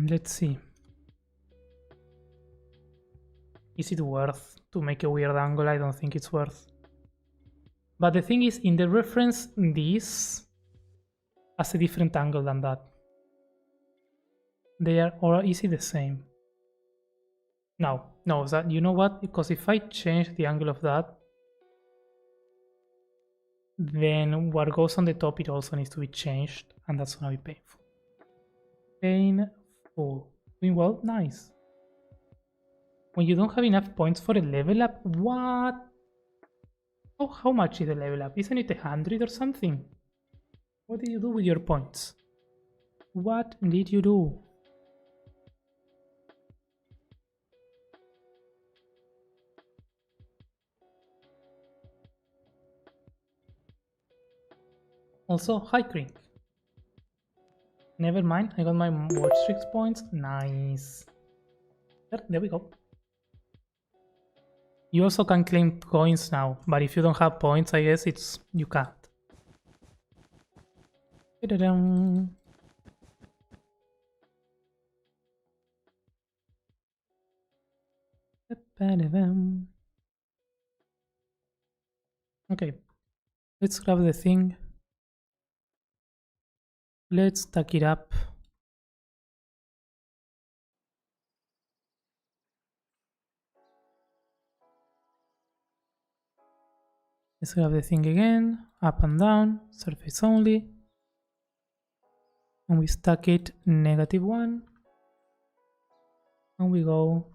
Let's see. Is it worth to make a weird angle? I don't think it's worth. But the thing is, in the reference, this has a different angle than that. They are, or is it the same? No, that, you know what? Because if I change the angle of that, then what goes on the top, it also needs to be changed, and that's gonna be painful. Painful. Doing well? Nice. When you don't have enough points for a level up? What? Oh, how much is the level up? Isn't it 100 or something? What did you do with your points? What did you do? Also, hi Krink. Never mind, I got my watch streaks points. Nice. There we go. You also can claim coins now, but if you don't have points, I guess you can't. Ta-da-dum. Ta-da-dum. Okay, let's grab the thing. Let's stack it up. Let's grab the thing again, up and down, surface only. And we stack it -1. And we go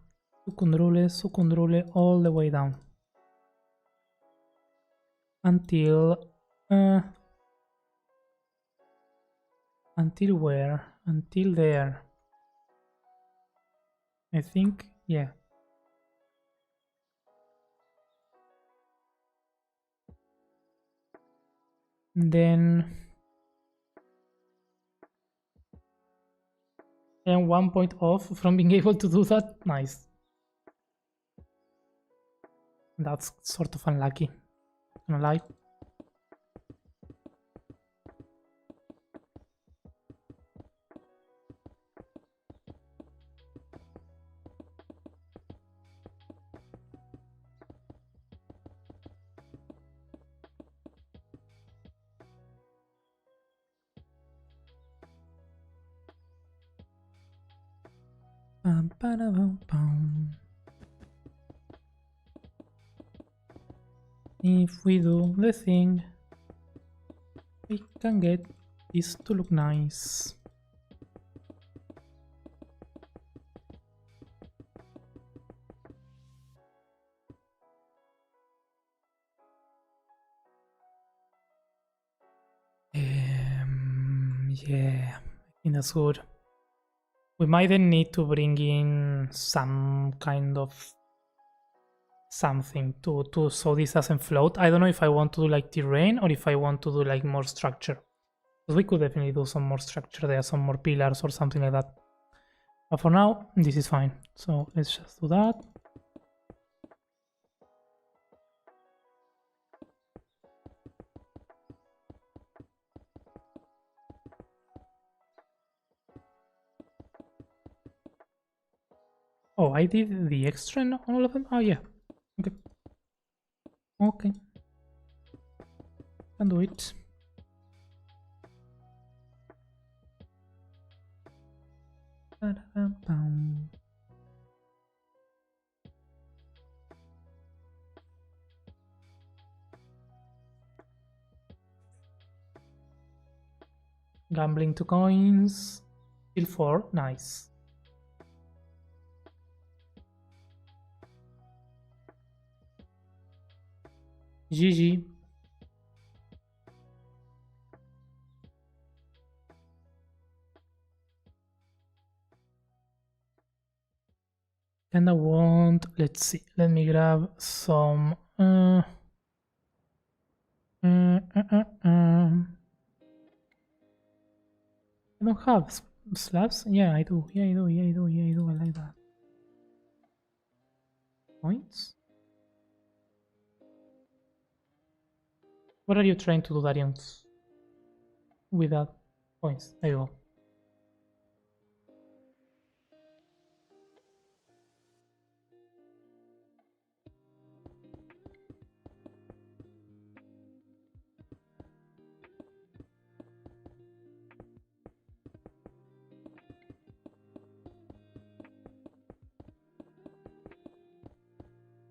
sucundrule all the way down. Until where? Until there. I think, yeah. Then I am 1 point off from being able to do that. Nice. That's sort of unlucky. Not gonna lie. If we do the thing, we can get this to look nice. Yeah, I think that's good. We might then need to bring in some kind of something to so this doesn't float. I don't know if I want to do like terrain or if I want to do like more structure. Because we could definitely do some more structure there, some more pillars or something like that. But for now, this is fine. So let's just do that. Oh, I did the extra on all of them? Oh, yeah. Okay. Okay. Can do it. Gambling 2 coins. Still 4. Nice. GG. And I want, let's see, let me grab some I don't have slabs. Yeah, I do. I like that. Points? What are you trying to do, Darians? Without points. There you go.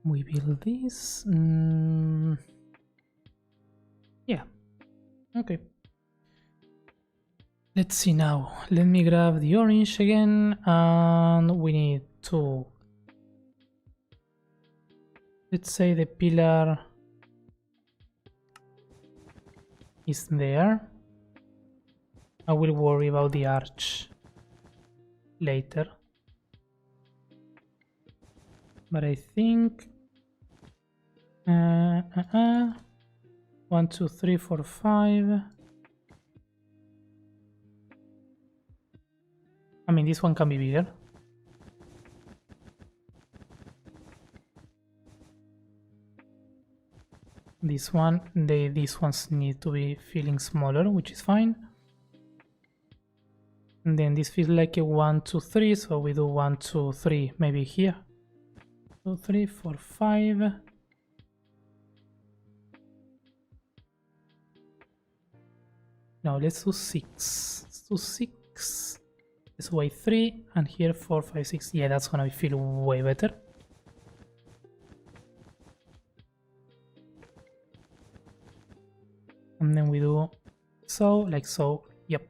We build this. Yeah. Okay. Let's see now. Let me grab the orange again, and we need to. Let's say the pillar is there. I will worry about the arch later. But I think 1, 2, 3, 4, 5. I mean, this one can be bigger. This one, these ones need to be feeling smaller, which is fine. And then this feels like a 1, 2, 3, so we do 1, 2, 3, maybe here. 2, 3, 4, 5. Now let's do 6. Let's do 6. This way 3, and here 4, 5, 6. Yeah, that's gonna feel way better. And then we do so, like so. Yep.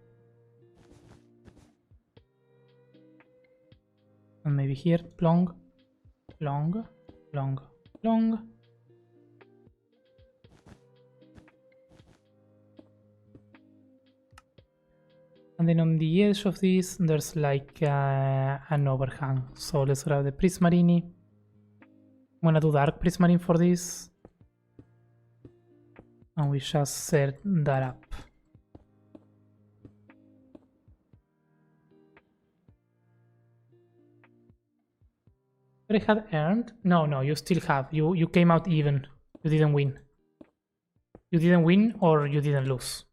And maybe here, long, long, long, long. And then on the edge of this, there's like an overhang. So let's grab the Prismarine. I'm gonna do Dark Prismarine for this. And we just set that up. But I had earned? No, you still have. You came out even. You didn't win. You didn't win or you didn't lose.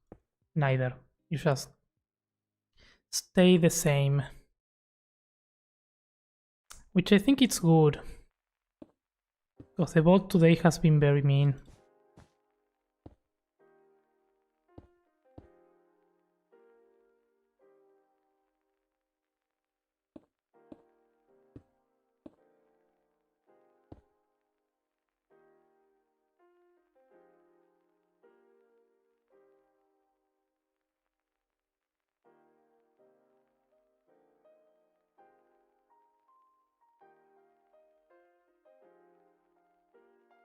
Neither. You just stay the same. Which I think it's good. Because the bot today has been very mean.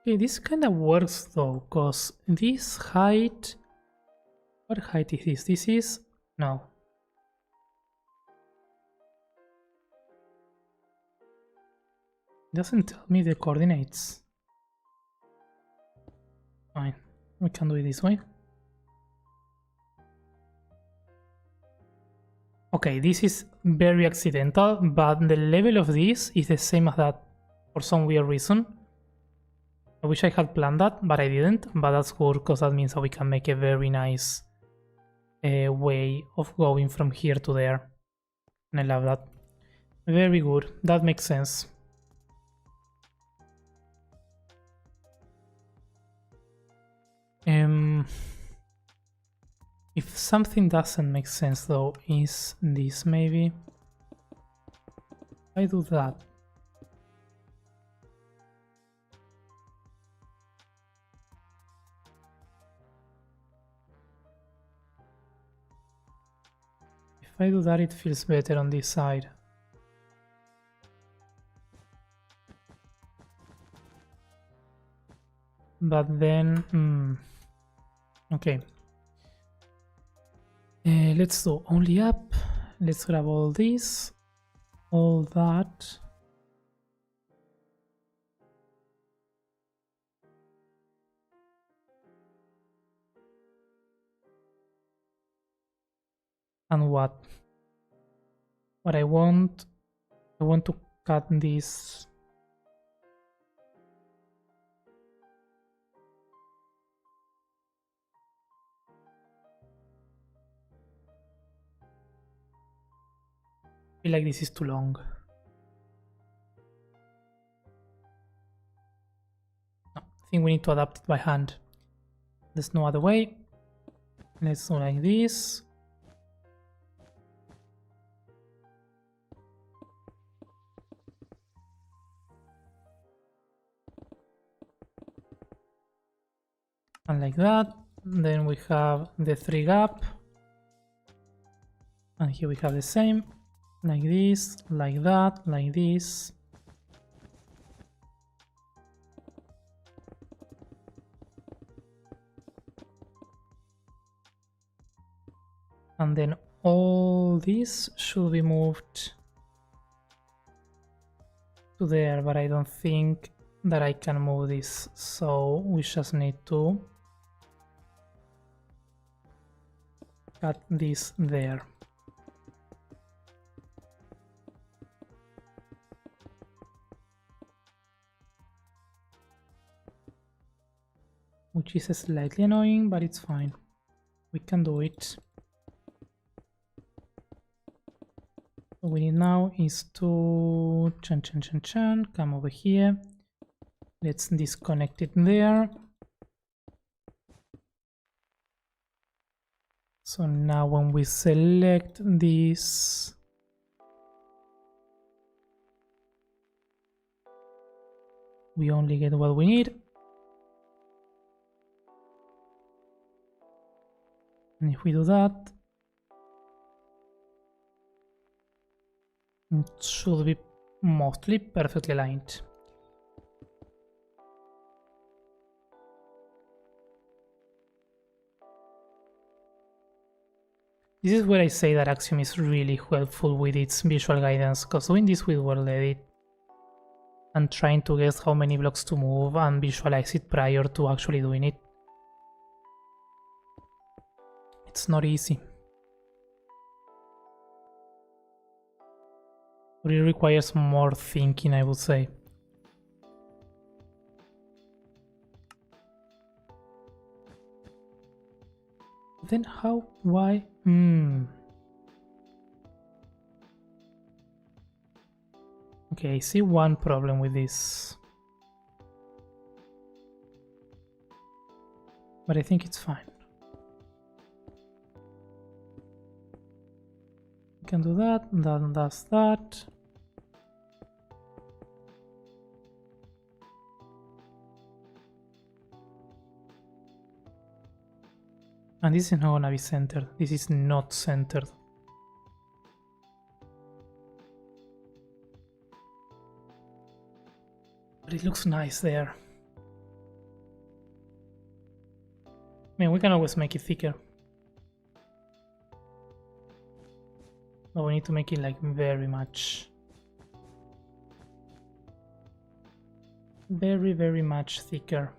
Okay, this kind of works though, because this height... What height is this? This is... No. It doesn't tell me the coordinates. Fine. We can do it this way. Okay, this is very accidental, but the level of this is the same as that for some weird reason. I wish I had planned that, but I didn't. But that's good, because that means that we can make a very nice way of going from here to there. And I love that. Very good. That makes sense. If something doesn't make sense though, is this maybe? I do that. If I do that, it feels better on this side. But then, okay. Let's do only up. Let's grab all this, all that. And what I want to cut this. I feel like this is too long. No, I think we need to adapt it by hand. There's no other way. Let's do like this. And like that. Then we have the 3 gap. And here we have the same. Like this, like that, like this. And then all this should be moved to there, but I don't think that I can move this, so we just need to cut this there. Which is slightly annoying, but it's fine. We can do it. What we need now is to come over here. Let's disconnect it there. So now when we select this, we only get what we need. And if we do that, it should be mostly perfectly aligned. This is where I say that Axiom is really helpful with its visual guidance, because doing this with World Edit and trying to guess how many blocks to move and visualize it prior to actually doing it, it's not easy. It requires more thinking, I would say. Then how? Why? Okay, I see one problem with this. But I think it's fine. We can do that, that does that. And this is not gonna be centered. This is not centered. But it looks nice there. I mean, we can always make it thicker. But we need to make it like very much. Very, very much thicker.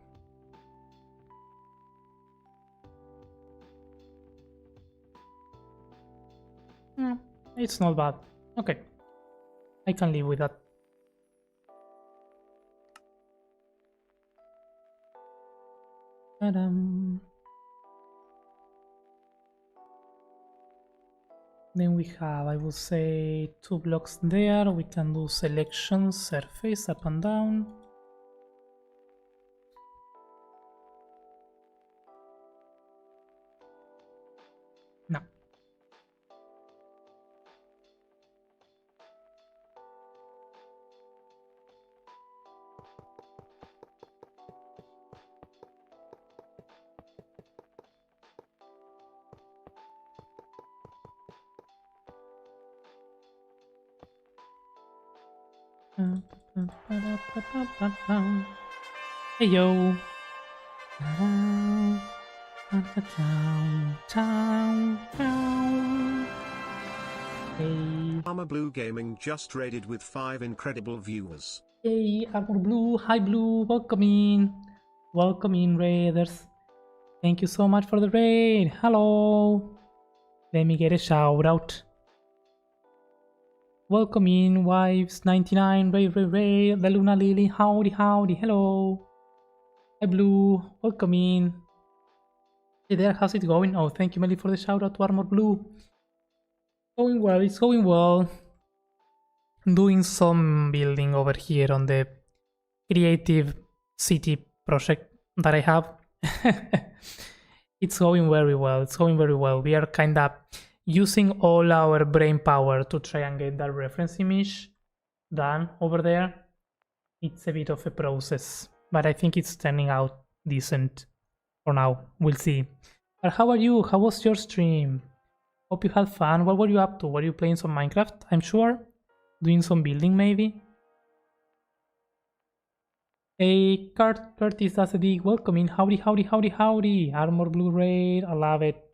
It's not bad. Okay. I can live with that. Ta-dam. Then we have, I would say, 2 blocks there. We can do selection, surface, up and down. No. Hey yo. Hey. Armor Blue Gaming just raided with 5 incredible viewers. Hey, Armor Blue. Hi Blue. Welcome in. Welcome in, raiders. Thank you so much for the raid. Hello. Let me get a shout out. Welcome in, Wives 99, Ray, the Luna Lily, howdy, hello. Hi Blue, welcome in. Hey there, how's it going? Oh, thank you, Melly, for the shout out to Armor Blue. Going well, it's going well. Doing some building over here on the creative city project that I have. It's going very well, it's going very well. We are kinda using all our brain power to try and get that reference image done over there. It's a bit of a process, but I think it's turning out decent for now. We'll see. But how are you? How was your stream? Hope you had fun. What were you up to? Were you playing some Minecraft? I'm sure. Doing some building maybe. Hey, Curtis, that's a dig. Welcome in. Howdy. Armor Blue Raid. I love it.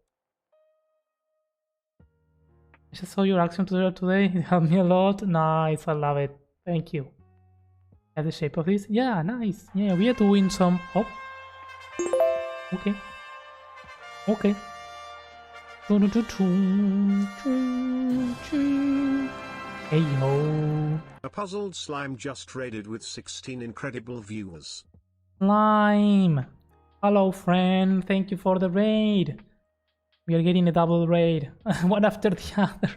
I just saw your action tutorial today. It helped me a lot. Nice, I love it. Thank you. At the shape of this? Yeah, nice. Yeah, we are doing some... Oh. Okay. Okay. Hey yo. A puzzled slime just raided with 16 incredible viewers. Slime. Hello friend. Thank you for the raid. We are getting a double raid, one after the other.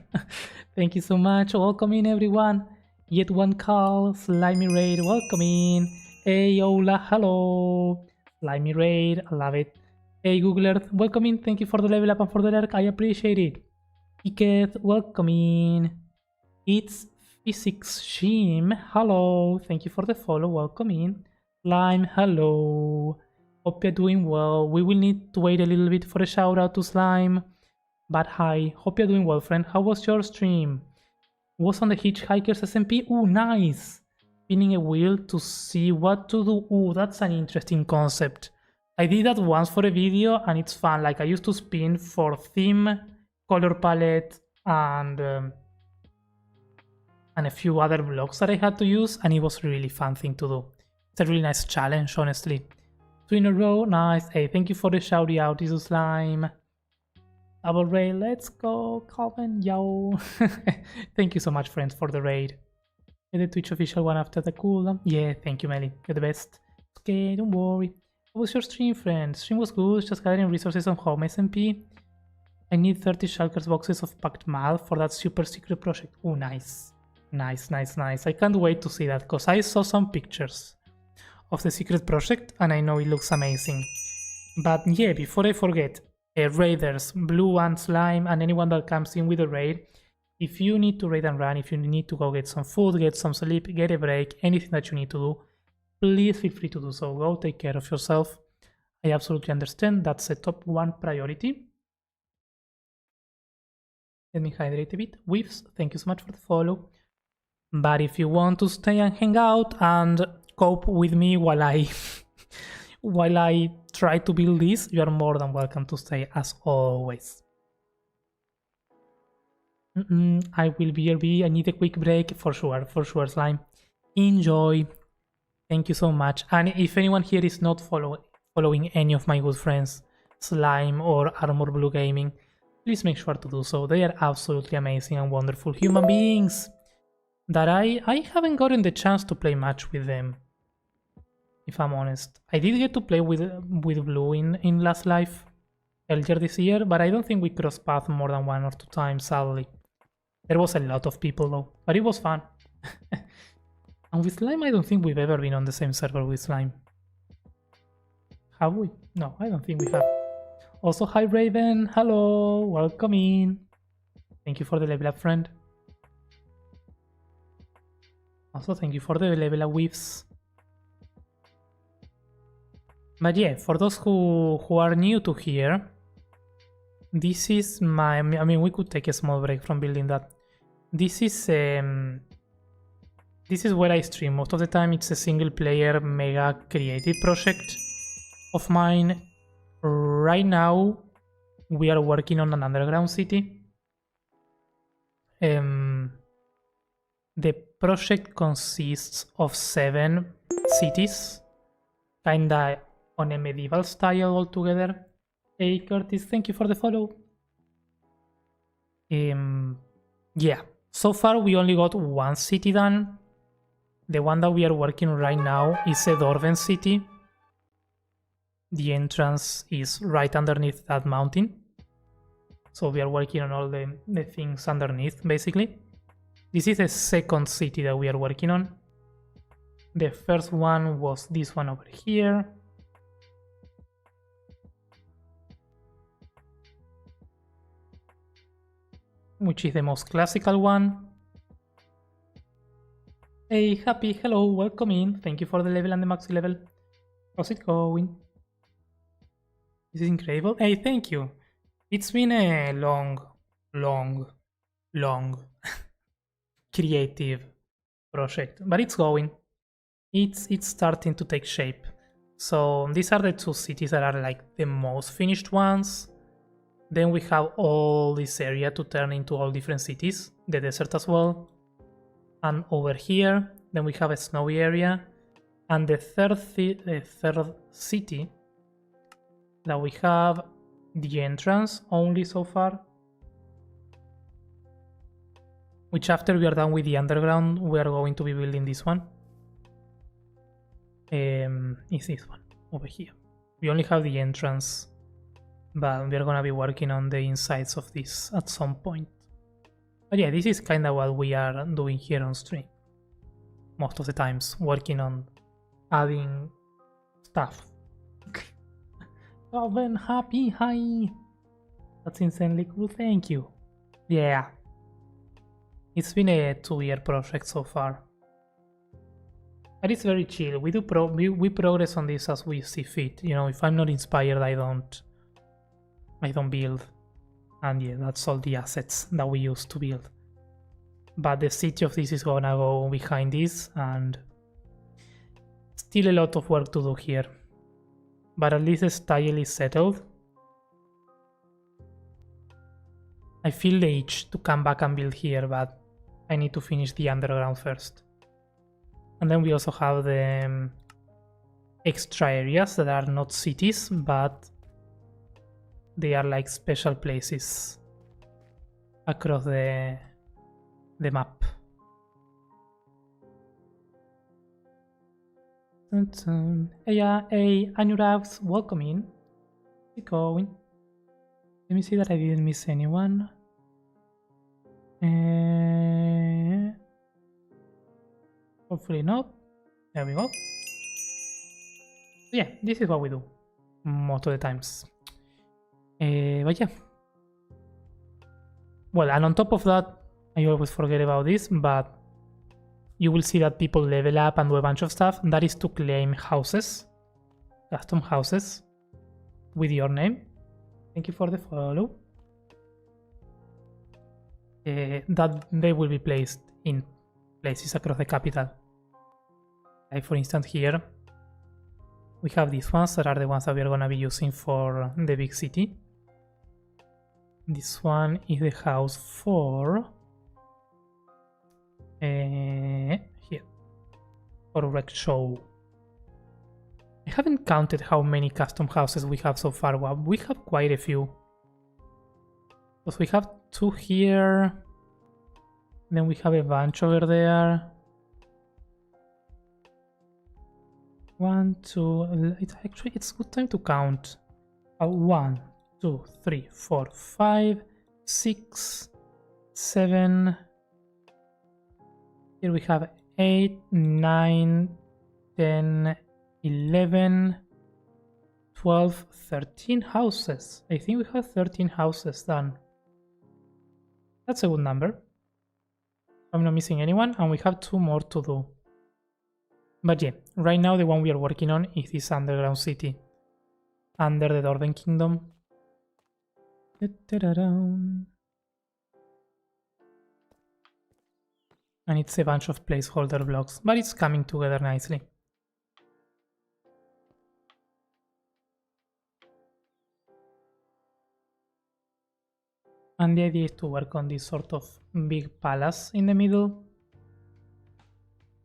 Thank you so much. Welcome in, everyone. Yet one call, Slimy Raid. Welcome in. Hey, Ola, hello. Slimy Raid, I love it. Hey, Google Earth, welcome in. Thank you for the level up and for the lurk. I appreciate it. Iketh, welcome in. It's Physics Shim. Hello. Thank you for the follow. Welcome in. Slime, hello. Hope you're doing well. We will need to wait a little bit for a shout out to Slime. But hi, hope you're doing well, friend. How was your stream? Was on the Hitchhiker's SMP? Ooh, nice! Spinning a wheel to see what to do. Ooh, that's an interesting concept. I did that once for a video and it's fun. Like I used to spin for theme, color palette, and a few other blocks that I had to use, and it was a really fun thing to do. It's a really nice challenge, honestly. 2 in a row, nice. Hey, thank you for the shouty out, Isu Slime. Double raid, let's go, Calvin, yo. Thank you so much, friends, for the raid. Get the Twitch official one after the cooldown. Yeah, thank you, Melly. You're the best. Okay, don't worry. How was your stream, friend? Stream was good, just gathering resources on home SMP. I need 30 Shulkers boxes of packed mal for that super secret project. Oh, nice. Nice, nice, nice. I can't wait to see that, because I saw some pictures of the secret project and I know it looks amazing. But yeah, before I forget, raiders, Blue and Slime, and anyone that comes in with a raid, if you need to raid and run, if you need to go get some food, get some sleep, get a break, anything that you need to do, please feel free to do so. Go take care of yourself. I absolutely understand. That's a top 1 priority. Let me hydrate a bit. Whiffs, thank you so much for the follow. But if you want to stay and hang out and cope with me while I while I try to build this, you are more than welcome to stay as always. I will BRB. I need a quick break for sure, Slime. Enjoy. Thank you so much. And if anyone here is not following any of my good friends, Slime or Armor Blue Gaming, please make sure to do so. They are absolutely amazing and wonderful human beings that I haven't gotten the chance to play much with them, if I'm honest. I did get to play with Blue in Last Life earlier this year, but I don't think we crossed paths more than 1 or 2 times, sadly. There was a lot of people though, but it was fun. And with Slime, I don't think we've ever been on the same server with Slime. Have we? No, I don't think we have. Also, hi Raven, hello, welcome in. Thank you for the level up, friend. Also, thank you for the level up whiffs. But yeah, for those who are new to here, this is my... I mean, we could take a small break from building that. This is where I stream. Most of the time it's a single player mega creative project of mine. Right now, we are working on an underground city. The project consists of 7 cities, kinda on a medieval style altogether. Hey Curtis, thank you for the follow. Yeah, so far we only got 1 city done. The one that we are working right now is a Dwarven city. The entrance is right underneath that mountain. So we are working on all the things underneath, basically. This is the 2nd city that we are working on. The first one was this one over here. Which is the most classical one. Hey, Happy, hello, welcome in. Thank you for the level and the maxi level. How's it going? This is incredible. Hey, thank you. It's been a long creative project, but it's going. It's starting to take shape. So these are the 2 cities that are like the most finished ones. Then we have all this area to turn into all different cities, the desert as well. And over here, then we have a snowy area. And the third city that we have the entrance only so far. Which after we are done with the underground, we are going to be building this one. Is this one over here. We only have the entrance, but we are gonna be working on the insides of this at some point. But yeah, this is kinda what we are doing here on stream. Most of the times, working on adding stuff. Oh, then Happy, hi! That's insanely cool, thank you. Yeah. It's been a 2-year project so far. But it's very chill. We progress on this as we see fit. You know, if I'm not inspired, I don't build. And yeah, that's all the assets that we use to build. But the city of this is gonna go behind this, and still a lot of work to do here. But at least the style is settled. I feel the itch to come back and build here, but I need to finish the underground first. And then we also have the extra areas that are not cities, but they are like special places across the map. Hey, Anurag, welcome in. How's it going? Let me see that I didn't miss anyone. Hopefully not. There we go. Yeah, this is what we do most of the times. But yeah. Well, and on top of that, I always forget about this, but you will see that people level up and do a bunch of stuff. That is to claim houses, custom houses, with your name. Thank you for the follow. That they will be placed in places across the capital. Like for instance here, we have these ones that are the ones that we are going to be using for the big city. This one is the house for here for Rec Show. I haven't counted how many custom houses we have so far. Well, we have quite a few. Because we have 2 here, then we have a bunch over there. 1, 2. It's good time to count. 1, 2, 3, 4, 5, 6, 7. Here we have 8, 9, 10, 11, 12, 13 houses. I think we have 13 houses done. That's a good number. I'm not missing anyone, and we have 2 more to do. But yeah, right now the one we are working on is this underground city under the Dwarven Kingdom. And it's a bunch of placeholder blocks, but it's coming together nicely. And the idea is to work on this sort of big palace in the middle.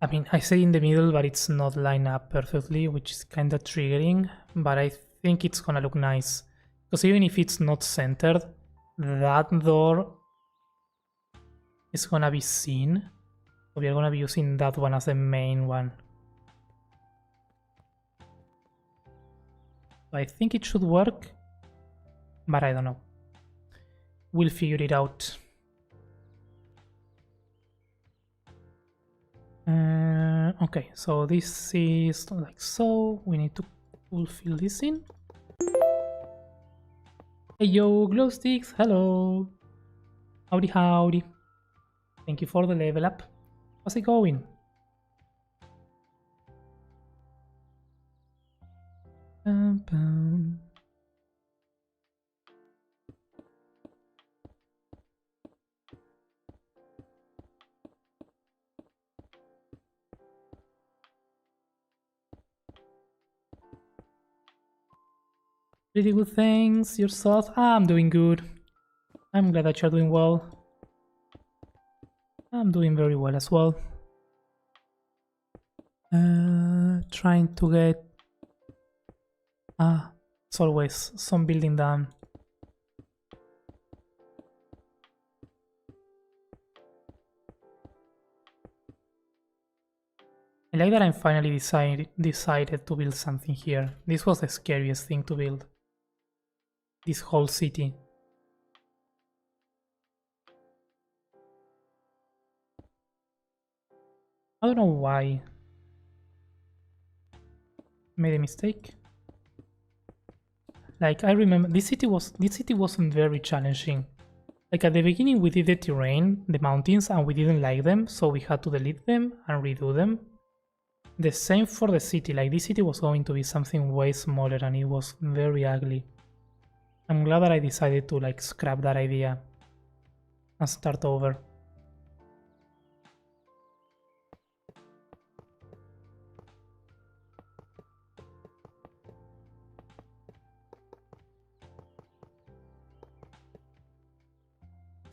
I mean, I say in the middle, but it's not lined up perfectly, which is kind of triggering, but I think it's gonna look nice. Because even if it's not centered, that door is gonna be seen. So we are gonna be using that one as the main one. So I think it should work, but I don't know. We'll figure it out. Okay, so this is like so. We need to fulfill this in. Hey yo, glow sticks, hello. Howdy howdy. Thank you for the level up. How's it going? Pretty good, thanks. Yourself? I'm doing good. I'm glad that you're doing well. I'm doing very well as well. Trying to get... it's always some building done. I like that I'm finally decided to build something here. This was the scariest thing to build. This whole city. I don't know why. Made a mistake. Like, I remember this city wasn't very challenging. Like at the beginning we did the terrain, the mountains, and we didn't like them, so we had to delete them and redo them. The same for the city, like this city was going to be something way smaller and it was very ugly. I'm glad that I decided to like scrap that idea and start over.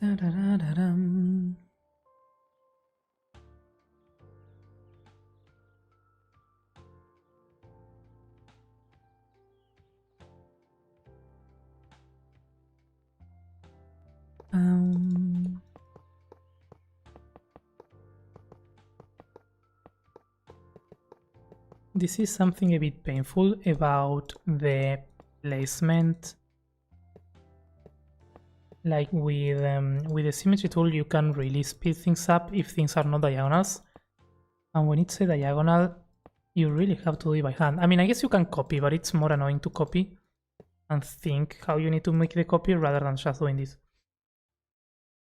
Da-da-da-da-dum. This is something a bit painful about the placement. Like with the symmetry tool, you can really speed things up if things are not diagonals. And when it's a diagonal, you really have to do it by hand. I mean, I guess you can copy, but it's more annoying to copy and think how you need to make the copy rather than just doing this.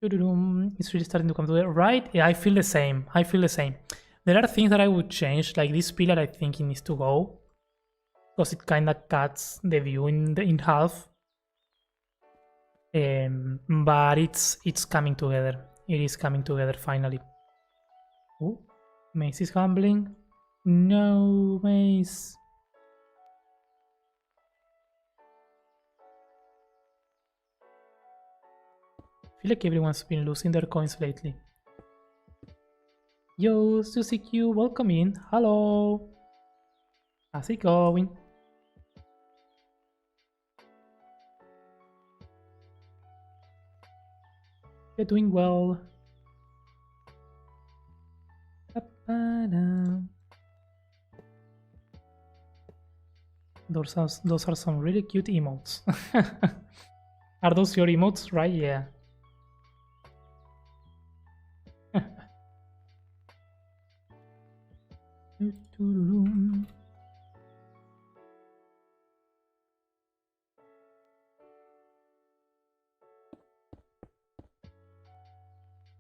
It's really starting to come together, right? Yeah, I feel the same. I feel the same. There are things that I would change, like this pillar. I think it needs to go because it kind of cuts the view in half. But it's coming together. It is coming together finally. Oh, Mace is humbling. No, Mace. I feel like everyone's been losing their coins lately. Yo, Susie Q, welcome in. Hello. How's it going? You're doing well. Those are some really cute emotes. Are those your emotes, right? Yeah.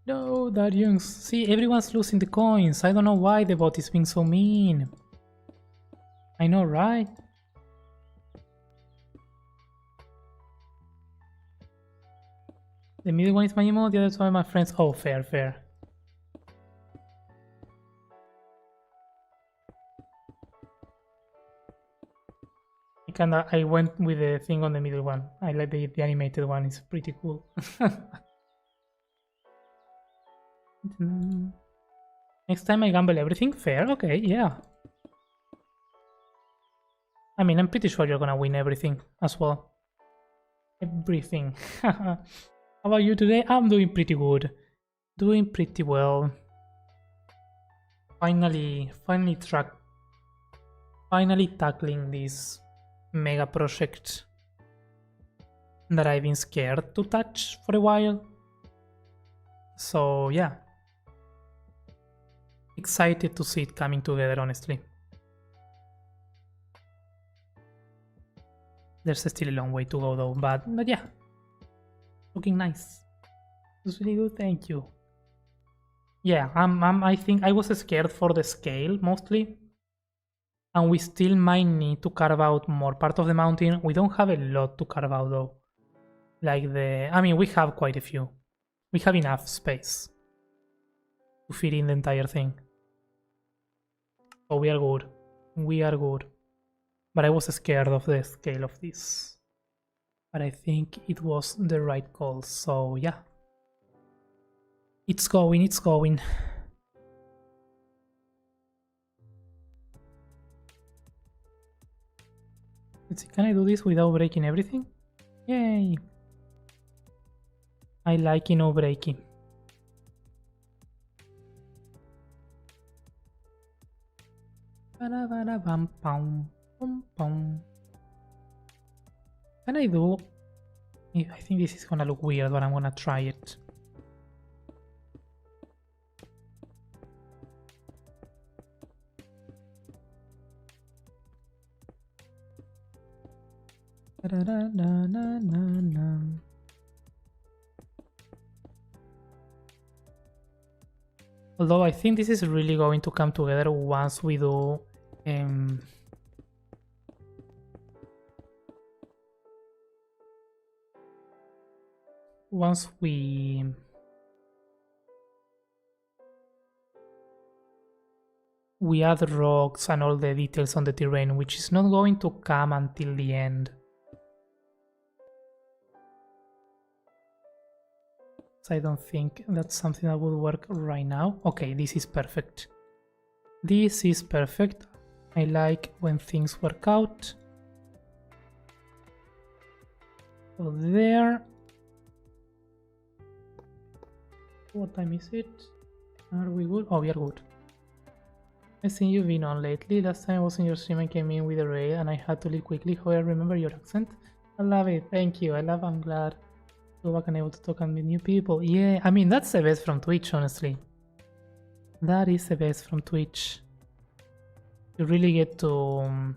No, Darius. See, everyone's losing the coins. I don't know why the bot is being so mean. I know, right? The middle one is my emote, the other two are my friends. Oh, fair, fair. I went with the thing on the middle one. I like the animated one, it's pretty cool. Next time I gamble everything? Fair, okay, yeah. I mean, I'm pretty sure you're gonna win everything as well. Everything. How about you today? I'm doing pretty good. Doing pretty well. Finally tackling this mega project that I've been scared to touch for a while. So yeah. Excited to see it coming together, honestly. There's still a long way to go though, but yeah. Looking nice. It's really good, thank you. Yeah, I think I was scared for the scale mostly. And we still might need to carve out more part of the mountain. We don't have a lot to carve out though. I mean, we have quite a few. We have enough space to fit in the entire thing. So we are good. We are good. But I was scared of the scale of this. But I think it was the right call, so yeah. It's going, it's going. Let's see, can I do this without breaking everything? Yay! I like no breaking. Can I do? I think this is gonna look weird, but I'm gonna try it. Although I think this is really going to come together once we do once we add rocks and all the details on the terrain, which is not going to come until the end. So I don't think that's something that will work right now. Okay, this is perfect. This is perfect. I like when things work out. So there. What time is it? Are we good? Oh, we are good. I think you've been on lately. Last time I was in your stream, I came in with a raid and I had to leave quickly. However, I remember your accent. I love it. Thank you. I'm glad to go back and able to talk and meet new people. Yeah, I mean, that's the best from Twitch, honestly. That is the best from Twitch. You really get to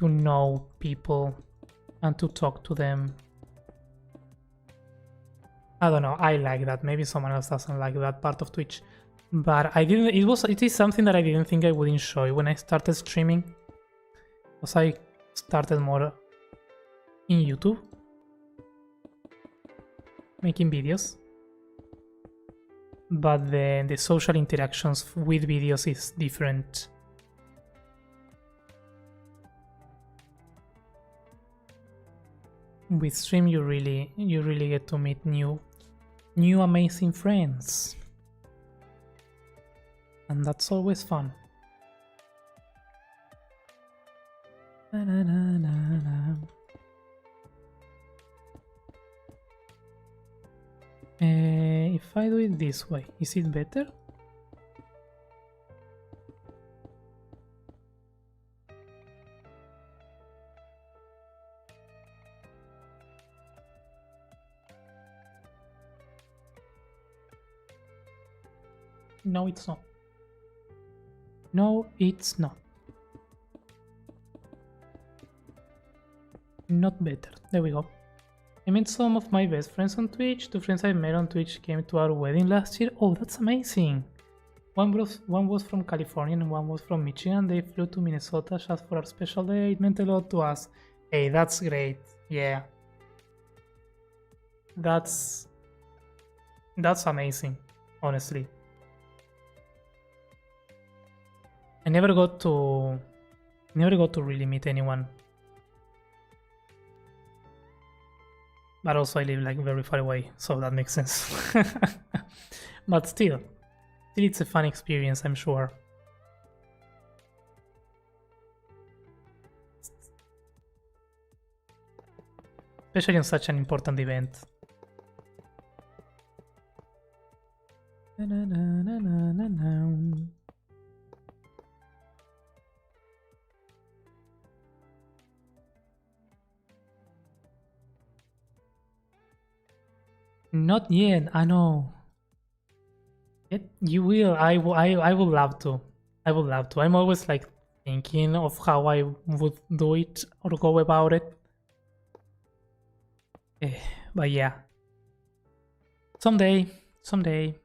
know people and to talk to them. I don't know, I like that. Maybe someone else doesn't like that part of Twitch. But I didn't, it is something that I didn't think I would enjoy when I started streaming. Because I started more in YouTube, making videos. But the social interactions with videos is different. With stream you really get to meet new amazing friends. And that's always fun. Na, na, na, na, na. If I do it this way, is it better? No, it's not. No, it's not. Not better. There we go. I met some of my best friends on Twitch. 2 friends I met on Twitch came to our wedding last year. Oh, that's amazing. One was from California and one was from Michigan. They flew to Minnesota just for our special day. It meant a lot to us. Hey, that's great. Yeah. That's amazing, honestly. I never got to really meet anyone. But also I live like very far away, so that makes sense. But still it's a fun experience, I'm sure. Especially on such an important event. Na, na, na, na, na, na. Not yet, I know. You will. I would love to. I would love to. I'm always like thinking of how I would do it or go about it. But yeah. Someday. It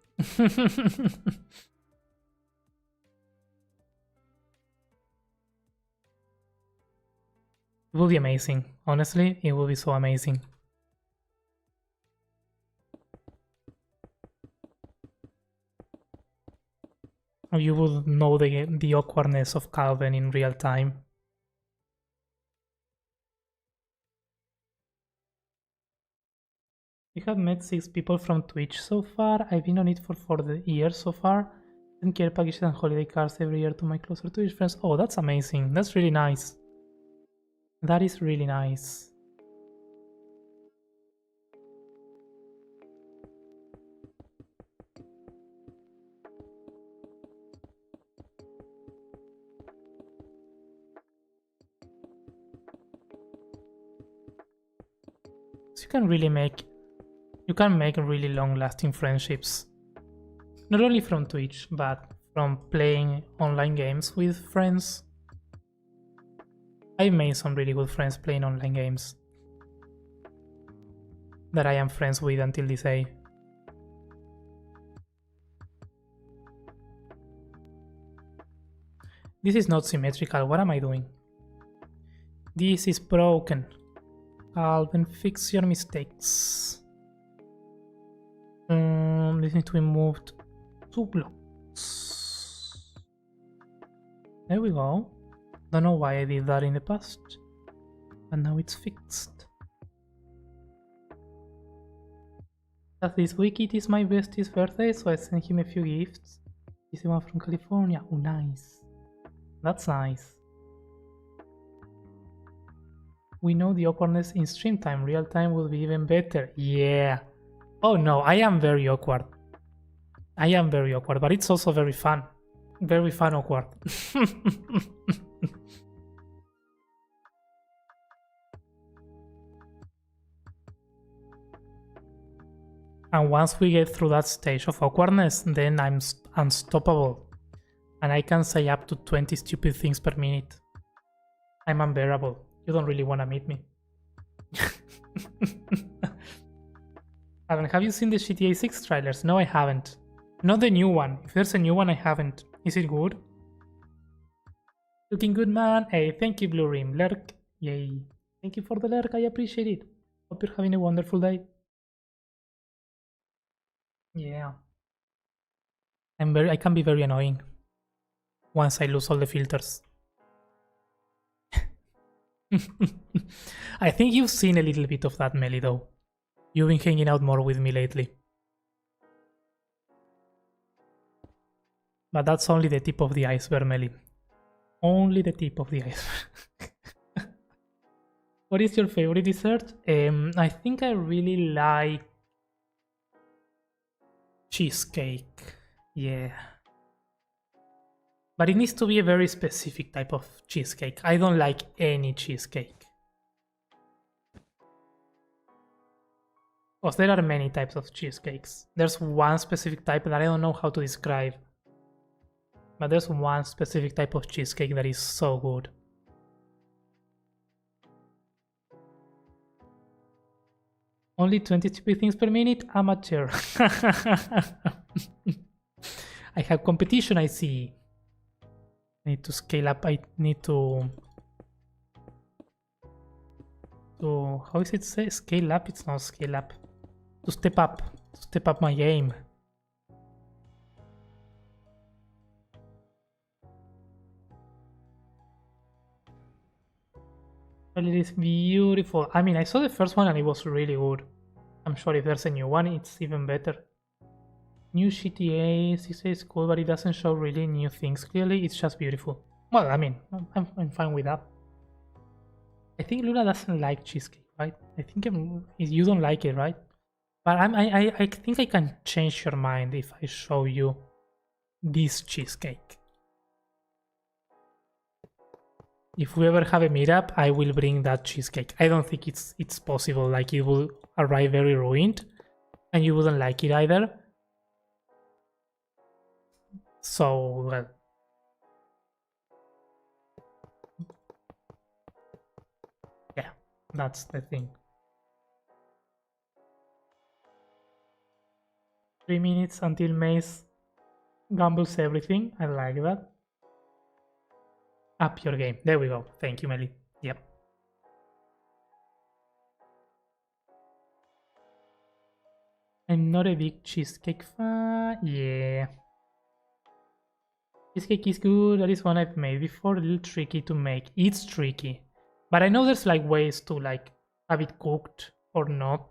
will be amazing. Honestly, it will be so amazing. You will know the awkwardness of Calvin in real time. We have met 6 people from Twitch so far. I've been on it for 4 years so far. And care packages and holiday cards every year to my closer Twitch friends. Oh, that's amazing. That's really nice. That is really nice. So you can make really long-lasting friendships. Not only from Twitch, but from playing online games with friends. I've made some really good friends playing online games that I am friends with until this day. This is not symmetrical. What am I doing? This is broken. Alvin, fix your mistakes. This needs to be moved 2 blocks. There we go. Don't know why I did that in the past, but now it's fixed. This week it is my bestie's birthday, so I sent him a few gifts. He's the one from California. Oh, nice. That's nice. We know the awkwardness in stream time. Real time will be even better. Yeah. Oh no, I am very awkward. I am very awkward, but it's also very fun. Very fun awkward. And once we get through that stage of awkwardness, then I'm unstoppable. And I can say up to 20 stupid things per minute. I'm unbearable. You don't really want to meet me. Alan, have you seen the GTA 6 trailers? No, I haven't. Not the new one. If there's a new one, I haven't. Is it good? Looking good, man. Hey, thank you, Blue Rim. Lurk. Yay. Thank you for the lurk. I appreciate it. Hope you're having a wonderful day. Yeah. I can be very annoying once I lose all the filters. I think you've seen a little bit of that, Melly, though. You've been hanging out more with me lately. But that's only the tip of the iceberg, Melly. Only the tip of the iceberg. What is your favorite dessert? I think I really like cheesecake. Yeah. But it needs to be a very specific type of cheesecake. I don't like any cheesecake. Because there are many types of cheesecakes. There's one specific type that I don't know how to describe. But there's one specific type of cheesecake that is so good. Only 20 stupid things per minute? Amateur. I have competition, I see. I need to scale up. I need to how is it say? Scale up? It's not scale up. To step up. To step up my game. But it is beautiful. I mean, I saw the first one and it was really good. I'm sure if there's a new one, it's even better. New GTA 6 is cool, but it doesn't show really new things. Clearly, it's just beautiful. Well, I mean, I'm fine with that. I think Luna doesn't like cheesecake, right? I think you don't like it, right? But I think I can change your mind if I show you this cheesecake. If we ever have a meetup, I will bring that cheesecake. I don't think it's possible. Like, it will arrive very ruined, and you wouldn't like it either. So, well. Yeah, that's the thing. 3 minutes until Mace gambles everything. I like that. Up your game. There we go. Thank you, Melly. Yep. I'm not a big cheesecake fan. Yeah. Cheesecake is good. That is one I've made before. A little tricky to make. It's tricky. But I know there's like ways to like have it cooked or not.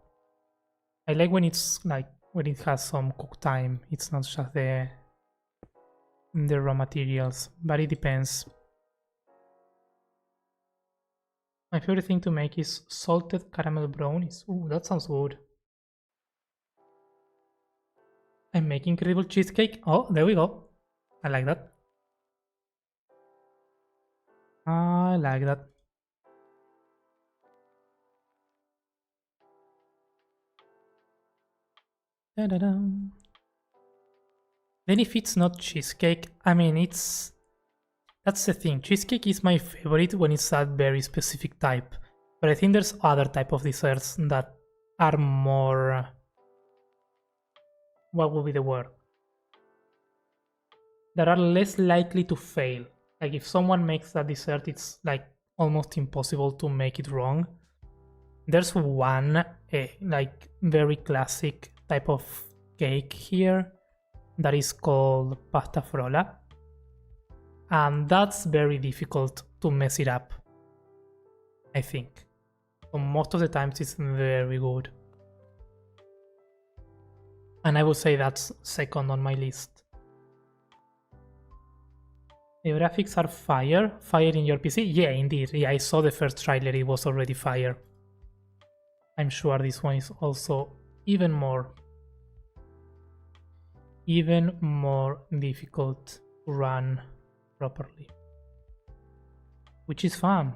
I like when it's like when it has some cook time. It's not just the raw materials. But it depends. My favorite thing to make is salted caramel brownies. Ooh, that sounds good. I'm making incredible cheesecake. Oh, there we go. I like that. I like that. Da-da-da. Then if it's not cheesecake, I mean, that's the thing. Cheesecake is my favorite when it's that very specific type. But I think there's other type of desserts that are more... what would be the word? That are less likely to fail. Like if someone makes that dessert, it's like almost impossible to make it wrong. There's one like very classic type of cake here that is called pasta frolla, and that's very difficult to mess it up, I think. So most of the times it's very good, and I would say that's second on my list. The graphics are fire in your PC? Yeah, indeed. Yeah, I saw the first trailer, it was already fire. I'm sure this one is also even more difficult to run properly, which is fun.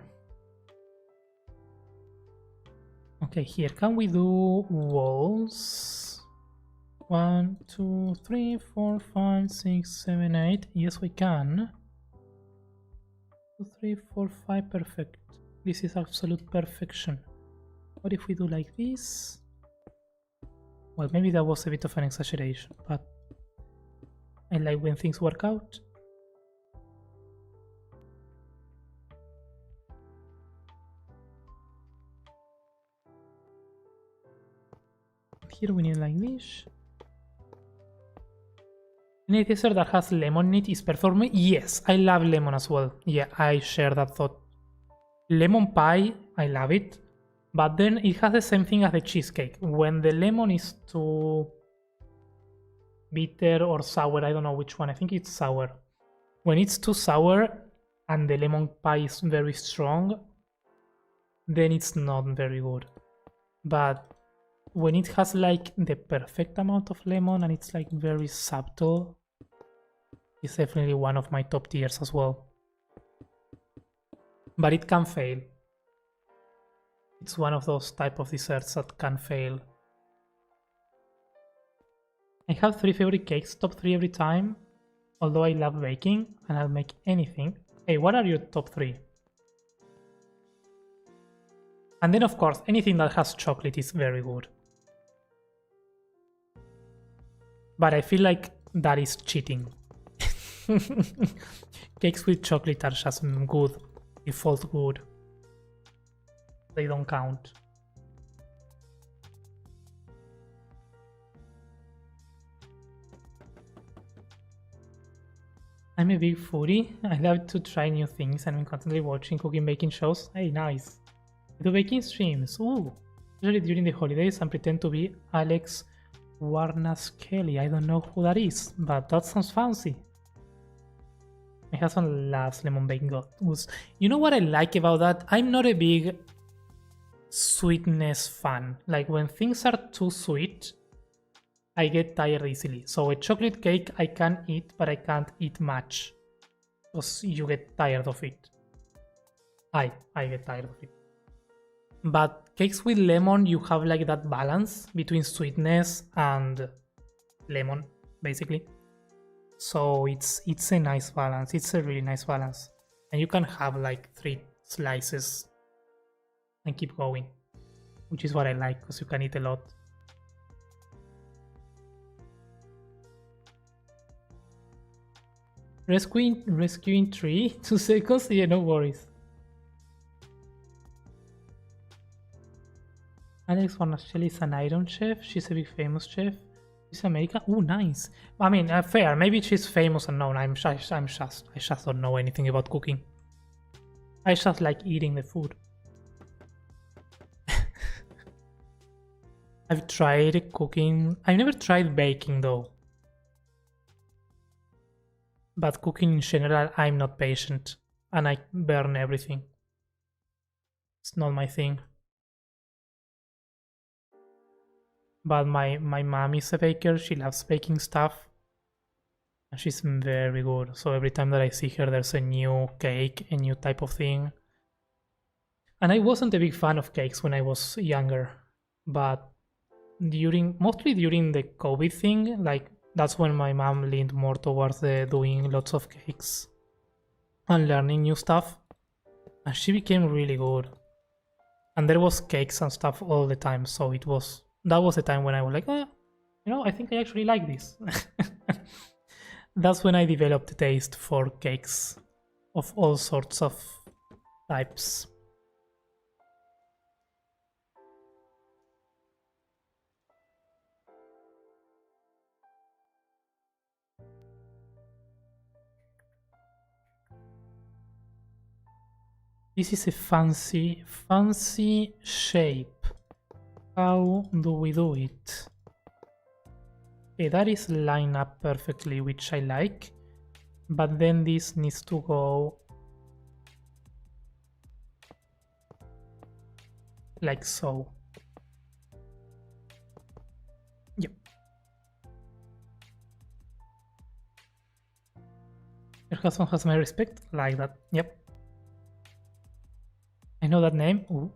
Okay, here, can we do walls? 1, 2, 3, 4, 5, 6, 7, 8. Yes, we can. 2, 3, 4, 5, perfect. This is absolute perfection. What if we do like this? Well, maybe that was a bit of an exaggeration, but I like when things work out. Here we need like this. Any dessert that has lemon in it is performing? Yes, I love lemon as well. Yeah, I share that thought. Lemon pie, I love it. But then it has the same thing as the cheesecake. When the lemon is too bitter or sour, I don't know which one, I think it's sour. When it's too sour and the lemon pie is very strong, then it's not very good. But when it has like the perfect amount of lemon and it's like very subtle, it's definitely one of my top tiers as well. But it can fail. It's one of those type of desserts that can fail. I have 3 favorite cakes, top 3 every time. Although I love baking and I'll make anything. Hey, what are your top 3? And then of course, anything that has chocolate is very good. But I feel like that is cheating. Cakes with chocolate are just good, default good. They don't count. I'm a big foodie. I love to try new things and I'm constantly watching cooking baking shows. Hey, nice. I do baking streams. Ooh. Usually during the holidays and pretend to be Alex Warnaskeli. I don't know who that is, but that sounds fancy. My husband loves lemon bacon. You know what I like about that? I'm not a big sweetness fan. Like when things are too sweet, I get tired easily. So a chocolate cake I can eat, but I can't eat much because you get tired of it. I get tired of it. But cakes with lemon, you have like that balance between sweetness and lemon, basically. So it's a nice balance. It's a really nice balance, and you can have like 3 slices and keep going, which is what I like because you can eat a lot. Rescuing 3, 2 seconds. Yeah, no worries. Alex Warnaschelli is an Iron chef. She's a big famous chef. She's American. Oh, nice. I mean, fair. Maybe she's famous and known. I just don't know anything about cooking. I just like eating the food. I've tried cooking. I've never tried baking though. But cooking in general, I'm not patient and I burn everything. It's not my thing. But my mom is a baker. She loves baking stuff. And she's very good. So every time that I see her, there's a new cake, a new type of thing. And I wasn't a big fan of cakes when I was younger. But mostly during the COVID thing, like that's when my mom leaned more towards doing lots of cakes and learning new stuff. And she became really good. And there was cakes and stuff all the time. So that was the time when I was like, I think I actually like this. That's when I developed a taste for cakes of all sorts of types. This is a fancy shape. How do we do it? Okay, that is lined up perfectly, which I like. But then this needs to go like so. Yep. Your husband has my respect, like that. Yep. I know that name. Ooh.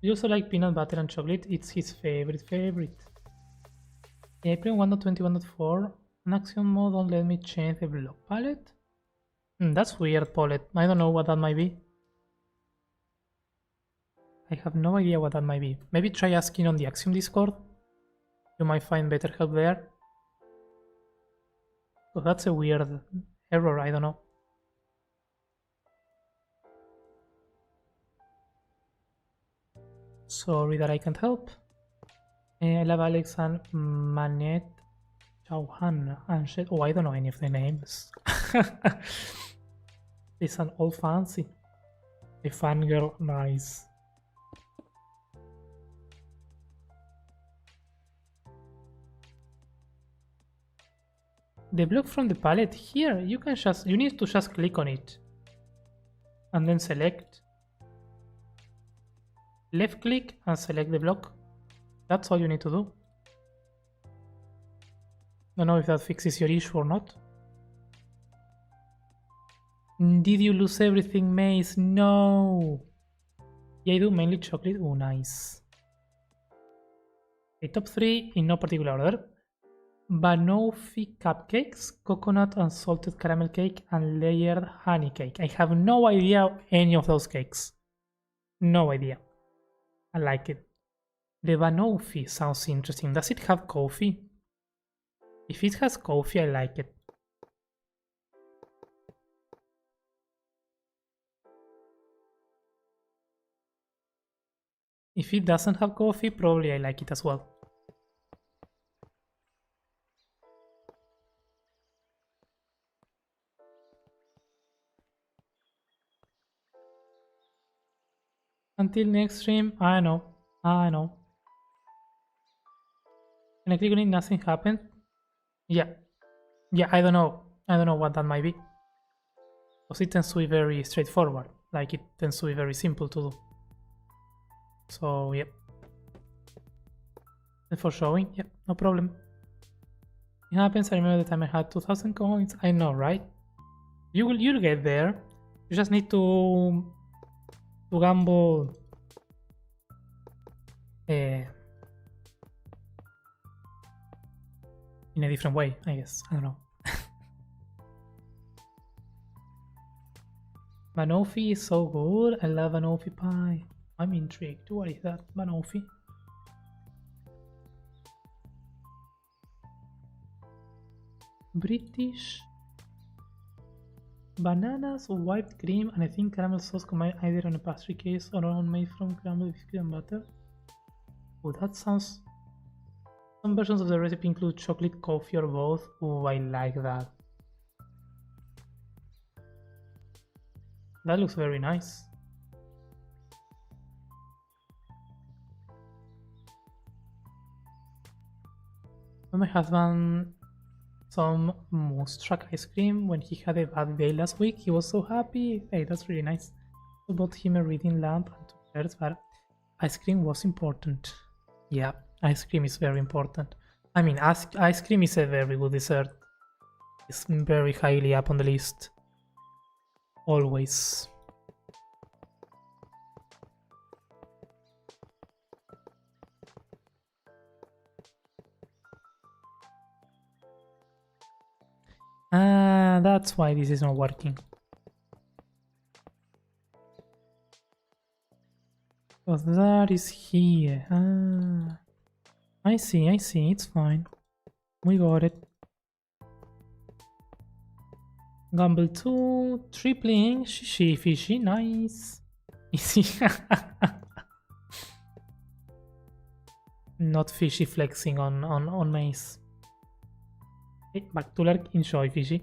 You also like peanut butter and chocolate? It's his favorite. April 1.21.4. An action mode don't let me change the block palette? That's weird, Paulette. I don't know what that might be. I have no idea what that might be. Maybe try asking on the Axiom Discord. You might find better help there. So that's a weird error, I don't know. Sorry that I can't help. I love Alex and Manette Chauhan and shit. Oh, I don't know any of the names. It's an old fancy. A fangirl, nice. The block from the palette here, you need to just click on it and then select, left click and select the block. That's all you need to do. Don't know if that fixes your issue or not. Did you lose everything, Maze? No. Yeah, I do mainly chocolate. Oh, nice. Okay, top 3 in no particular order. Banoffee cupcakes, coconut and salted caramel cake, and layered honey cake. I have no idea any of those cakes. No idea. I like it. The banoffee sounds interesting. Does it have coffee? If it has coffee, I like it. If it doesn't have coffee, probably I like it as well. Until next stream, I know. Can I click on it? Nothing happened? Yeah, I don't know what that might be. Because it tends to be very straightforward. Like, it tends to be very simple to do. So, yep. And for showing, yep, no problem. It happens. I remember the time I had 2,000 coins. I know, right? You'll get there. You just need to gamble in a different way, I guess. I don't know. Banoffee is so good. I love banoffee pie. I'm intrigued. What is that? Banoffee? British bananas, whipped cream, and I think caramel sauce combined either on a pastry case or on made from crumbled biscuit and butter. Oh, that sounds... Some versions of the recipe include chocolate, coffee, or both. Oh, I like that. That looks very nice. When my husband some Moonstruck ice cream when he had a bad day last week, he was so happy. Hey, that's really nice. I bought him a reading lamp and 2 birds, but ice cream was important. Yeah, ice cream is very important. I mean, ice cream is a very good dessert. It's very highly up on the list. Always. Ah, that's why this is not working. Because that is here. Ah. I see, it's fine. We got it. Gamble 2, tripling, shishi, fishy, nice. Easy. Not fishy flexing on mace. Okay, back to Lurk, enjoy fishy.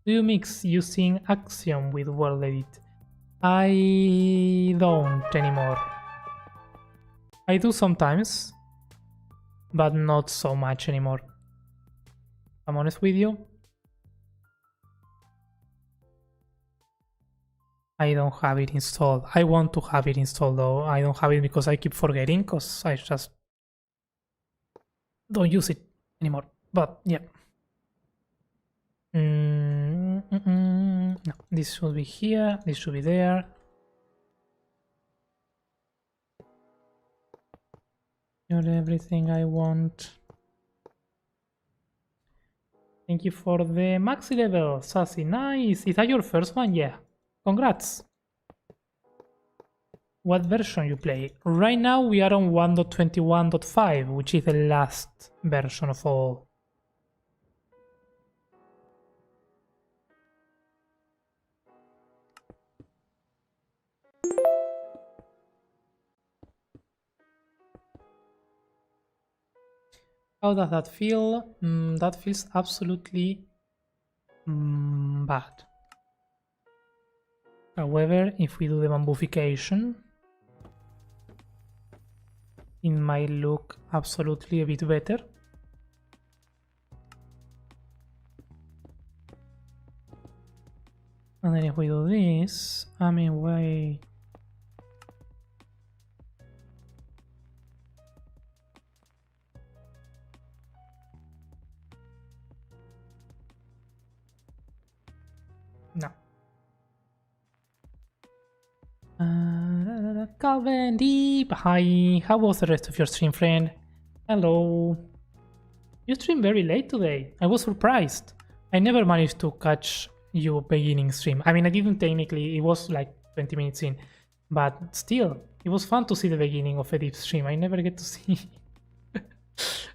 Do you mix using Axiom with World Edit? I don't anymore. I do sometimes, but not so much anymore. I'm honest with you. I don't have it installed. I want to have it installed though. I don't have it because I keep forgetting, because I just don't use it anymore. But yeah. No, this should be here, this should be there. Not everything I want. Thank you for the maxi level, Sassy. Nice. Is that your first one? Yeah. Congrats. What version you play? Right now we are on 1.21.5, which is the last version of all. How does that feel? That feels absolutely bad. However, if we do the bambooffication, it might look absolutely a bit better. And then if we do this, I mean, wait. No. Calvin Deep, hi. How was the rest of your stream, friend? Hello. You streamed very late today. I was surprised. I never managed to catch you beginning stream. I mean, I didn't technically. It was like 20 minutes in, but still, it was fun to see the beginning of a deep stream. I never get to see.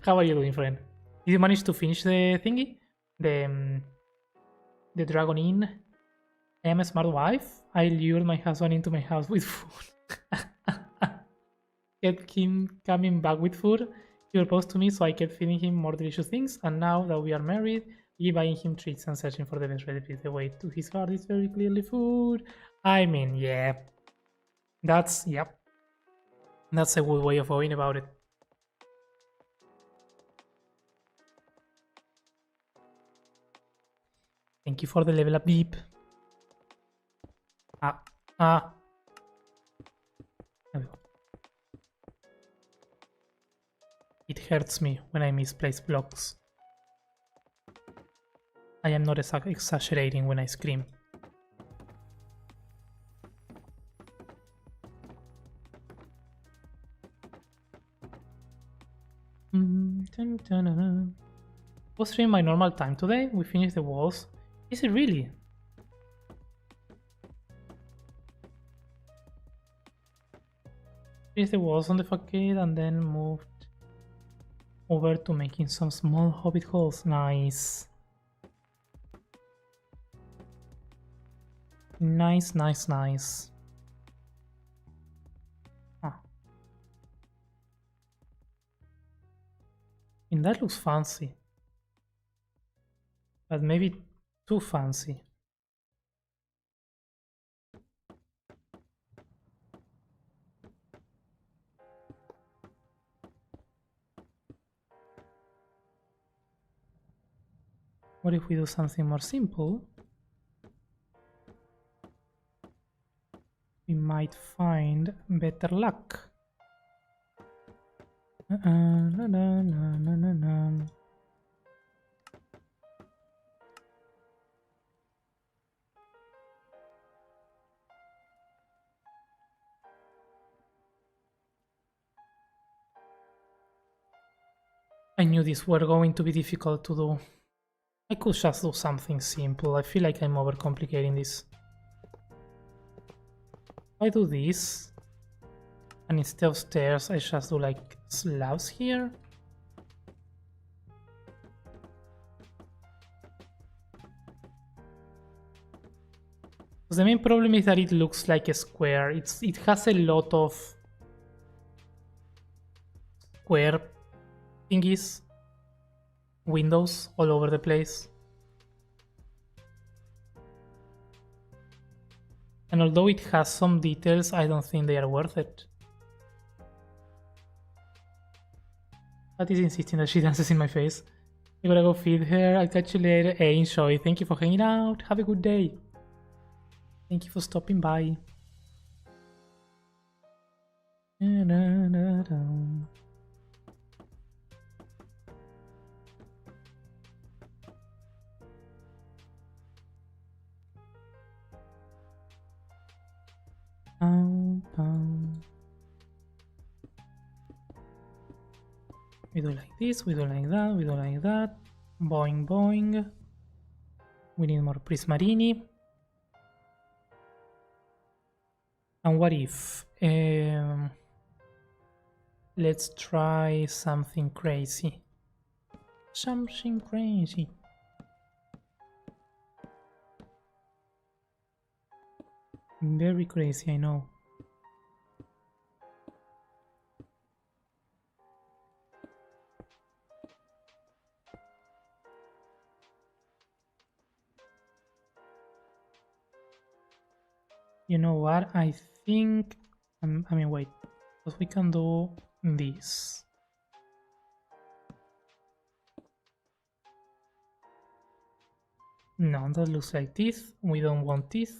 How are you doing, friend? Did you manage to finish the thingy? The Dragon Inn? I am a smart wife. I lured my husband into my house with food. Kept him coming back with food. He proposed to me, so I kept feeding him more delicious things. And now that we are married, we buying him treats and searching for the best recipes. The way to his heart is very clearly food. I mean, yeah. That's a good way of going about it. Thank you for the level up, Deep. There we go. It hurts me when I misplace blocks. I am not exaggerating when I scream. Was streaming my normal time today. We finished the walls. Is it really? Finished the walls on the facade and then moved over to making some small hobbit holes. Nice. Nice, nice, nice. And that looks fancy. But maybe too fancy. What if we do something more simple? We might find better luck. I knew these were going to be difficult to do. I could just do something simple. I feel like I'm overcomplicating this. If I do this, And instead of stairs, I just do like slabs here. Because the main problem is that it looks like a square. It has a lot of square thingies, windows all over the place. And although it has some details, I don't think they are worth it. That is insisting that she dances in my face. I gotta go feed her. I'll catch you later. Hey, enjoy. Thank you for hanging out. Have a good day. Thank you for stopping by. We do like this, we do like that, we do like that. Boing boing. We need more Prismarini. And what if? Let's try something crazy. Something crazy. Very crazy, I know. You know what? I think... I mean, wait. Because we can do this. No, that looks like this. We don't want this.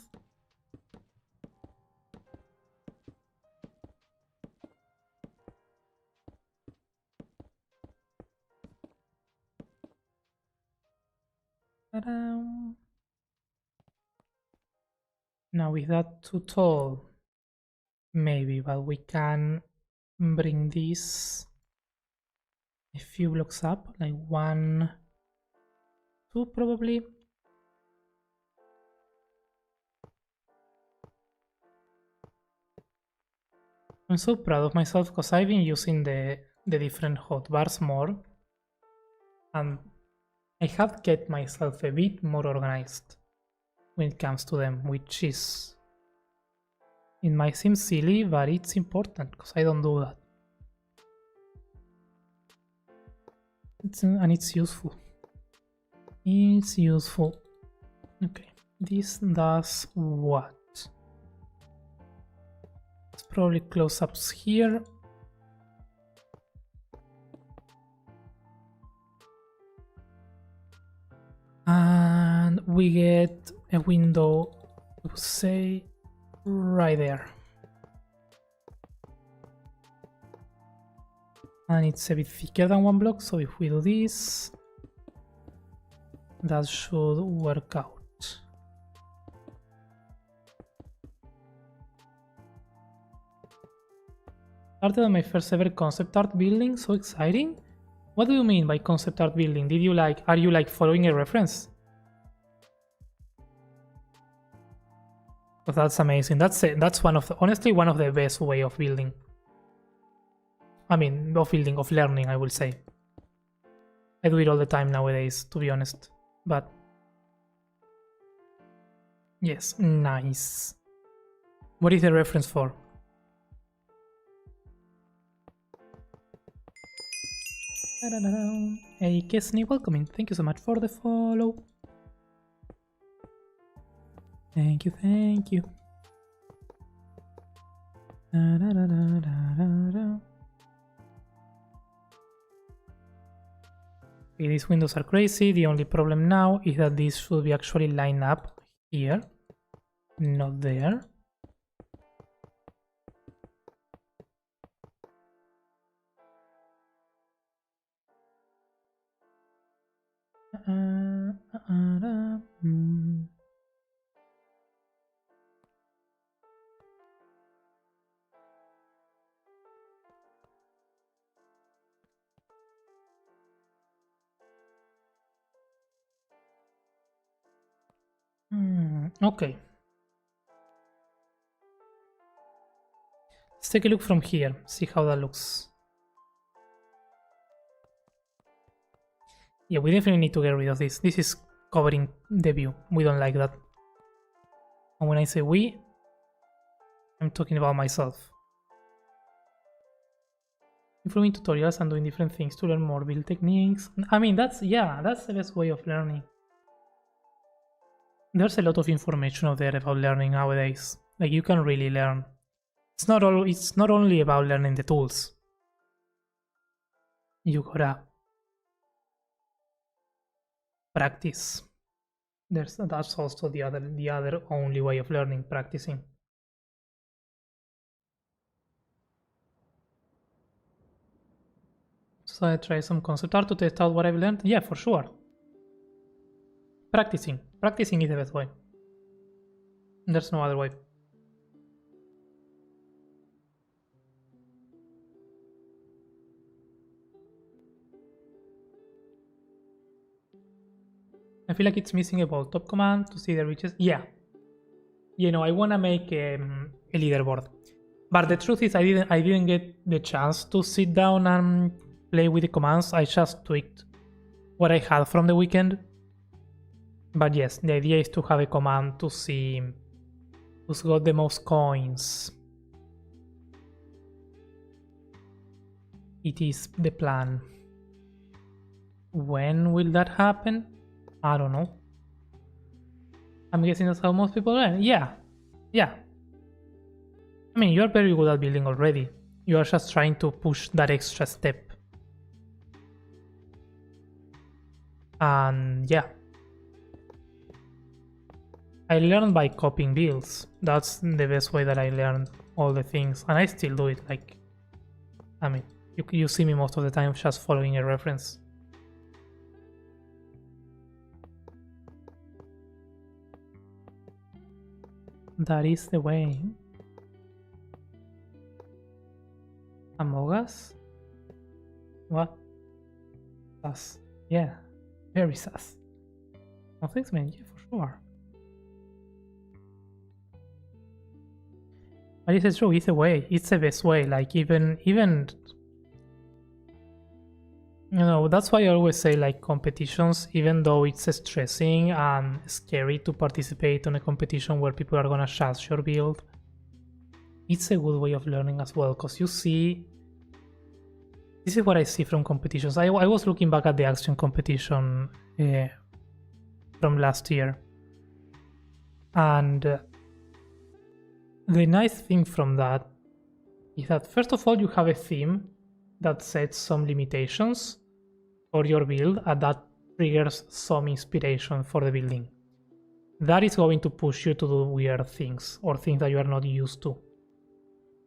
Ta-da! Now is that too tall? Maybe, but we can bring this a few blocks up, like 1, 2 probably. I'm so proud of myself because I've been using the different hotbars more, and I have get myself a bit more organized when it comes to them, which is... It might seem silly, but it's important because I don't do that. And it's useful. It's useful. Okay, this does what? It's probably close-ups here. And we get a window, say, right there. And it's a bit thicker than 1 block, so if we do this, that should work out. Started on my first ever concept art building, so exciting. What do you mean by concept art building? Are you like following a reference? Oh, that's amazing. That's honestly one of the best way of building. I mean, of learning, I will say. I do it all the time nowadays, to be honest. But yes, nice. What is the reference for? Hey, Kesney, welcome in. Thank you so much for the follow. Thank you, thank you. Okay, these windows are crazy. The only problem now is that these should be actually lined up here, not there. Okay. Let's take a look from here, see how that looks. Yeah, we definitely need to get rid of this. This is covering the view. We don't like that. And when I say we, I'm talking about myself. Improving tutorials and doing different things to learn more build techniques. I mean, that's the best way of learning. There's a lot of information out there about learning nowadays. Like, you can really learn. It's not only about learning the tools. You gotta practice. That's also the other only way of learning, practicing. So I try some concept art to test out what I've learned. Yeah, for sure. Practicing is the best way. There's no other way. I feel like it's missing a bolt top command to see the reaches. Yeah. You know, I wanna make a leaderboard, but the truth is I didn't get the chance to sit down and play with the commands. I just tweaked what I had from the weekend. But yes, the idea is to have a command to see who's got the most coins. It is the plan. When will that happen? I don't know. I'm guessing that's how most people learn. Yeah. I mean, you're very good at building already. You are just trying to push that extra step. And yeah. I learned by copying builds. That's the best way that I learned all the things. And I still do it. Like, I mean, you see me most of the time just following a reference. That is the way. Among Us? What? Sus. Yeah. Very sus. Oh, thanks, man. Yeah, for sure. But it's true. It's the way. It's the best way. Like, even you know, that's why I always say, like, competitions, even though it's stressing and scary to participate on a competition where people are gonna judge your build, it's a good way of learning as well, because you see, this is what I see from competitions. I was looking back at the Action competition from last year, and the nice thing from that is that, first of all, you have a theme that sets some limitations for your build, and that triggers some inspiration for the building. That is going to push you to do weird things or things that you are not used to.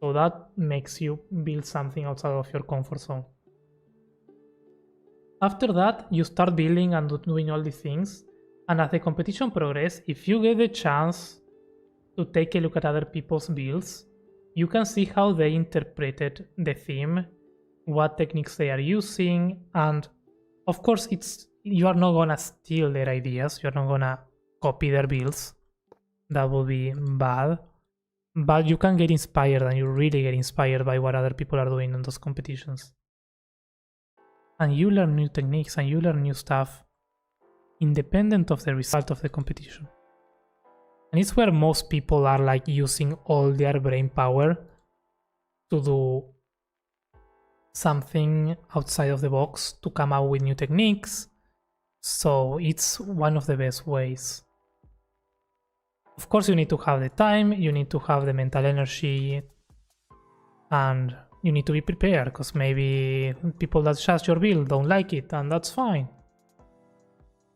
So that makes you build something outside of your comfort zone. After that, you start building and doing all these things, and as the competition progresses, if you get the chance to take a look at other people's builds, you can see how they interpreted the theme, what techniques they are using, and of course you are not gonna steal their ideas, you're not gonna copy their builds, that would be bad, but you can get inspired, and you really get inspired by what other people are doing in those competitions. And you learn new techniques and you learn new stuff independent of the result of the competition. And it's where most people are, like, using all their brain power to do something outside of the box, to come out with new techniques. So it's one of the best ways. Of course, you need to have the time, you need to have the mental energy, and you need to be prepared, because maybe people that judge your build don't like it, and that's fine.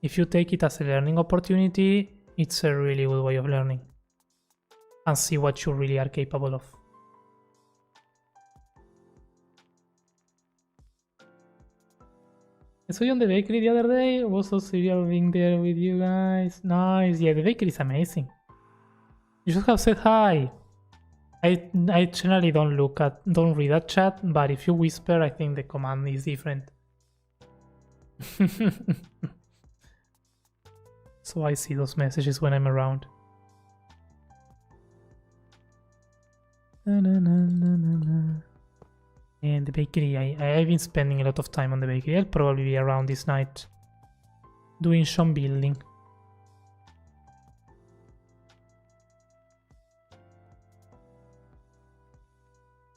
If you take it as a learning opportunity, it's a really good way of learning and see what you really are capable of. I saw you on the bakery the other day. It was so surreal being there with you guys. Nice. Yeah, the bakery is amazing. You should have said hi. I generally don't read that chat, but if you whisper, I think the command is different. So I see those messages when I'm around. the bakery. I've been spending a lot of time on the bakery. I'll probably be around this night doing some building.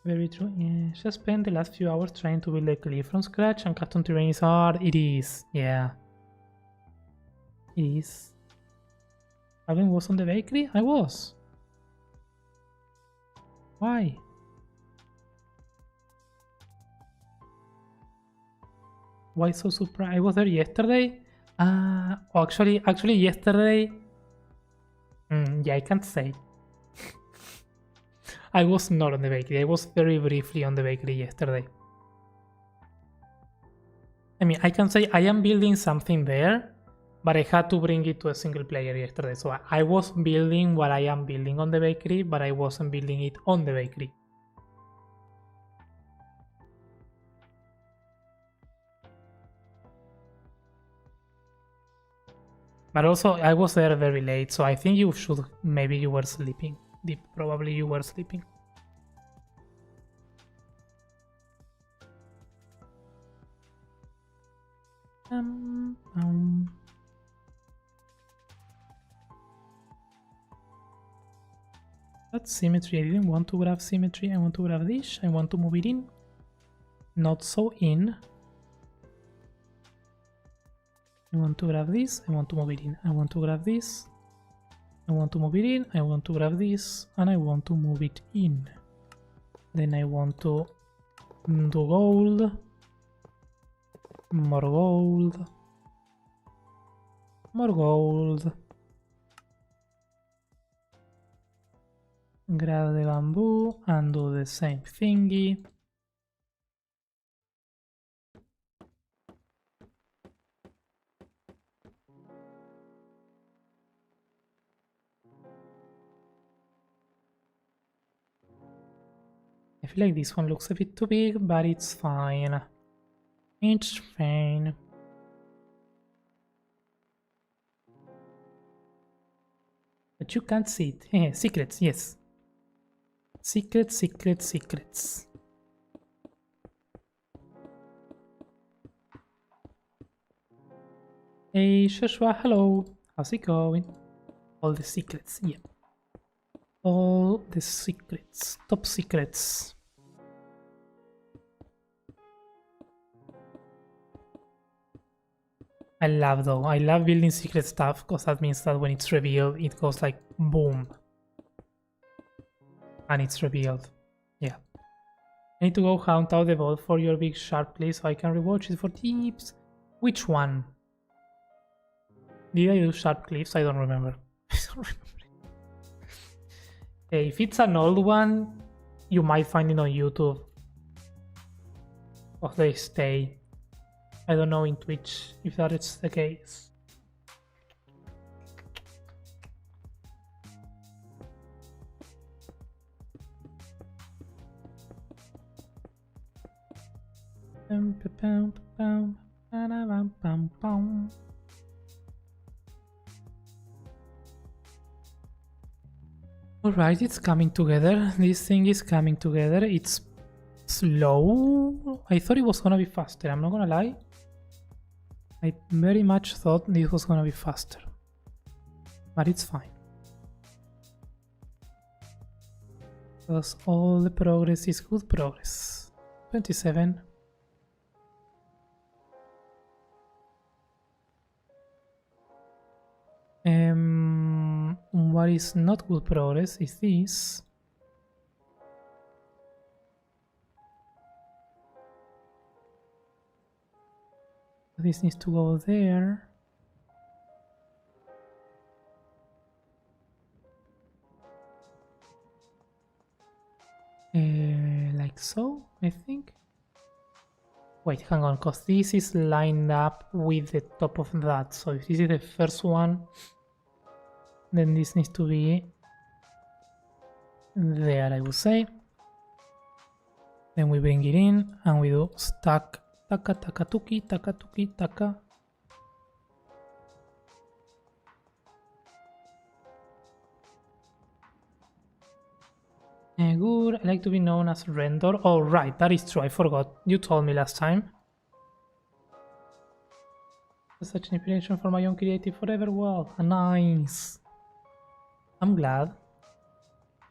Very true. Yeah, just spent the last few hours trying to build a cliff from scratch, and custom terrain is hard. It is. Yeah. It is. Alvin was on the bakery? I was. Why? Why so surprised? I was there yesterday. Actually yesterday. Yeah, I can't say. I was not on the bakery. I was very briefly on the bakery yesterday. I mean, I can say I am building something there, but I had to bring it to a single player yesterday. So I was building what I am building on the bakery, but I wasn't building it on the bakery. But also, I was there very late, so I think you should... Maybe you were sleeping. Probably you were sleeping. That's symmetry. I didn't want to grab symmetry. I want to grab this. I want to move it in. Not so in. I want to grab this. I want to move it in. I want to grab this. I want to move it in. I want to grab this. And I want to move it in. Then I want to do gold. More gold. More gold. Grab the bamboo and do the same thingy. I feel like this one looks a bit too big, but it's fine. It's fine. But you can't see it. Secrets, yes. Secrets, secrets, secrets. Hey Joshua, hello. How's it going? All the secrets, yeah. All the secrets. Top secrets. I love building secret stuff, because that means that when it's revealed, it goes like boom. And it's revealed. Yeah. I need to go hunt out the vault for your big sharp place so I can rewatch it for tips. Which one? Did I do sharp cliffs? I don't remember. I don't remember. If it's an old one, you might find it on YouTube. Or they stay. I don't know in Twitch if that is the case. Alright, it's coming together. This thing is coming together. It's slow. I thought it was gonna be faster, I'm not gonna lie. I very much thought this was gonna be faster. But it's fine. Because all the progress is good progress. 27. What is not good progress is this. This needs to go there. Like so, I think. Wait, hang on, because this is lined up with the top of that. So if this is the first one, then this needs to be there, I would say. Then we bring it in and we do stack taka taka tuki taka tuki taka. Good, I like to be known as Rendor. Oh, right, that is true, I forgot. You told me last time. Such an inspiration for my own creative forever. Well, nice. I'm glad.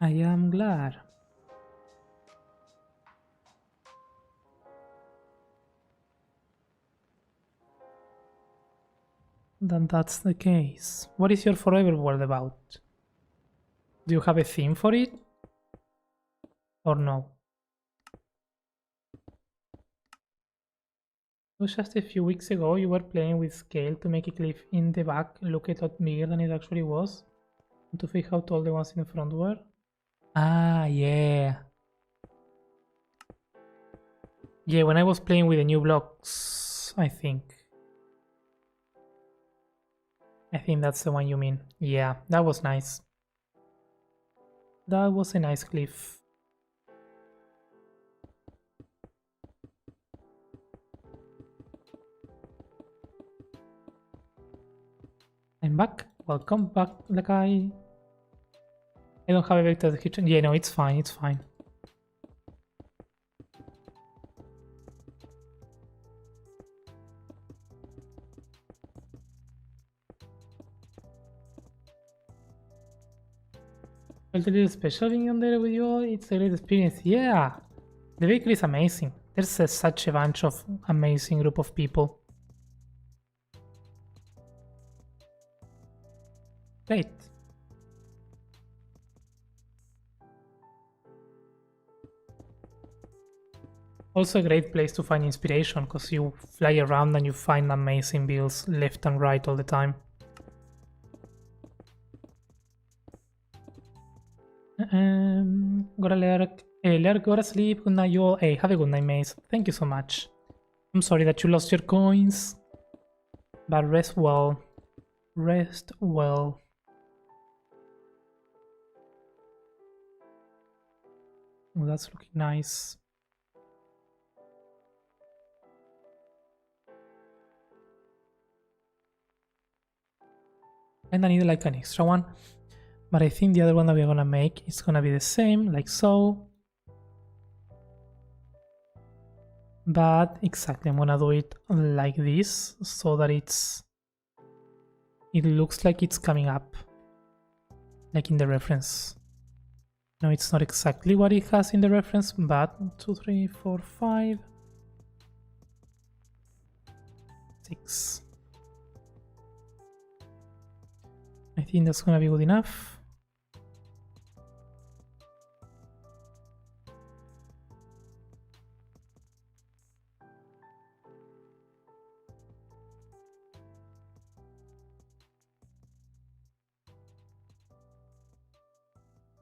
I am glad. Then that's the case. What is your forever world about? Do you have a theme for it? Or no? It was just a few weeks ago you were playing with scale to make a cliff in the back look a lot bigger than it actually was. And to figure how tall the ones in the front were. Ah, yeah. Yeah, when I was playing with the new blocks, I think. I think that's the one you mean. Yeah, that was nice. That was a nice cliff. I'm back. Welcome back, Lakai. I don't have a vector description. Yeah, no, it's fine, it's fine. Felt a little special being on there with you all. It's a great experience. Yeah, the vehicle is amazing. There's such a bunch of amazing group of people. Great. Also a great place to find inspiration because you fly around and you find amazing builds left and right all the time. Gotta Lerk, go to sleep. Good night, you all. Hey, have a good night, mates. Thank you so much. I'm sorry that you lost your coins, but rest well. Rest well. Oh, that's looking nice. And I need like an extra one. But I think the other one that we're gonna make is gonna be the same, like so. But exactly, I'm gonna do it like this, so that it looks like it's coming up, like in the reference. No, it's not exactly what it has in the reference, but 2, 3, 4, 5, 6. I think that's gonna be good enough.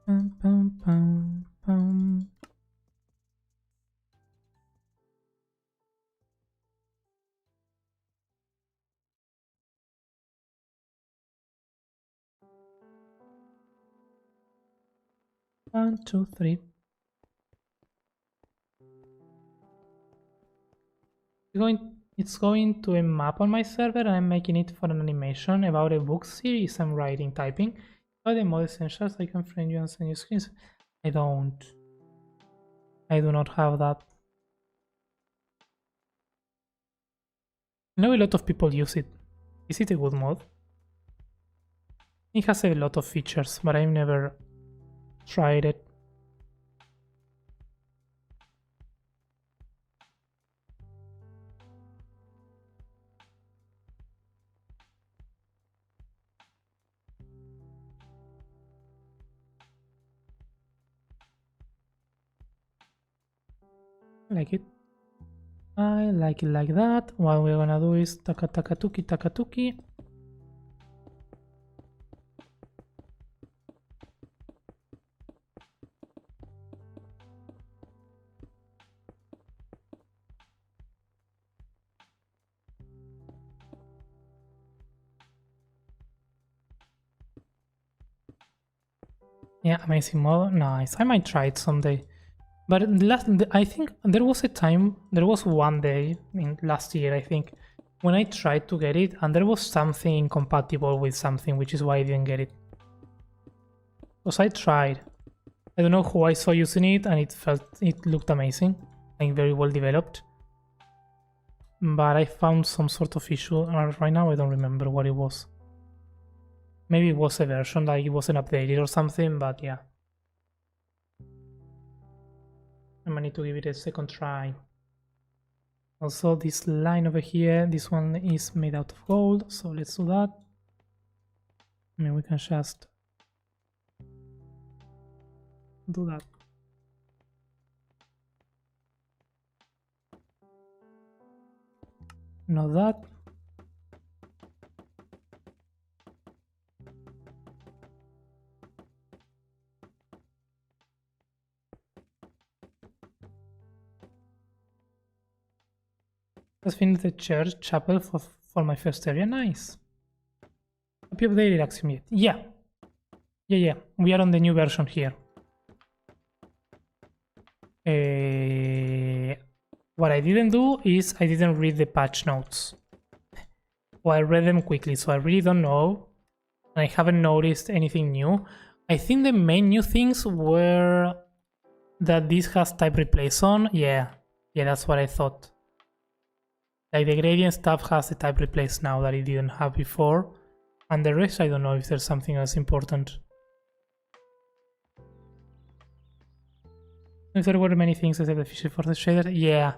Pum, pum, pum, pum. One, two, three. It's going to a map on my server, and I'm making it for an animation about a book series I'm writing, typing. All the mod essentials, I can friend you and send you screens. I do not have that. I know a lot of people use it. Is it a good mod? It has a lot of features, but I've never tried it. I like it. I like it like that. What we're gonna do is taka taka tuki taka tuki. Yeah, amazing mod. Nice. I might try it someday. But I think there was one day in last year, I think, when I tried to get it and there was something incompatible with something, which is why I didn't get it. Because I tried I don't know who I saw using it, and it looked amazing, like very well developed. But I found some sort of issue, and right now I don't remember what it was. Maybe it was a version, like it wasn't updated or something, but yeah. I might need to give it a second try. Also, this line over here, this one is made out of gold, so let's do that. I mean, we can just do that. Not that. Let's finish the church chapel for my first area. Nice. Have you updated Axiom yet? Yeah. Yeah. We are on the new version here. What I didn't do is I didn't read the patch notes. Well, I read them quickly, so I really don't know. And I haven't noticed anything new. I think the main new things were that this has type replace on. Yeah, that's what I thought. Like the gradient stuff has the type replace now that it didn't have before. And the rest, I don't know if there's something else important. If there were many things except the feature for the shader, yeah.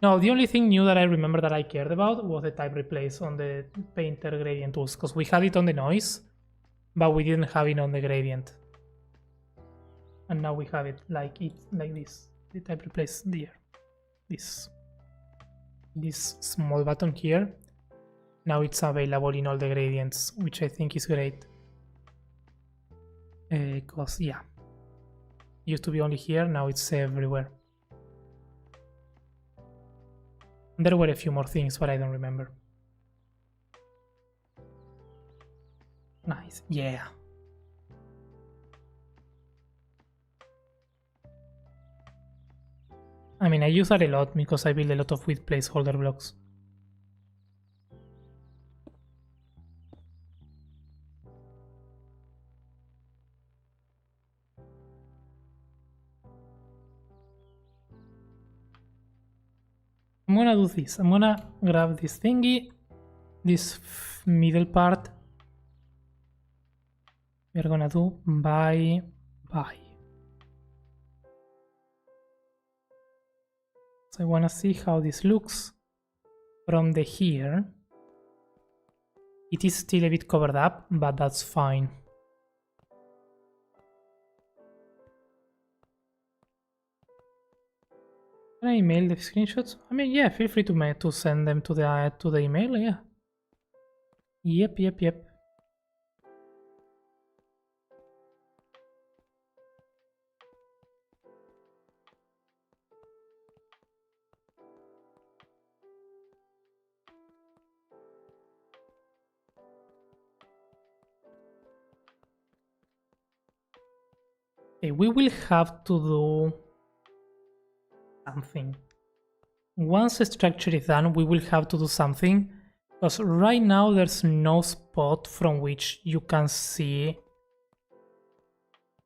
No, the only thing new that I remember that I cared about was the type replace on the painter gradient tools, because we had it on the noise, but we didn't have it on the gradient. And now we have it like this. The type replace there. This small button here. Now it's available in all the gradients, which I think is great. Because yeah. Used to be only here, now it's everywhere. And there were a few more things, but I don't remember. Nice, yeah. I mean, I use that a lot because I build a lot of with placeholder blocks. I'm gonna do this. I'm gonna grab this thingy, this middle part. We're gonna do by. So I wanna see how this looks from the here. It is still a bit covered up, but that's fine. Can I email the screenshots? I mean, yeah, feel free to send them to the email, yeah. Yep. Okay, we will have to do something. Once the structure is done, we will have to do something, because right now there's no spot from which you can see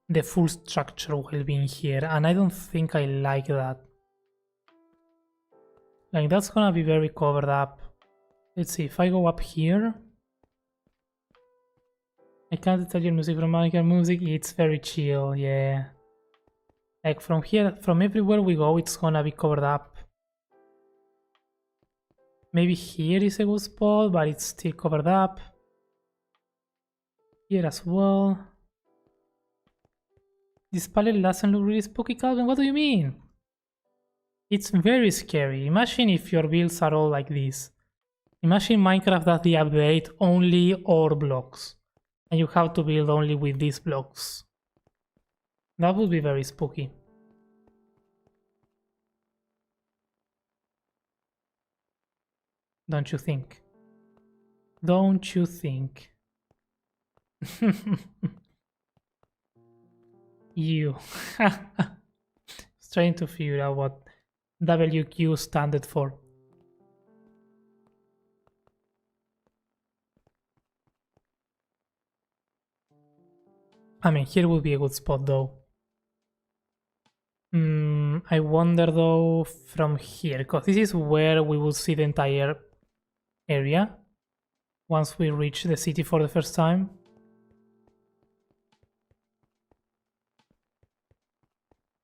the full structure while being here, and I don't think I like that. Like, that's gonna be very covered up. Let's see, if I go up here, I can't tell you music from Minecraft music, it's very chill, yeah. Like from here, from everywhere we go, it's gonna be covered up. Maybe here is a good spot, but it's still covered up. Here as well. This palette doesn't look really spooky, Calvin. What do you mean? It's very scary. Imagine if your builds are all like this. Imagine Minecraft does the update only ore blocks, and you have to build only with these blocks. That would be very spooky. Don't you think? Don't you think? You. Trying to figure out what WQ standard for. I mean, here would be a good spot though. I wonder though from here, because this is where we will see the entire area once we reach the city for the first time.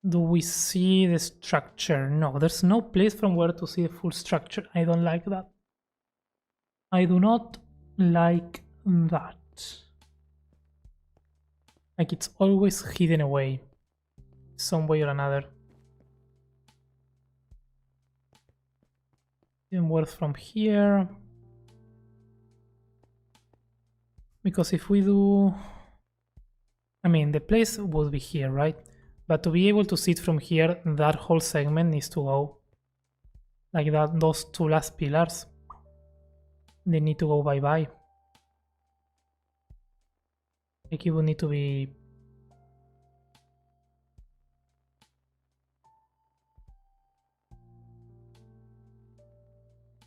Do we see the structure? No, there's no place from where to see the full structure. I don't like that. I do not like that. Like it's always hidden away, some way or another. Even worse from here. Because if we do... I mean, the place would be here, right? But to be able to see it from here, that whole segment needs to go. Like that, those two last pillars. They need to go bye-bye. Like it would need to be...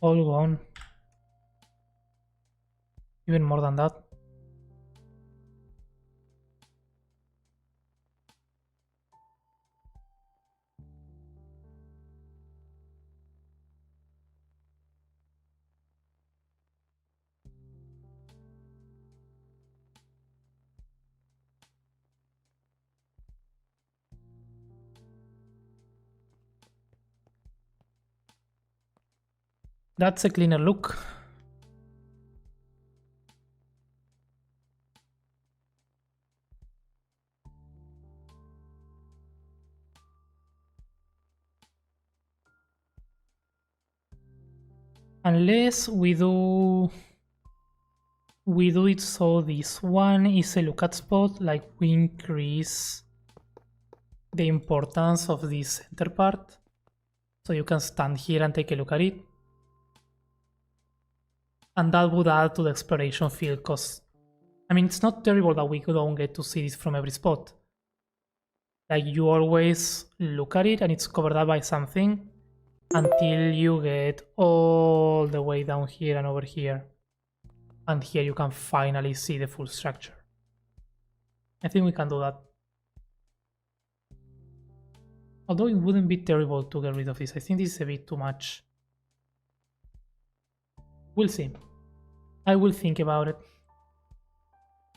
all gone. Even more than that. That's a cleaner look. Unless we do it so this one is a look at spot, like we increase the importance of this center part, so you can stand here and take a look at it. And that would add to the exploration field, because I mean it's not terrible that we don't get to see this from every spot. Like you always look at it and it's covered up by something until you get all the way down here and over here. And here you can finally see the full structure. I think we can do that. Although it wouldn't be terrible to get rid of this. I think this is a bit too much. We'll see. I will think about it.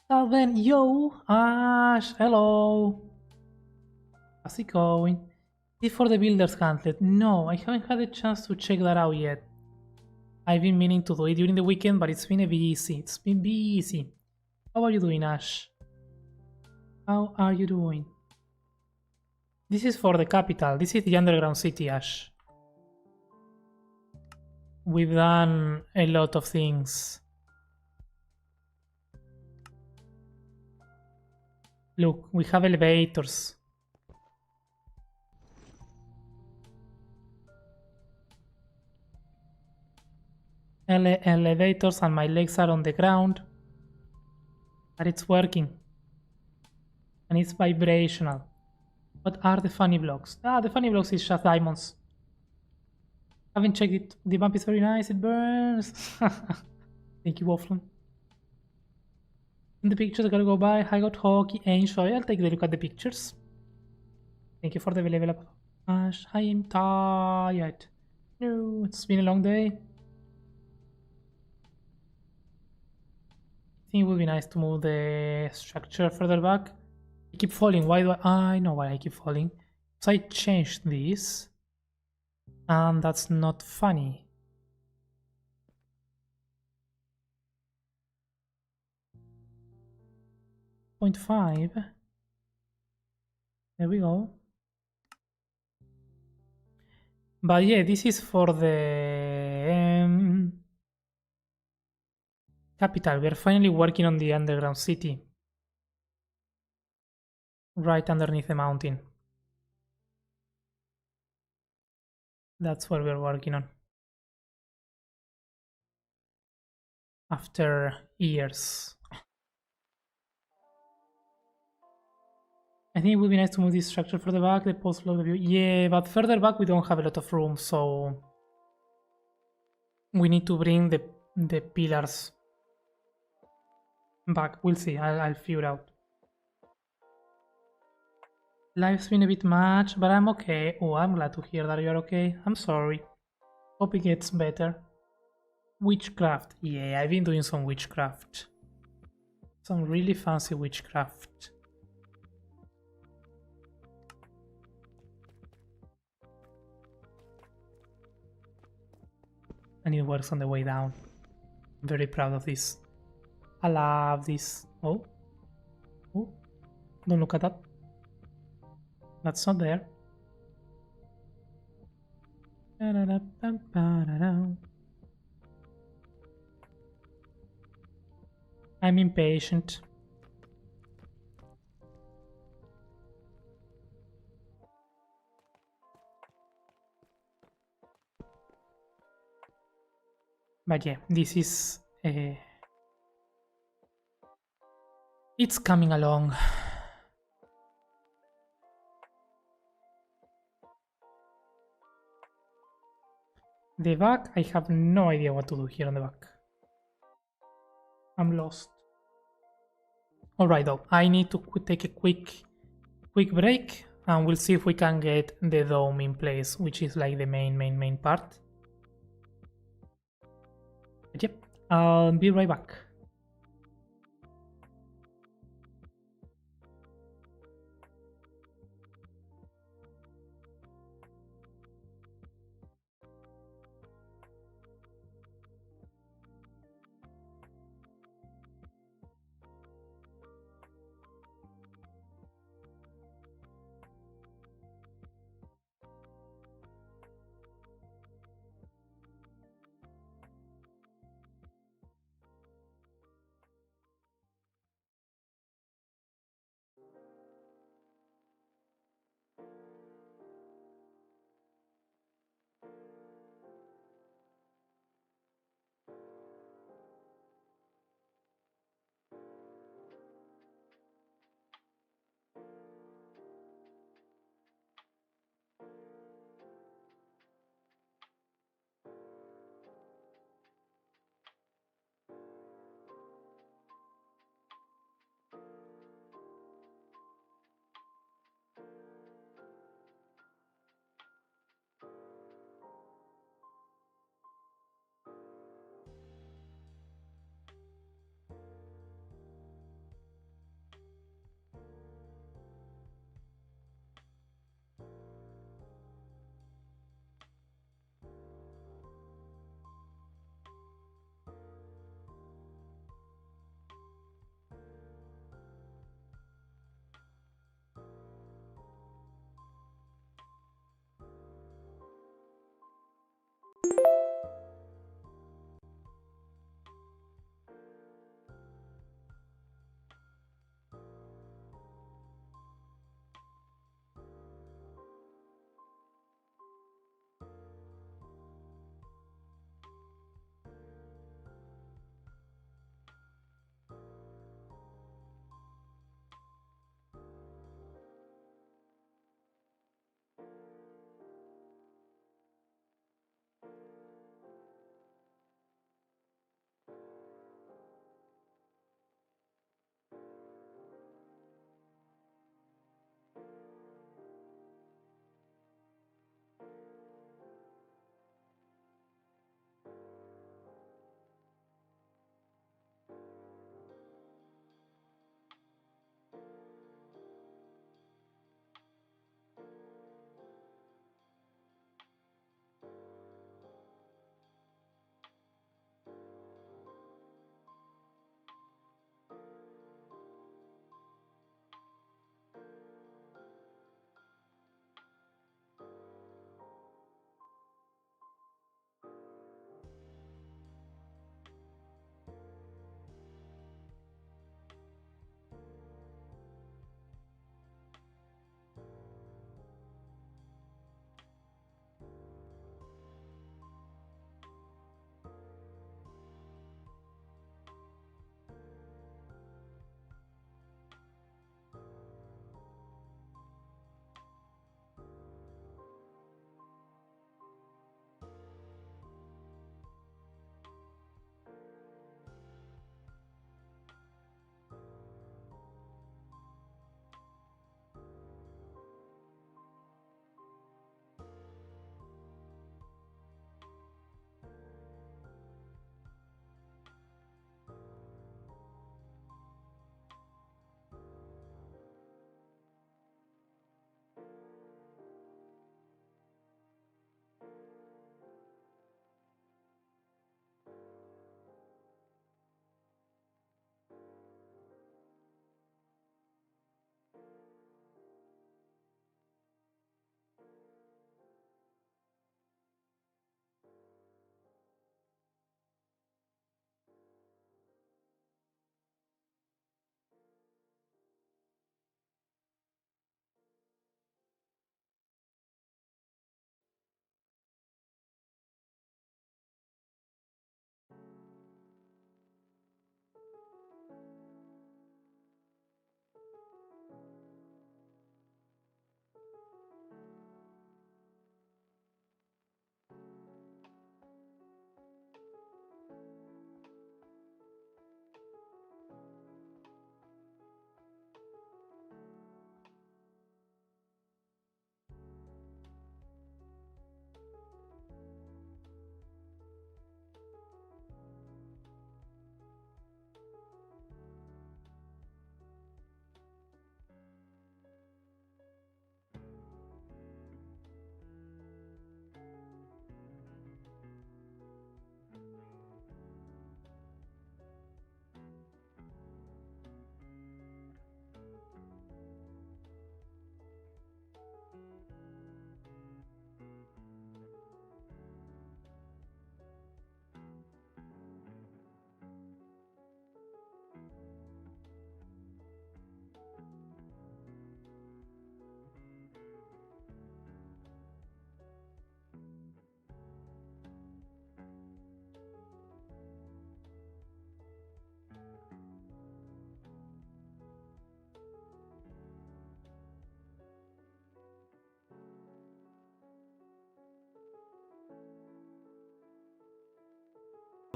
And then, yo, Ash, hello. How's it going? For the Builder's Gauntlet. No, I haven't had a chance to check that out yet. I've been meaning to do it during the weekend, but it's been a busy. It's been busy. How are you doing, Ash? How are you doing? This is for the capital. This is the underground city, Ash. We've done a lot of things. Look, we have elevators. Elevators and my legs are on the ground. But it's working. And it's vibrational. What are the funny blocks? Ah, the funny blocks is just diamonds. Haven't checked it. The bump is very nice. It burns. Thank you, Wafflin. In the pictures, I gotta go by. I got hockey and show. I'll take a look at the pictures. Thank you for the level up. Ash, I am tired. No, it's been a long day. I think it would be nice to move the structure further back. I keep falling. Why do I know why I keep falling. So I changed this. And that's not funny. .5. There we go. But yeah, this is for the capital. We are finally working on the underground city. Right underneath the mountain. That's what we're working on. After years. I think it would be nice to move this structure further back, the post-load view. Yeah, but further back we don't have a lot of room, so we need to bring the pillars back. We'll see. I'll figure out. Life's been a bit much, but I'm okay. Oh, I'm glad to hear that you're okay. I'm sorry. Hope it gets better. Witchcraft. Yeah, I've been doing some witchcraft. Some really fancy witchcraft. And it works on the way down. I'm very proud of this. I love this. Oh. Oh. Don't look at that. That's not there. I'm impatient. But yeah, this is... it's coming along. The back, I have no idea what to do here on the back. I'm lost. Alright though, I need to take a quick break and we'll see if we can get the dome in place, which is like the main part. But yep, I'll be right back.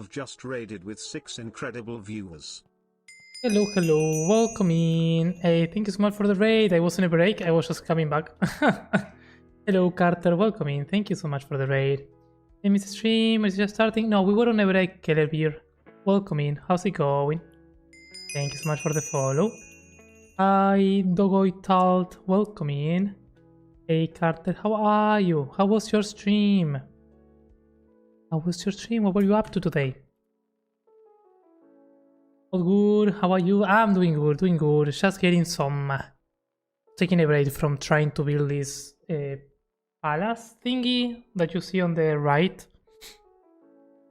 have just raided with 6 incredible viewers. Hello, hello, welcome in. Hey, thank you so much for the raid. I was on a break, I was just coming back. Hello, Carter, welcome in. Thank you so much for the raid. Hey, Mr. Stream, is it just starting? No, we were on a break, Keller Beer. Welcome in, how's it going? Thank you so much for the follow. Hi, Dogoitalt, welcome in. Hey, Carter, how are you? How was your stream? How was your stream? What were you up to today? All good. How are you? I'm doing good, doing good. Just getting some... taking a break from trying to build this palace thingy that you see on the right.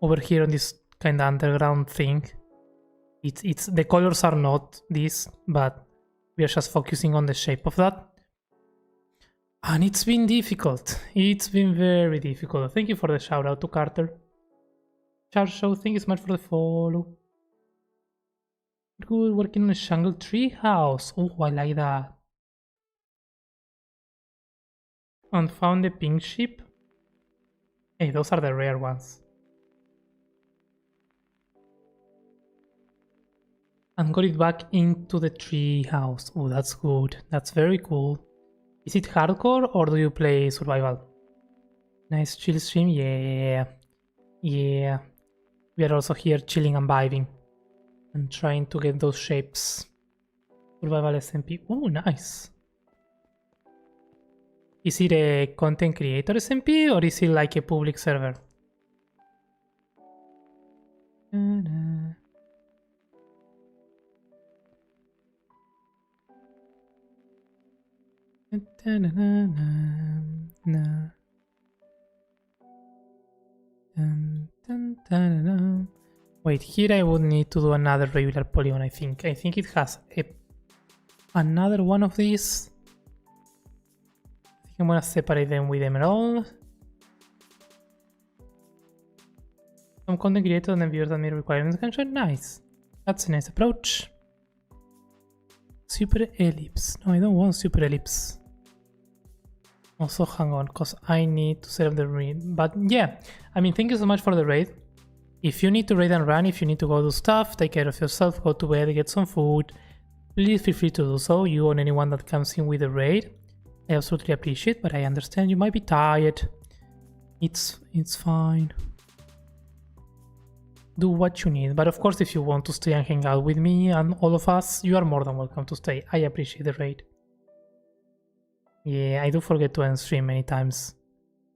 Over here on this kind of underground thing. It's the colors are not this, but we are just focusing on the shape of that. And it's been difficult. It's been very difficult. Thank you for the shout out to Carter. Charles Show, thank you so much for the follow. Good, working on a jungle tree house. Oh, I like that. And found the pink sheep. Hey, those are the rare ones. And got it back into the tree house. Oh, that's good. That's very cool. Is it hardcore or do you play survival? Nice chill stream. Yeah. Yeah. We are also here chilling and vibing. And trying to get those shapes. Survival SMP. Oh, nice. Is it a content creator SMP or is it like a public server? Wait, here I would need to do another regular polygon, I think. I think it has another one of these. I think I'm gonna separate them with emerald. Some content creators and viewers that meet requirements can show. Nice. That's a nice approach. Super ellipse. No, I don't want super ellipse. Also, hang on, because I need to set up the raid. But yeah, I mean, thank you so much for the raid. If you need to raid and run, if you need to go do stuff, take care of yourself, go to bed, get some food, please feel free to do so. You and anyone that comes in with a raid, I absolutely appreciate, but I understand you might be tired. It's fine. Do what you need. But of course, if you want to stay and hang out with me and all of us, you are more than welcome to stay. I appreciate the raid. Yeah, I do forget to end stream many times.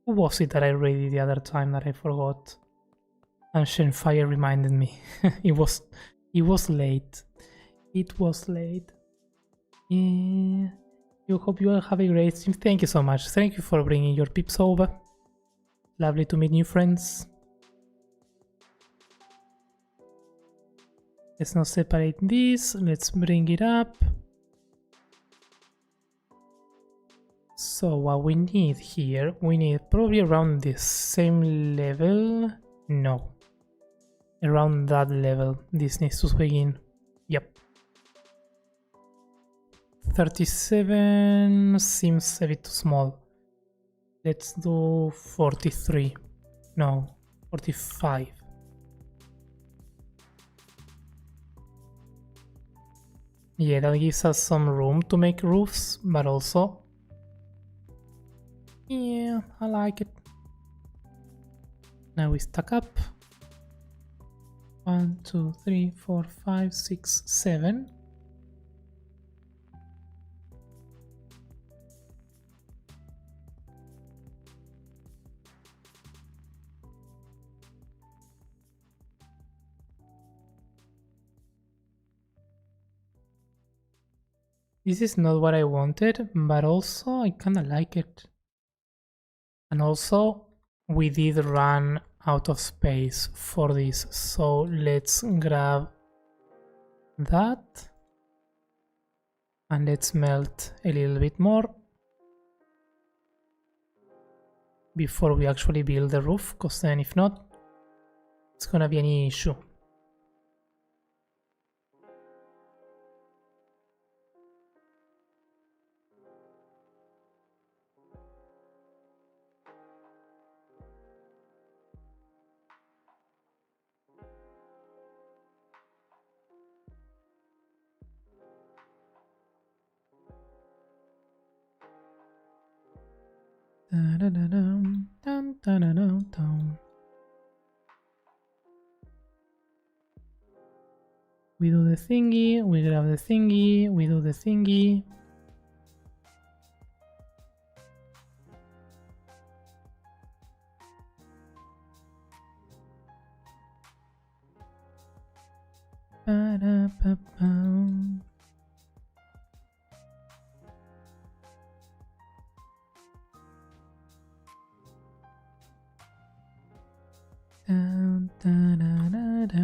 Who was it that I raided the other time that I forgot? Ancient Fire reminded me. it was late. It was late. Yeah. You hope you all have a great stream. Thank you so much. Thank you for bringing your peeps over. Lovely to meet new friends. Let's now separate this. Let's bring it up. So what we need here, we need probably around the same level. No. Around that level. This needs to begin. Yep. 37 seems a bit too small. Let's do 43. No, 45. Yeah, that gives us some room to make roofs, but also... yeah, I like it. Now we stack up. 1, 2, 3, 4, 5, 6, 7. This is not what I wanted, but also I kinda like it. And also, we did run out of space for this, so let's grab that. And let's melt a little bit more before we actually build the roof, because then if not, it's gonna be an issue. Da-da-da-dum, dum, da-da-dum, dum. We do the thingy, we grab the thingy, we do the thingy. Ba-da-ba-bum. Dun, da-da-da-da.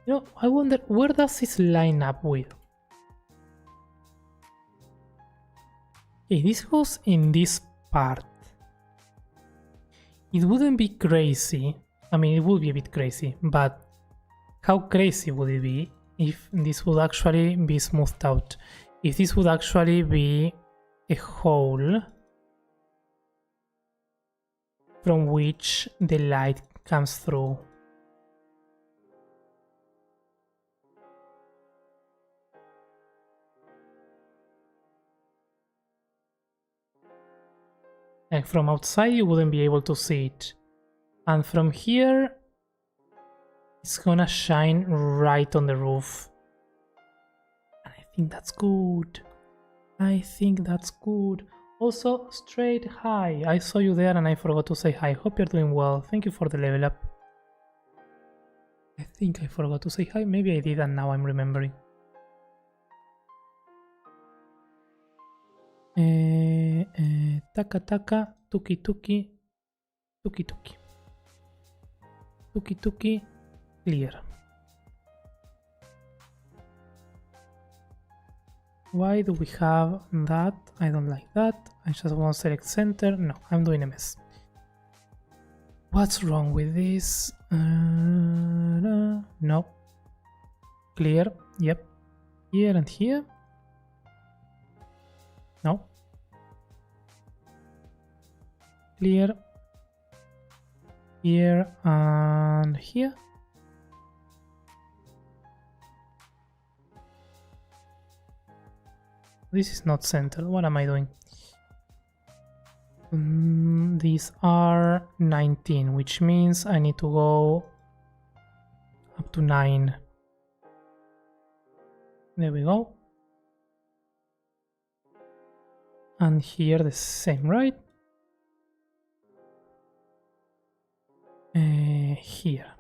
You know, I wonder where does this line up with? Okay, this goes in this part. It wouldn't be crazy. I mean, it would be a bit crazy, but how crazy would it be if this would actually be smoothed out? If this would actually be a hole from which the light comes through. Like from outside you wouldn't be able to see it. And from here it's gonna shine right on the roof. And I think that's good. I think that's good. Also, straight hi. I saw you there and I forgot to say hi. Hope you're doing well. Thank you for the level up. I think I forgot to say hi. Maybe I did and now I'm remembering. Taka taka, tuki tuki, tuki tuki. Tuki tuki, clear. Why do we have that? I don't like that. I just want to select center. No, I'm doing a mess. What's wrong with this? No. Clear. Yep. Here and here. No. Clear. Here and here. This is not centered. What am I doing? These are 19, which means I need to go up to 9. There we go. And here the same, right? Here.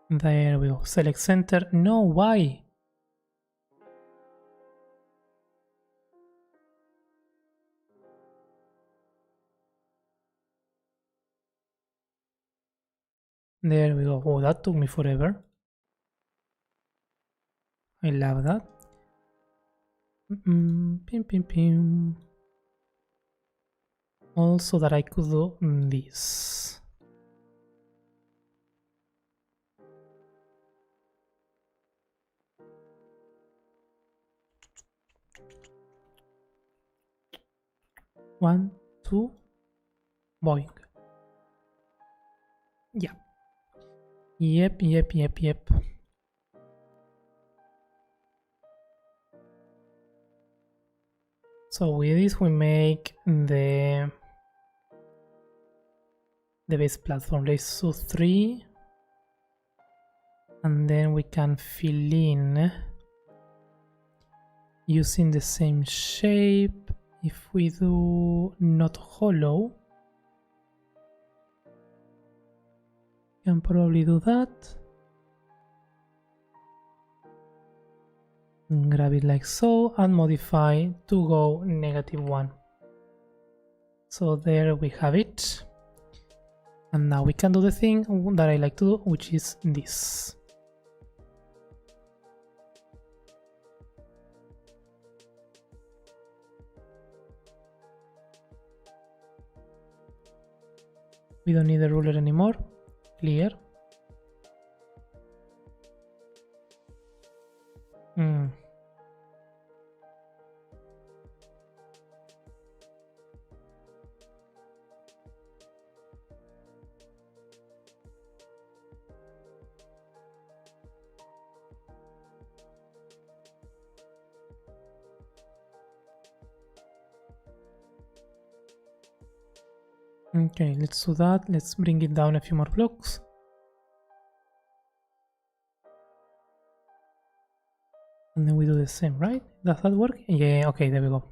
There we go. Select center. No, why? There we go. Oh, that took me forever. I love that. Pim, pim, pim. Also that I could do this. One, two, boing. Yeah. Yep. So with this we make the base platform. Let's do 3. And then we can fill in using the same shape. If we do not hollow, can probably do that. Grab it like so and modify to go -1. So there we have it. And now we can do the thing that I like to do, which is this. We don't need a ruler anymore. Clear. Okay, let's do that. Let's bring it down a few more blocks. And then we do the same, right? Does that work? Yeah, okay, there we go.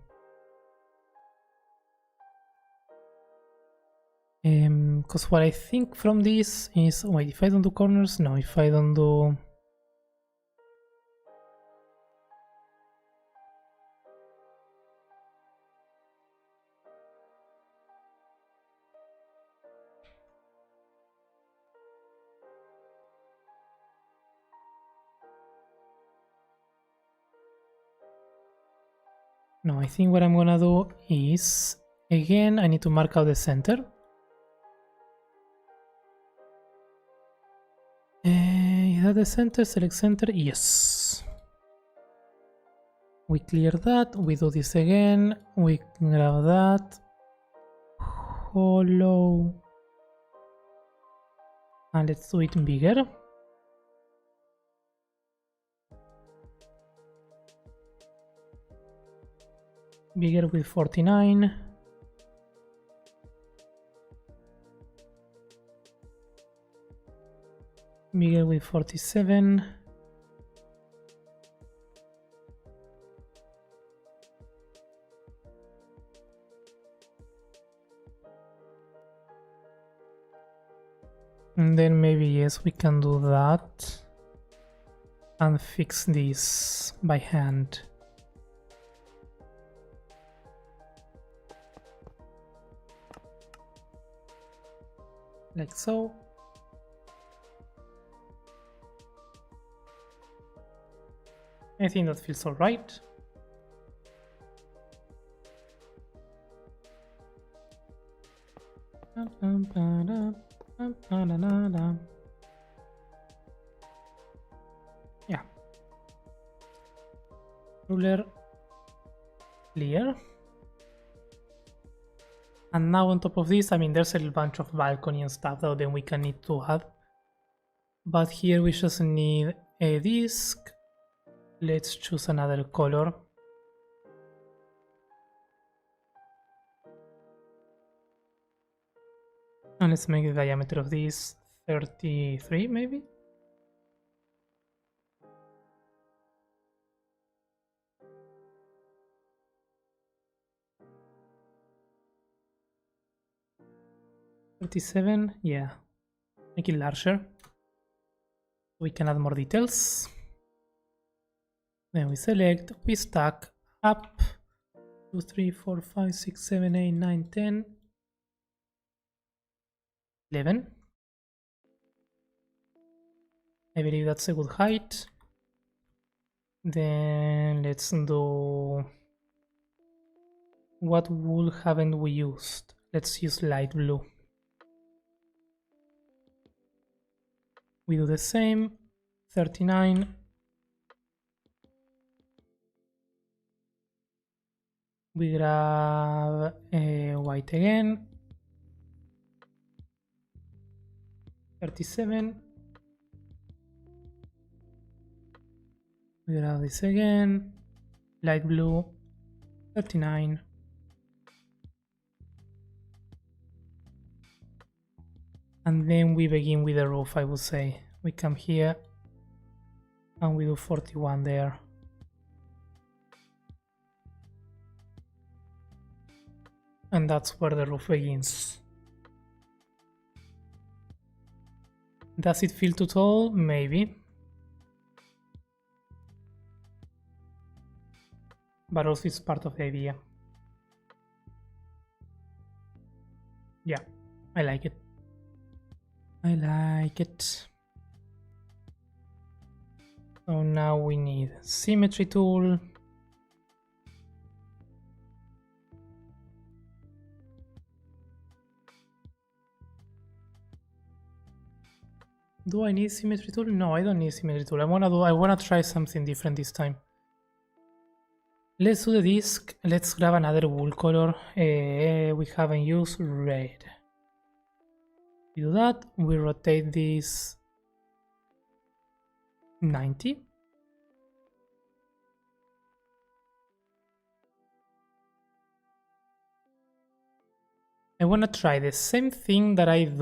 Because what I think from this is, wait, if I don't do corners, no, if I don't do... No, I think what I'm gonna do is, again, I need to mark out the center. Is that the center? Select center, yes. We clear that, we do this again, we grab that, hollow, and let's do it bigger. Bigger with 49. Bigger with 47. And then maybe, yes, we can do that and fix this by hand. Like so. I think that feels alright. Yeah. Ruler clear. And now on top of this, I mean, there's a bunch of balcony and stuff that then we can need to add. But here we just need a disc. Let's choose another color. And let's make the diameter of this 33 maybe? $37, yeah. Make it larger. We can add more details. Then we select, we stack up 2, 3, 4, 5, 6, 7, 8, 9, 10, 11. I believe that's a good height. Then let's do... What wool haven't we used? Let's use light blue. We do the same, 39. We grab white again, 37. We grab this again, light blue, 39. And then we begin with the roof, I would say. We come here and we do 41 there. And that's where the roof begins. Does it feel too tall? Maybe. But also it's part of the idea. Yeah, I like it. I like it. So now we need symmetry tool. Do I need symmetry tool? No, I don't need symmetry tool. I wanna try something different this time. Let's do the disc. Let's grab another wool color. We haven't used red. We do that. We rotate this 90. I want to try the same thing that I've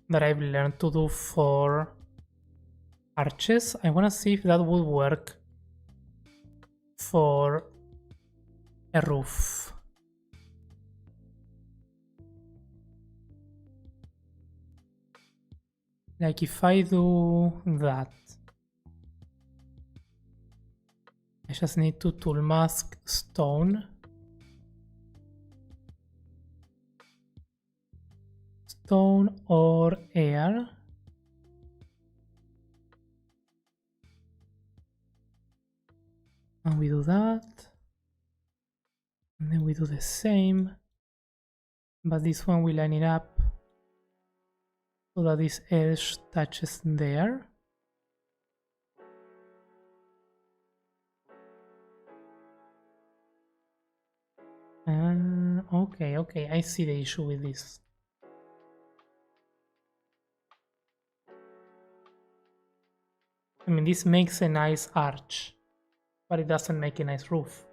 learned to do for arches. I want to see if that would work for a roof. Like if I do that, I just need to tool mask stone. Stone or air. And we do that. And then we do the same. But this one we line it up so that this edge touches there. Okay, I see the issue with this. I mean, this makes a nice arch, but it doesn't make a nice roof.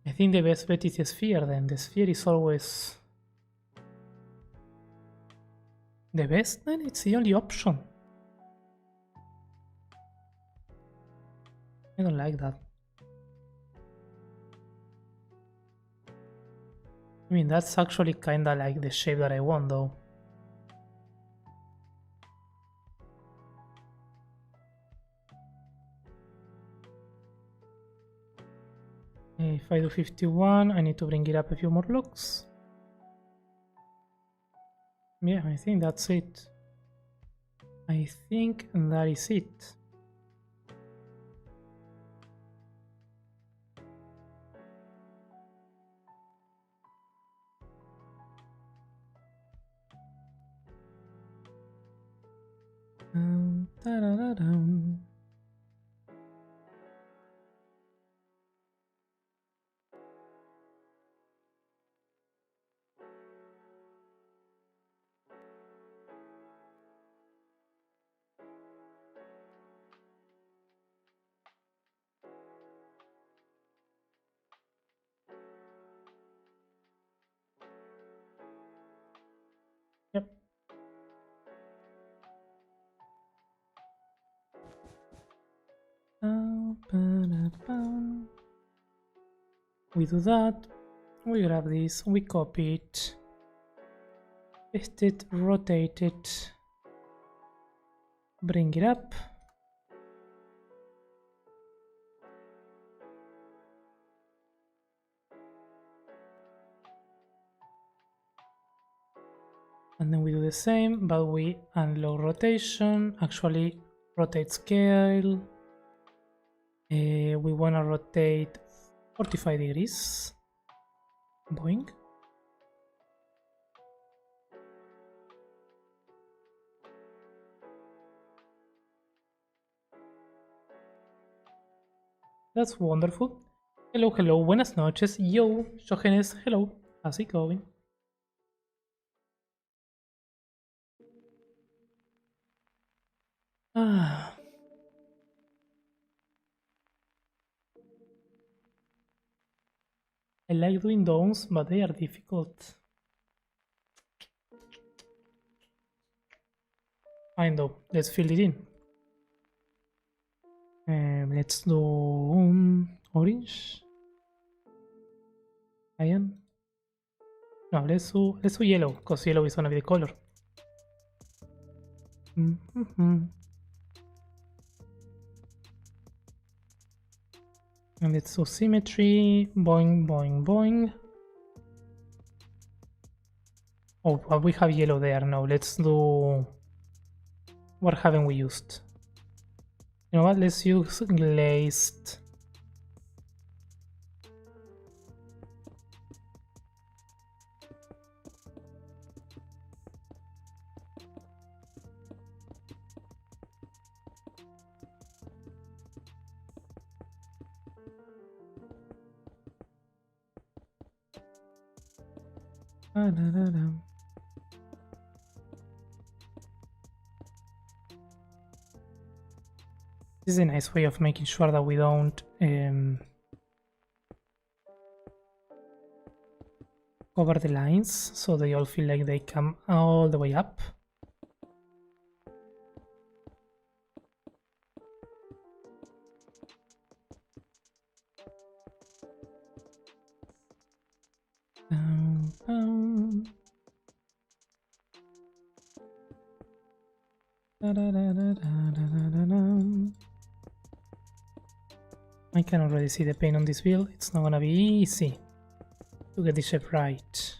I think the best bet is the sphere then. The sphere is always the best then? It's the only option. I don't like that. I mean, that's actually kinda like the shape that I want though. If I do 51, I need to bring it up a few more blocks. Yeah, I think that's it. I think that is it. Da-da-da-dum. Yep. We do that, we grab this, we copy it, paste it, rotate it, bring it up. And then we do the same, but we unlock rotation, actually rotate scale. We want to rotate 45 degrees. Boing. That's wonderful. Hello, hello, buenas noches. Yo, Johannes, hello. How's it going? Ah. I like doing those, but they are difficult. Fine though, let's fill it in. Let's do orange. Cyan. No, let's do yellow, because yellow is gonna be the color. And let's do symmetry. Boing, boing, boing. Oh, but we have yellow there. No, let's do... What haven't we used? You know what? Let's use glazed. Da-da-da-da. This is a nice way of making sure that we don't cover the lines so they all feel like they come all the way up. Down, down. Da-da-da-da-da-da-da-da. I can already see the paint on this build. It's not gonna be easy to get the shape right.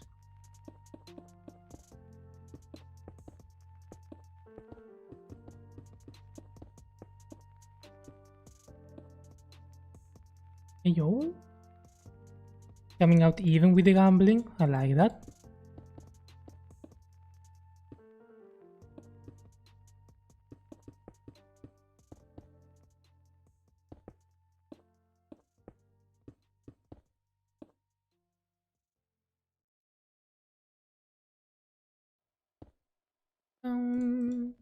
Hey yo. Coming out even with the gambling. I like that. Um,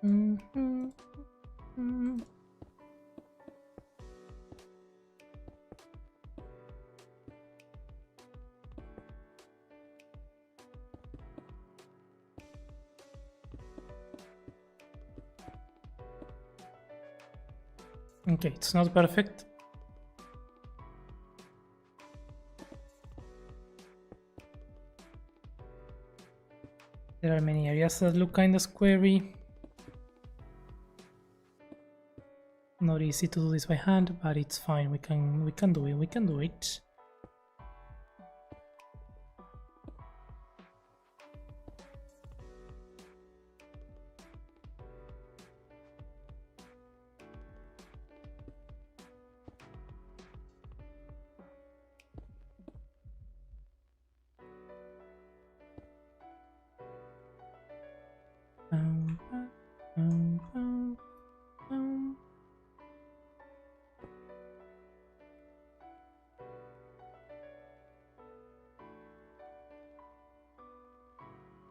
mhm, mhm. Okay, it's not perfect. There are many areas that look kind of squarey. Not easy to do this by hand, but it's fine. We can do it. We can do it. Um, um, um, um.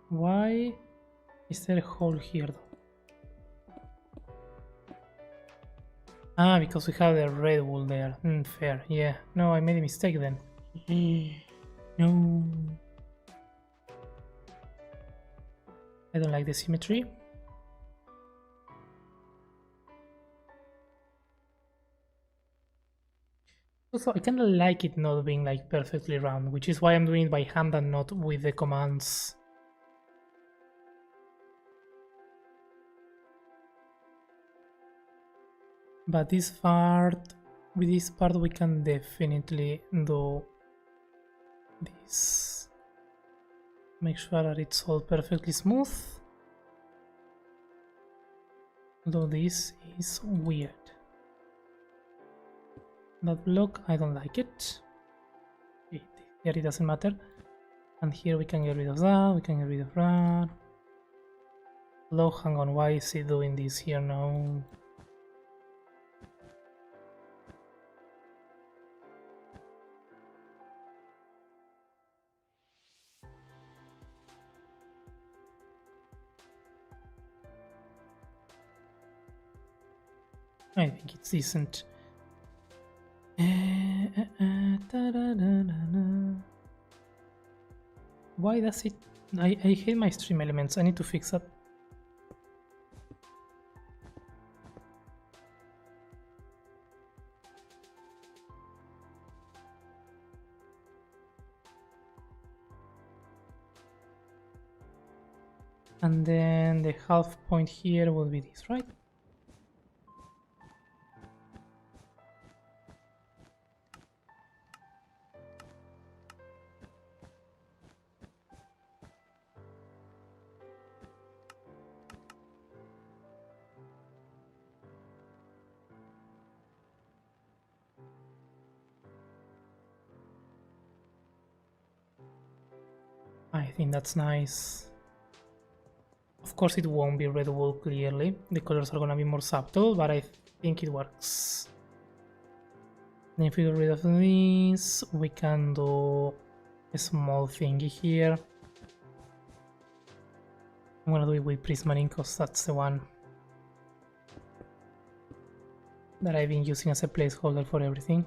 Why is there a hole here though? Ah, because we have the red wool there. Fair, yeah. No, I made a mistake then. No. I don't like the symmetry. Also, I kinda like it not being like perfectly round, which is why I'm doing it by hand and not with the commands. But this part, with this part we can definitely do this. Make sure that it's all perfectly smooth. Although this is weird. That block, I don't like it. There it doesn't matter. And here we can get rid of that, we can get rid of that. Although, hang on, why is it doing this here now? I think it's decent. Why does it... I hate my stream elements, I need to fix that. And then the half point here will be this, right? I think that's nice. Of course it won't be readable clearly, the colors are gonna be more subtle, but I think it works. Then if we get rid of this, we can do a small thingy here. I'm gonna do it with Prismarine because that's the one that I've been using as a placeholder for everything.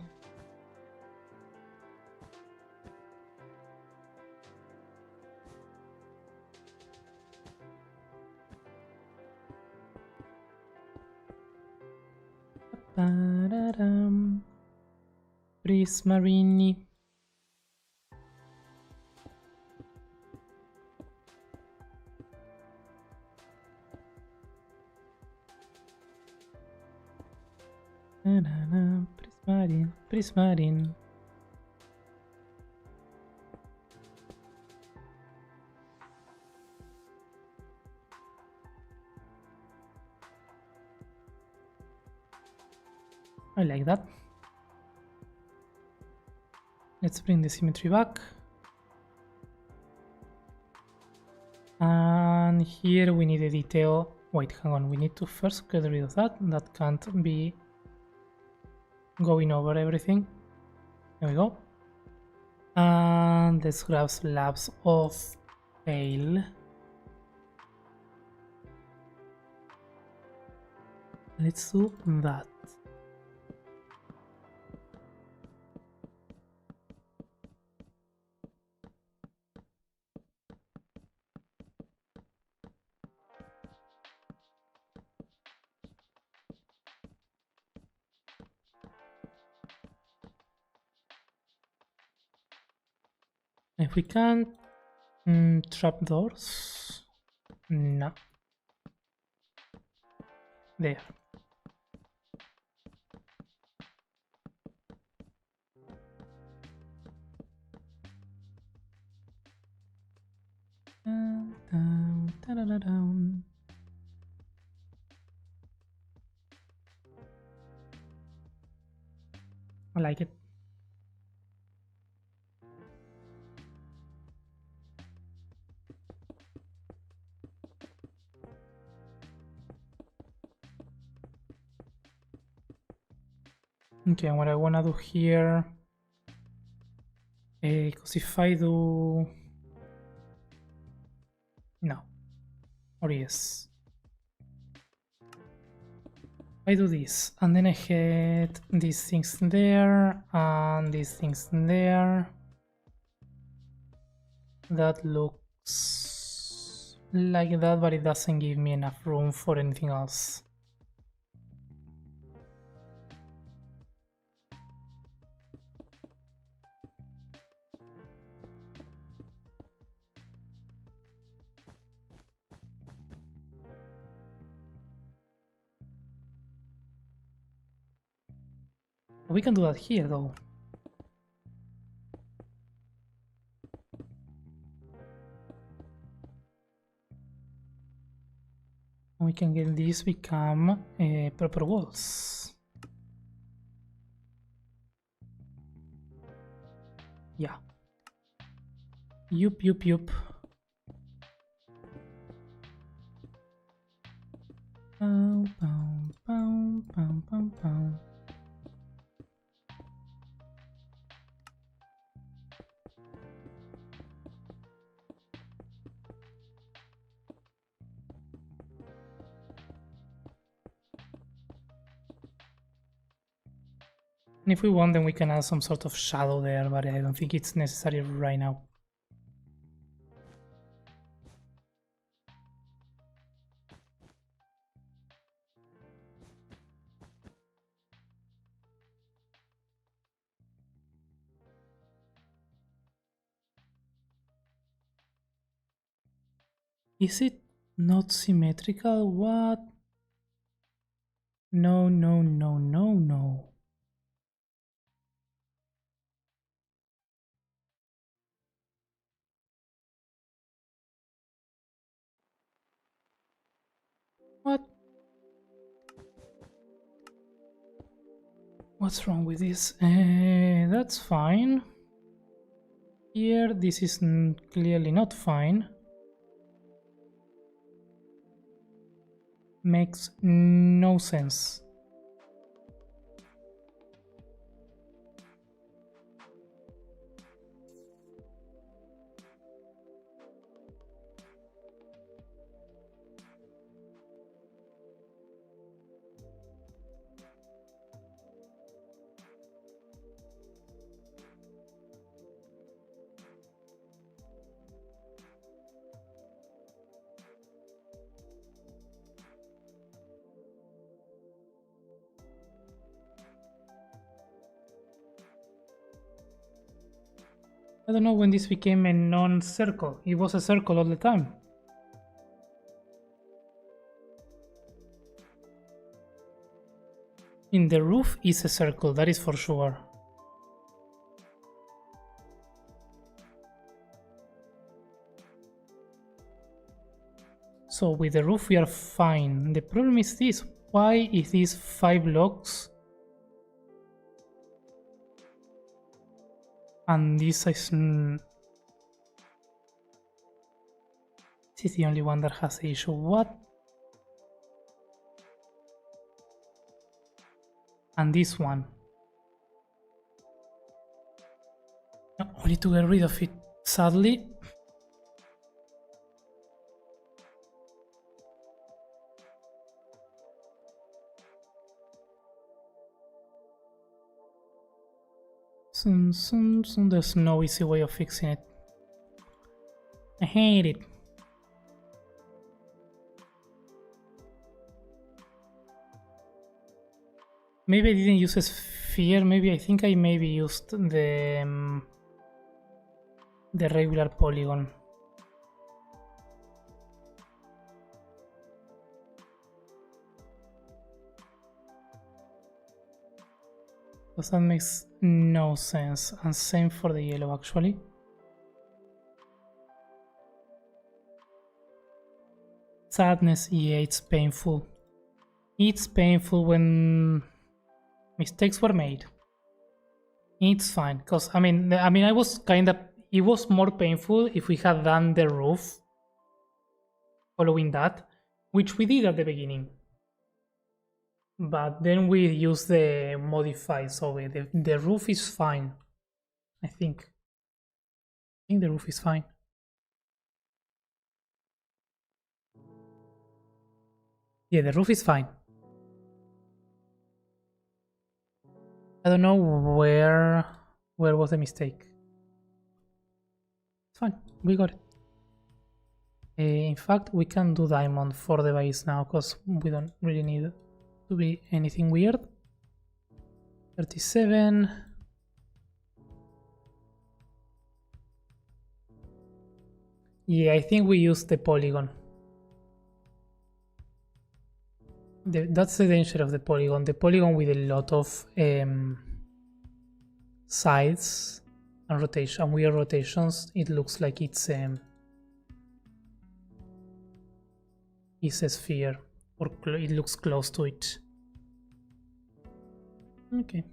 Prismarini. Prismarine, Prismarine. I like that. Let's bring the symmetry back. And here we need a detail. Wait, hang on. We need to first get rid of that. That can't be going over everything. There we go. And let's grab slabs of pale. Let's do that. If we can't trapdoors, no. There. Down. I like it. Okay, and what I wanna do here, because if I do no, or yes, I do this and then I had these things there and these things there. That looks like that, but it doesn't give me enough room for anything else. We can do that here though. We can get these become proper walls. Yeah. Yup. Pow, pow, pow, pow, pow, pow. And if we want, then we can add some sort of shadow there, but I don't think it's necessary right now. Is it not symmetrical? What? No. What? What's wrong with this? That's fine. here. This is clearly not fine. Makes no sense. I don't know when this became a non-circle. It was a circle all the time. In the roof is a circle, that is for sure. So with the roof we are fine. The problem is this. Why is these 5 blocks? And this is... this is the only one that has the issue. What? And this one. No, we need to get rid of it, sadly. Soon, there's no easy way of fixing it. I hate it. Maybe I didn't use a sphere. Maybe I think I maybe used the regular polygon. Because that makes no sense. And same for the yellow actually. Sadness, yeah, it's painful. It's painful when mistakes were made. It's fine, because I mean, I was it was more painful if we had done the roof following that, which we did at the beginning. But then we used the modified, so the roof is fine. I think the roof is fine. Yeah, the roof is fine. I don't know where was the mistake. It's fine, we got it. In fact, we can do diamond for the base now, because we don't really need to be anything weird. 37. Yeah, I think we used the polygon. That's the danger of the polygon. The polygon with a lot of sides and rotation, weird rotations. It looks like it's a sphere, or it looks close to it. Okay,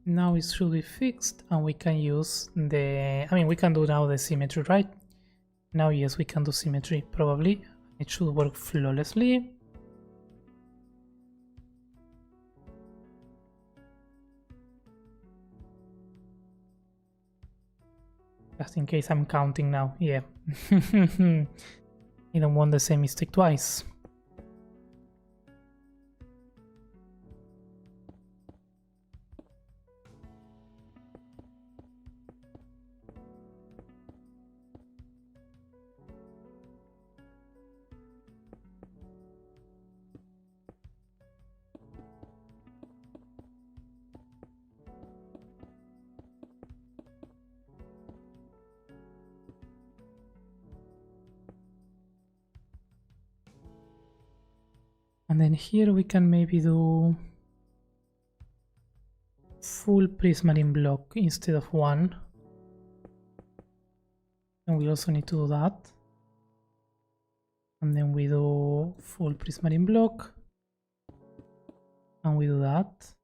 now it should be fixed, and we can use the. We can do now the symmetry, right? Now, yes, we can do symmetry. Probably it should work flawlessly. Just in case I'm counting now, yeah. I don't want the same mistake twice. And then here we can maybe do full prismarine block instead of one. And we also need to do that. And then we do full prismarine block. And we do that.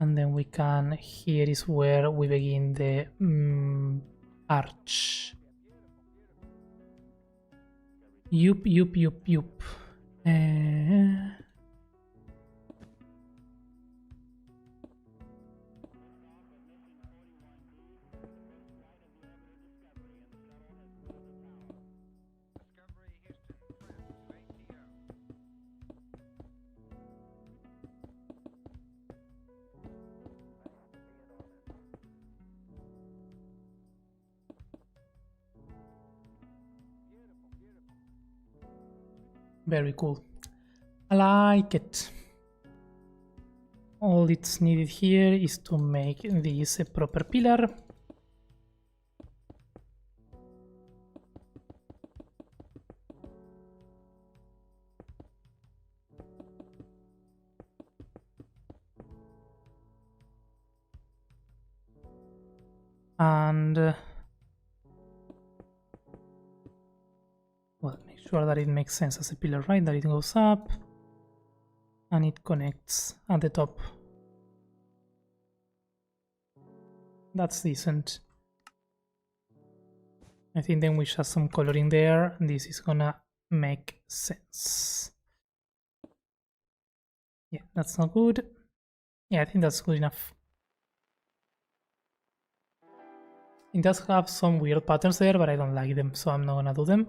And then we can, here is where we begin the arch. Yup. Very cool. I like it. All it's needed here is to make this a proper pillar. And well, make sure that it makes sense as a pillar, right? That it goes up and it connects at the top. That's decent. I think then we shove some color in there. This is gonna make sense. Yeah, that's not good. Yeah, I think that's good enough. It does have some weird patterns there, but I don't like them, so I'm not gonna do them.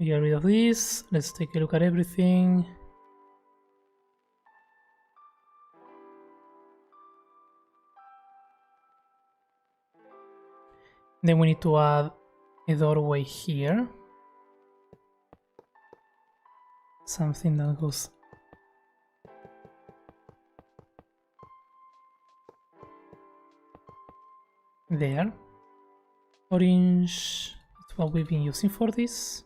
Get rid of this. Let's take a look at everything. Then we need to add a doorway here. Something that goes there. Orange is what we've been using for this.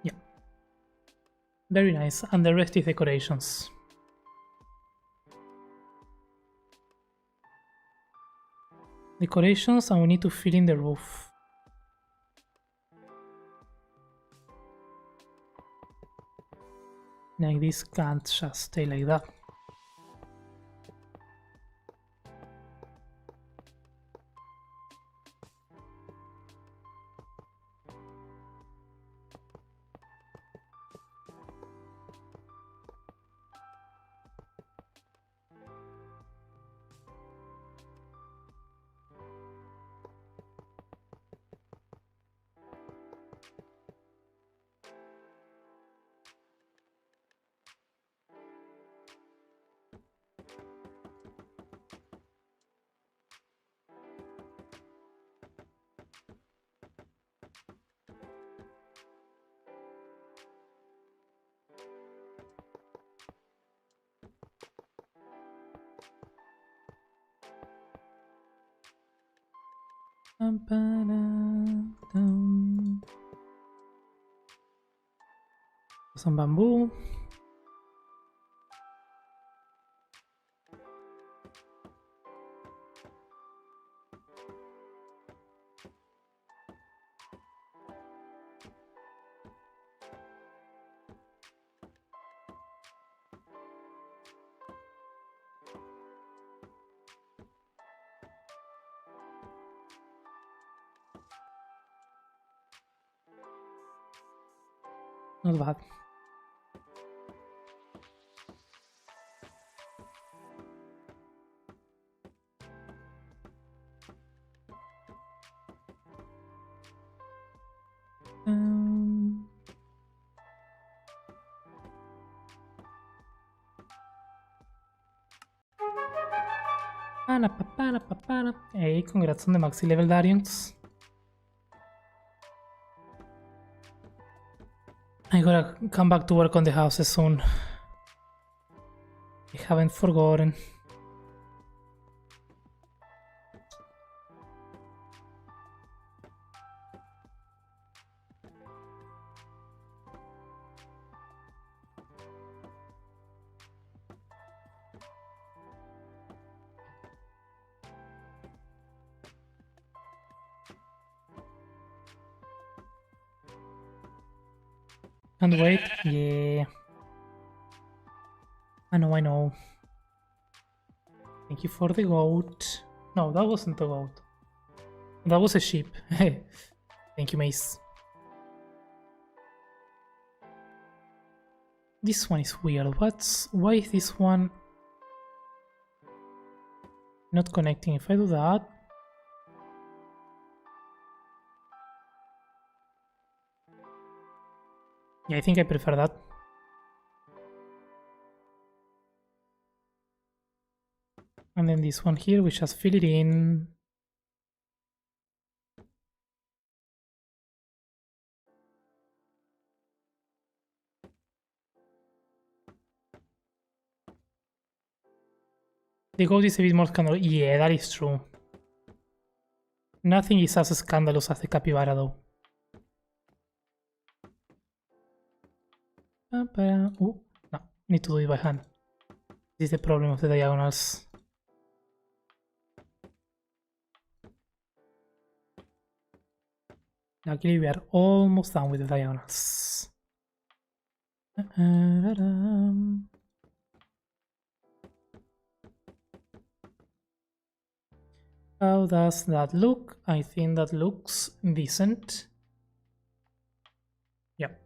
Yeah. Very nice. And the rest is decorations. Decorations, and we need to fill in the roof. Like this can't just stay like that. Some bamboo. Not bad. Hey, congrats on the maxi level Darians. I gotta come back to work on the houses soon. I haven't forgotten. Can't wait. Yeah. I know. Thank you for the goat. No, that wasn't a goat. That was a sheep. Thank you, Mace. This one is weird. Why is this one not connecting? If I do that, yeah, I think I prefer that. And then this one here, we just fill it in. The goat is a bit more scandalous. Yeah, that is true. Nothing is as scandalous as the capybara, though. Oh, no, need to do it by hand. This is the problem of the diagonals. Luckily, we are almost done with the diagonals. How does that look? I think that looks decent. Yep.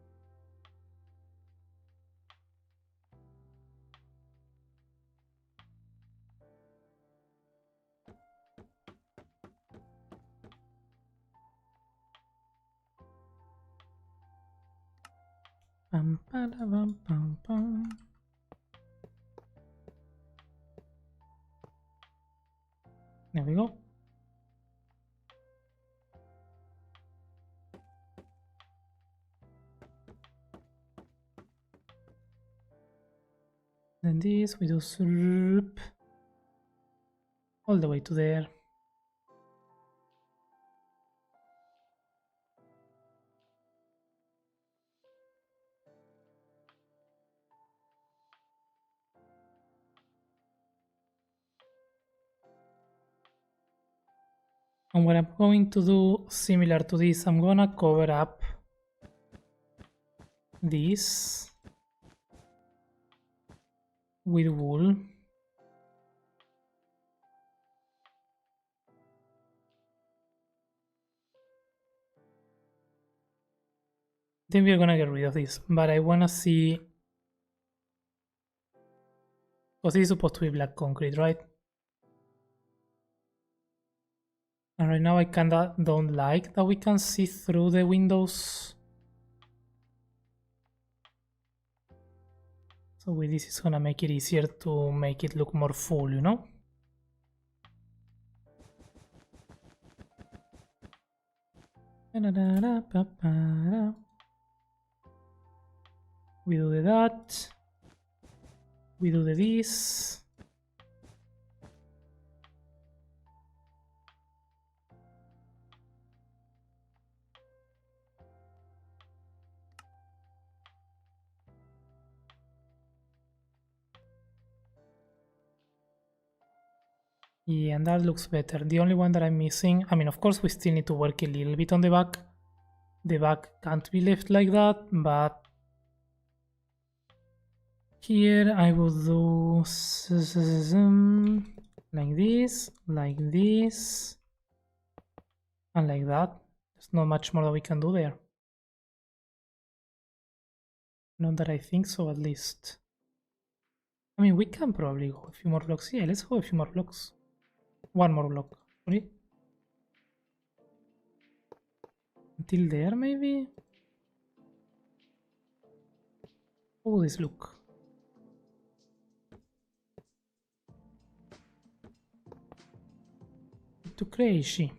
Pam, pam, pam, pam. There we go. Then this we do swoop all the way to there. And what I'm going to do similar to this, I'm gonna cover up this with wool. Then we're gonna get rid of this, but I wanna see, because this is supposed to be black concrete, right? And right now I kinda don't like that we can see through the windows. So with this, it's gonna make it easier to make it look more full, you know? We do the that. We do the this. Yeah, and that looks better. The only one that I'm missing, I mean, of course, we still need to work a little bit on the back. The back can't be left like that, but here I will do like this, and like that. There's not much more that we can do there. Not that I think so, at least. I mean, we can probably go a few more blocks. Yeah, let's go a few more blocks. One more block. Sorry. Until there, maybe? How will this look? Too crazy.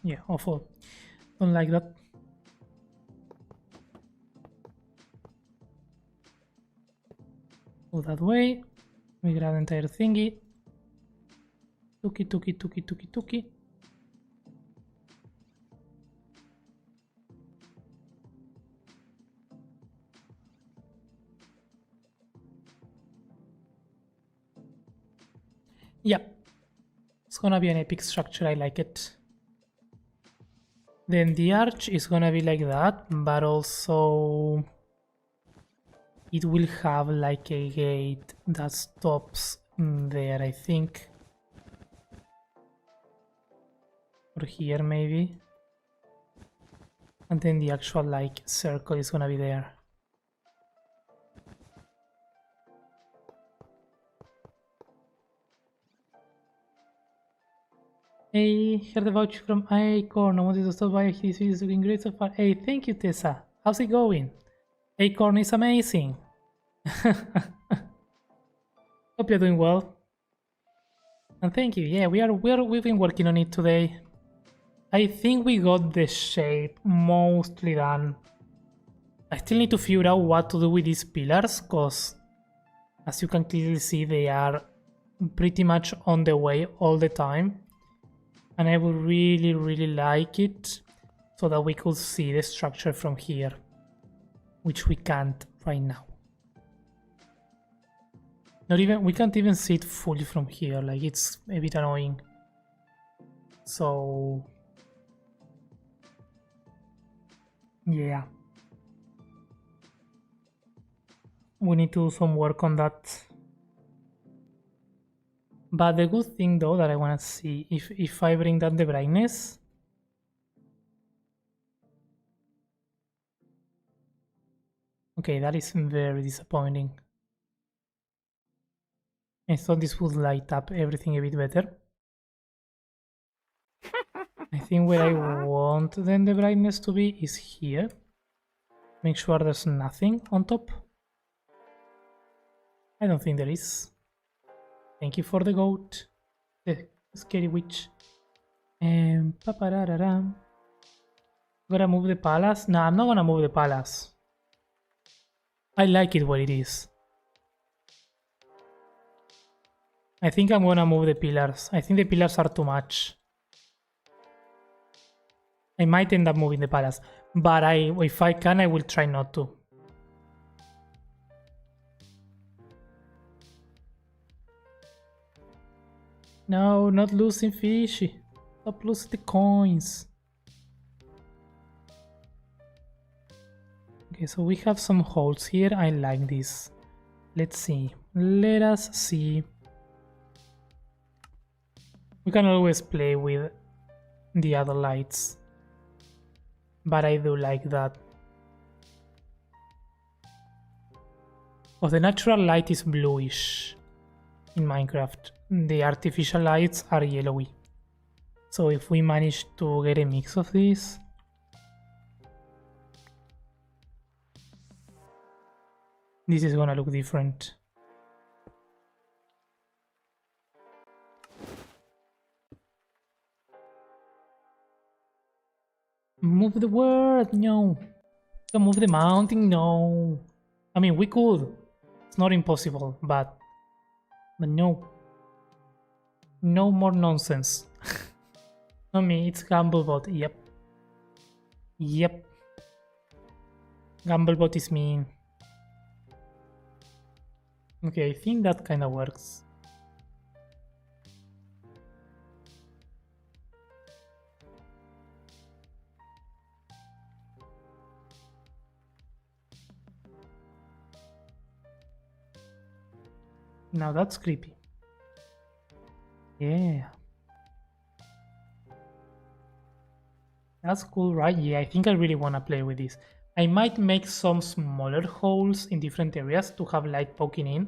Yeah, awful. Don't like that. Go that way. We grab the entire thingy. Tuki. Yep. It's gonna be an epic structure, I like it. Then the arch is gonna be like that, but also it will have like a gate that stops there, I think. Or here maybe. And then the actual like circle is gonna be there. Hey, heard about you from Acorn. I wanted to stop by. This video is looking great so far. Hey, thank you, Tessa. How's it going? Acorn is amazing. Hope you're doing well. And thank you. Yeah, we've been working on it today. I think we got the shape mostly done. I still need to figure out what to do with these pillars, cause as you can clearly see, they are pretty much on the way all the time. And I would really like it so that we could see the structure from here, which we can't right now. We can't even see it fully from here, like it's a bit annoying. So yeah, we need to do some work on that. But the good thing though that I want to see, if I bring down the brightness, okay, that is very disappointing. I thought this would light up everything a bit better. I think where I want then the brightness to be is here. Make sure there's nothing on top. I don't think there is. Thank you for the goat, the scary witch. And paparararam. Gonna move the palace? No, I'm not gonna move the palace. I like it where it is. I think I'm gonna move the pillars. I think the pillars are too much. I might end up moving the palace, but if I can, I will try not to. No, not losing fishy. Stop losing the coins. Okay, so we have some holes here. I like this. Let's see. Let us see. We can always play with the other lights, but I do like that. Oh, the natural light is bluish in Minecraft. The artificial lights are yellowy. So if we manage to get a mix of these, this is gonna look different. Move the world, no. Don't move the mountain, no. I mean, we could. It's not impossible, but no. No more nonsense. Not me, it's Gamblebot. Yep. Yep. Gamblebot is mean. Okay, I think that kind of works. Now that's creepy. Yeah. That's cool, right? Yeah, I think I really want to play with this. I might make some smaller holes in different areas to have light poking in.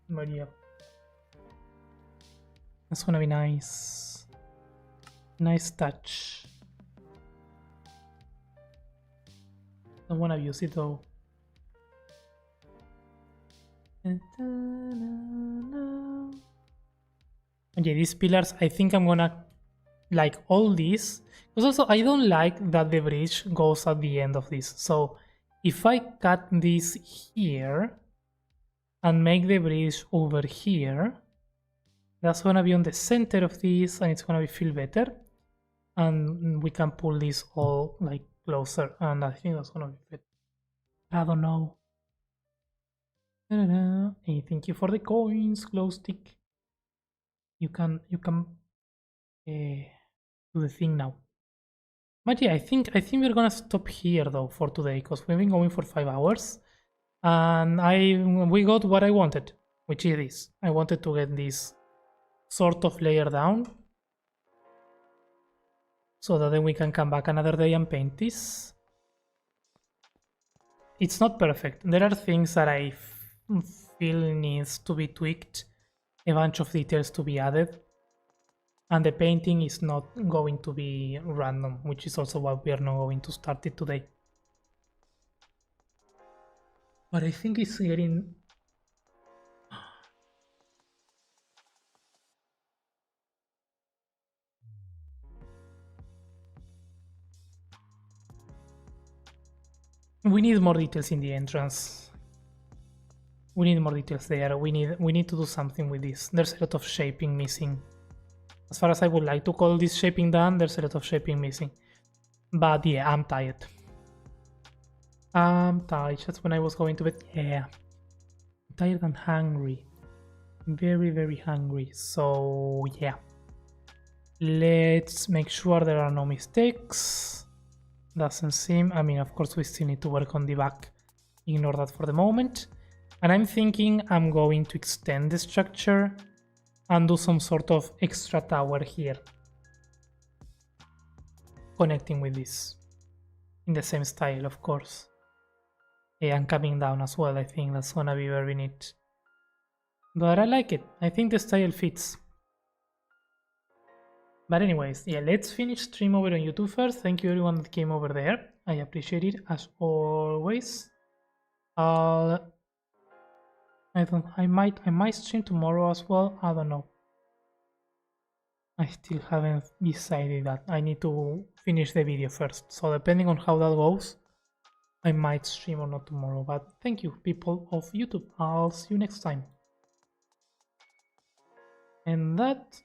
But yeah. That's gonna be nice. Nice touch. Don't wanna use it though. Okay, these pillars, I think I'm gonna like all these. Because also I don't like that the bridge goes at the end of this. So if I cut this here and make the bridge over here, that's gonna be on the center of this and it's gonna feel better. And we can pull this all like closer and I think that's gonna be better. I don't know. Hey, thank you for the coins, glow stick. You can do the thing now. But yeah, I think we're gonna stop here though for today because we've been going for 5 hours, and we got what I wanted, which is this. I wanted to get this sort of layer down, so that then we can come back another day and paint this. It's not perfect. There are things that I feel needs to be tweaked, a bunch of details to be added, and the painting is not going to be random, which is also why we are not going to start it today. But I think it's getting... We need more details in the entrance. We need more details there. We need to do something with this. There's a lot of shaping missing. As far as I would like to call this shaping done, there's a lot of shaping missing. But yeah, I'm tired. I'm tired. That's when I was going to bed. Yeah. I'm tired and hungry. Very, very hungry. So yeah. Let's make sure there are no mistakes. Doesn't seem... I mean, of course, we still need to work on the back. Ignore that for the moment. And I'm thinking I'm going to extend the structure and do some sort of extra tower here, connecting with this in the same style, of course. Yeah, and coming down as well. I think that's gonna be very neat, but I like it. I think the style fits. But anyways, yeah, let's finish stream over on YouTube first. Thank you everyone that came over there. I appreciate it as always. I might stream tomorrow as well. I don't know. I still haven't decided that. I need to finish the video first. So depending on how that goes, I might stream or not tomorrow. But thank you, people of YouTube. I'll see you next time. And that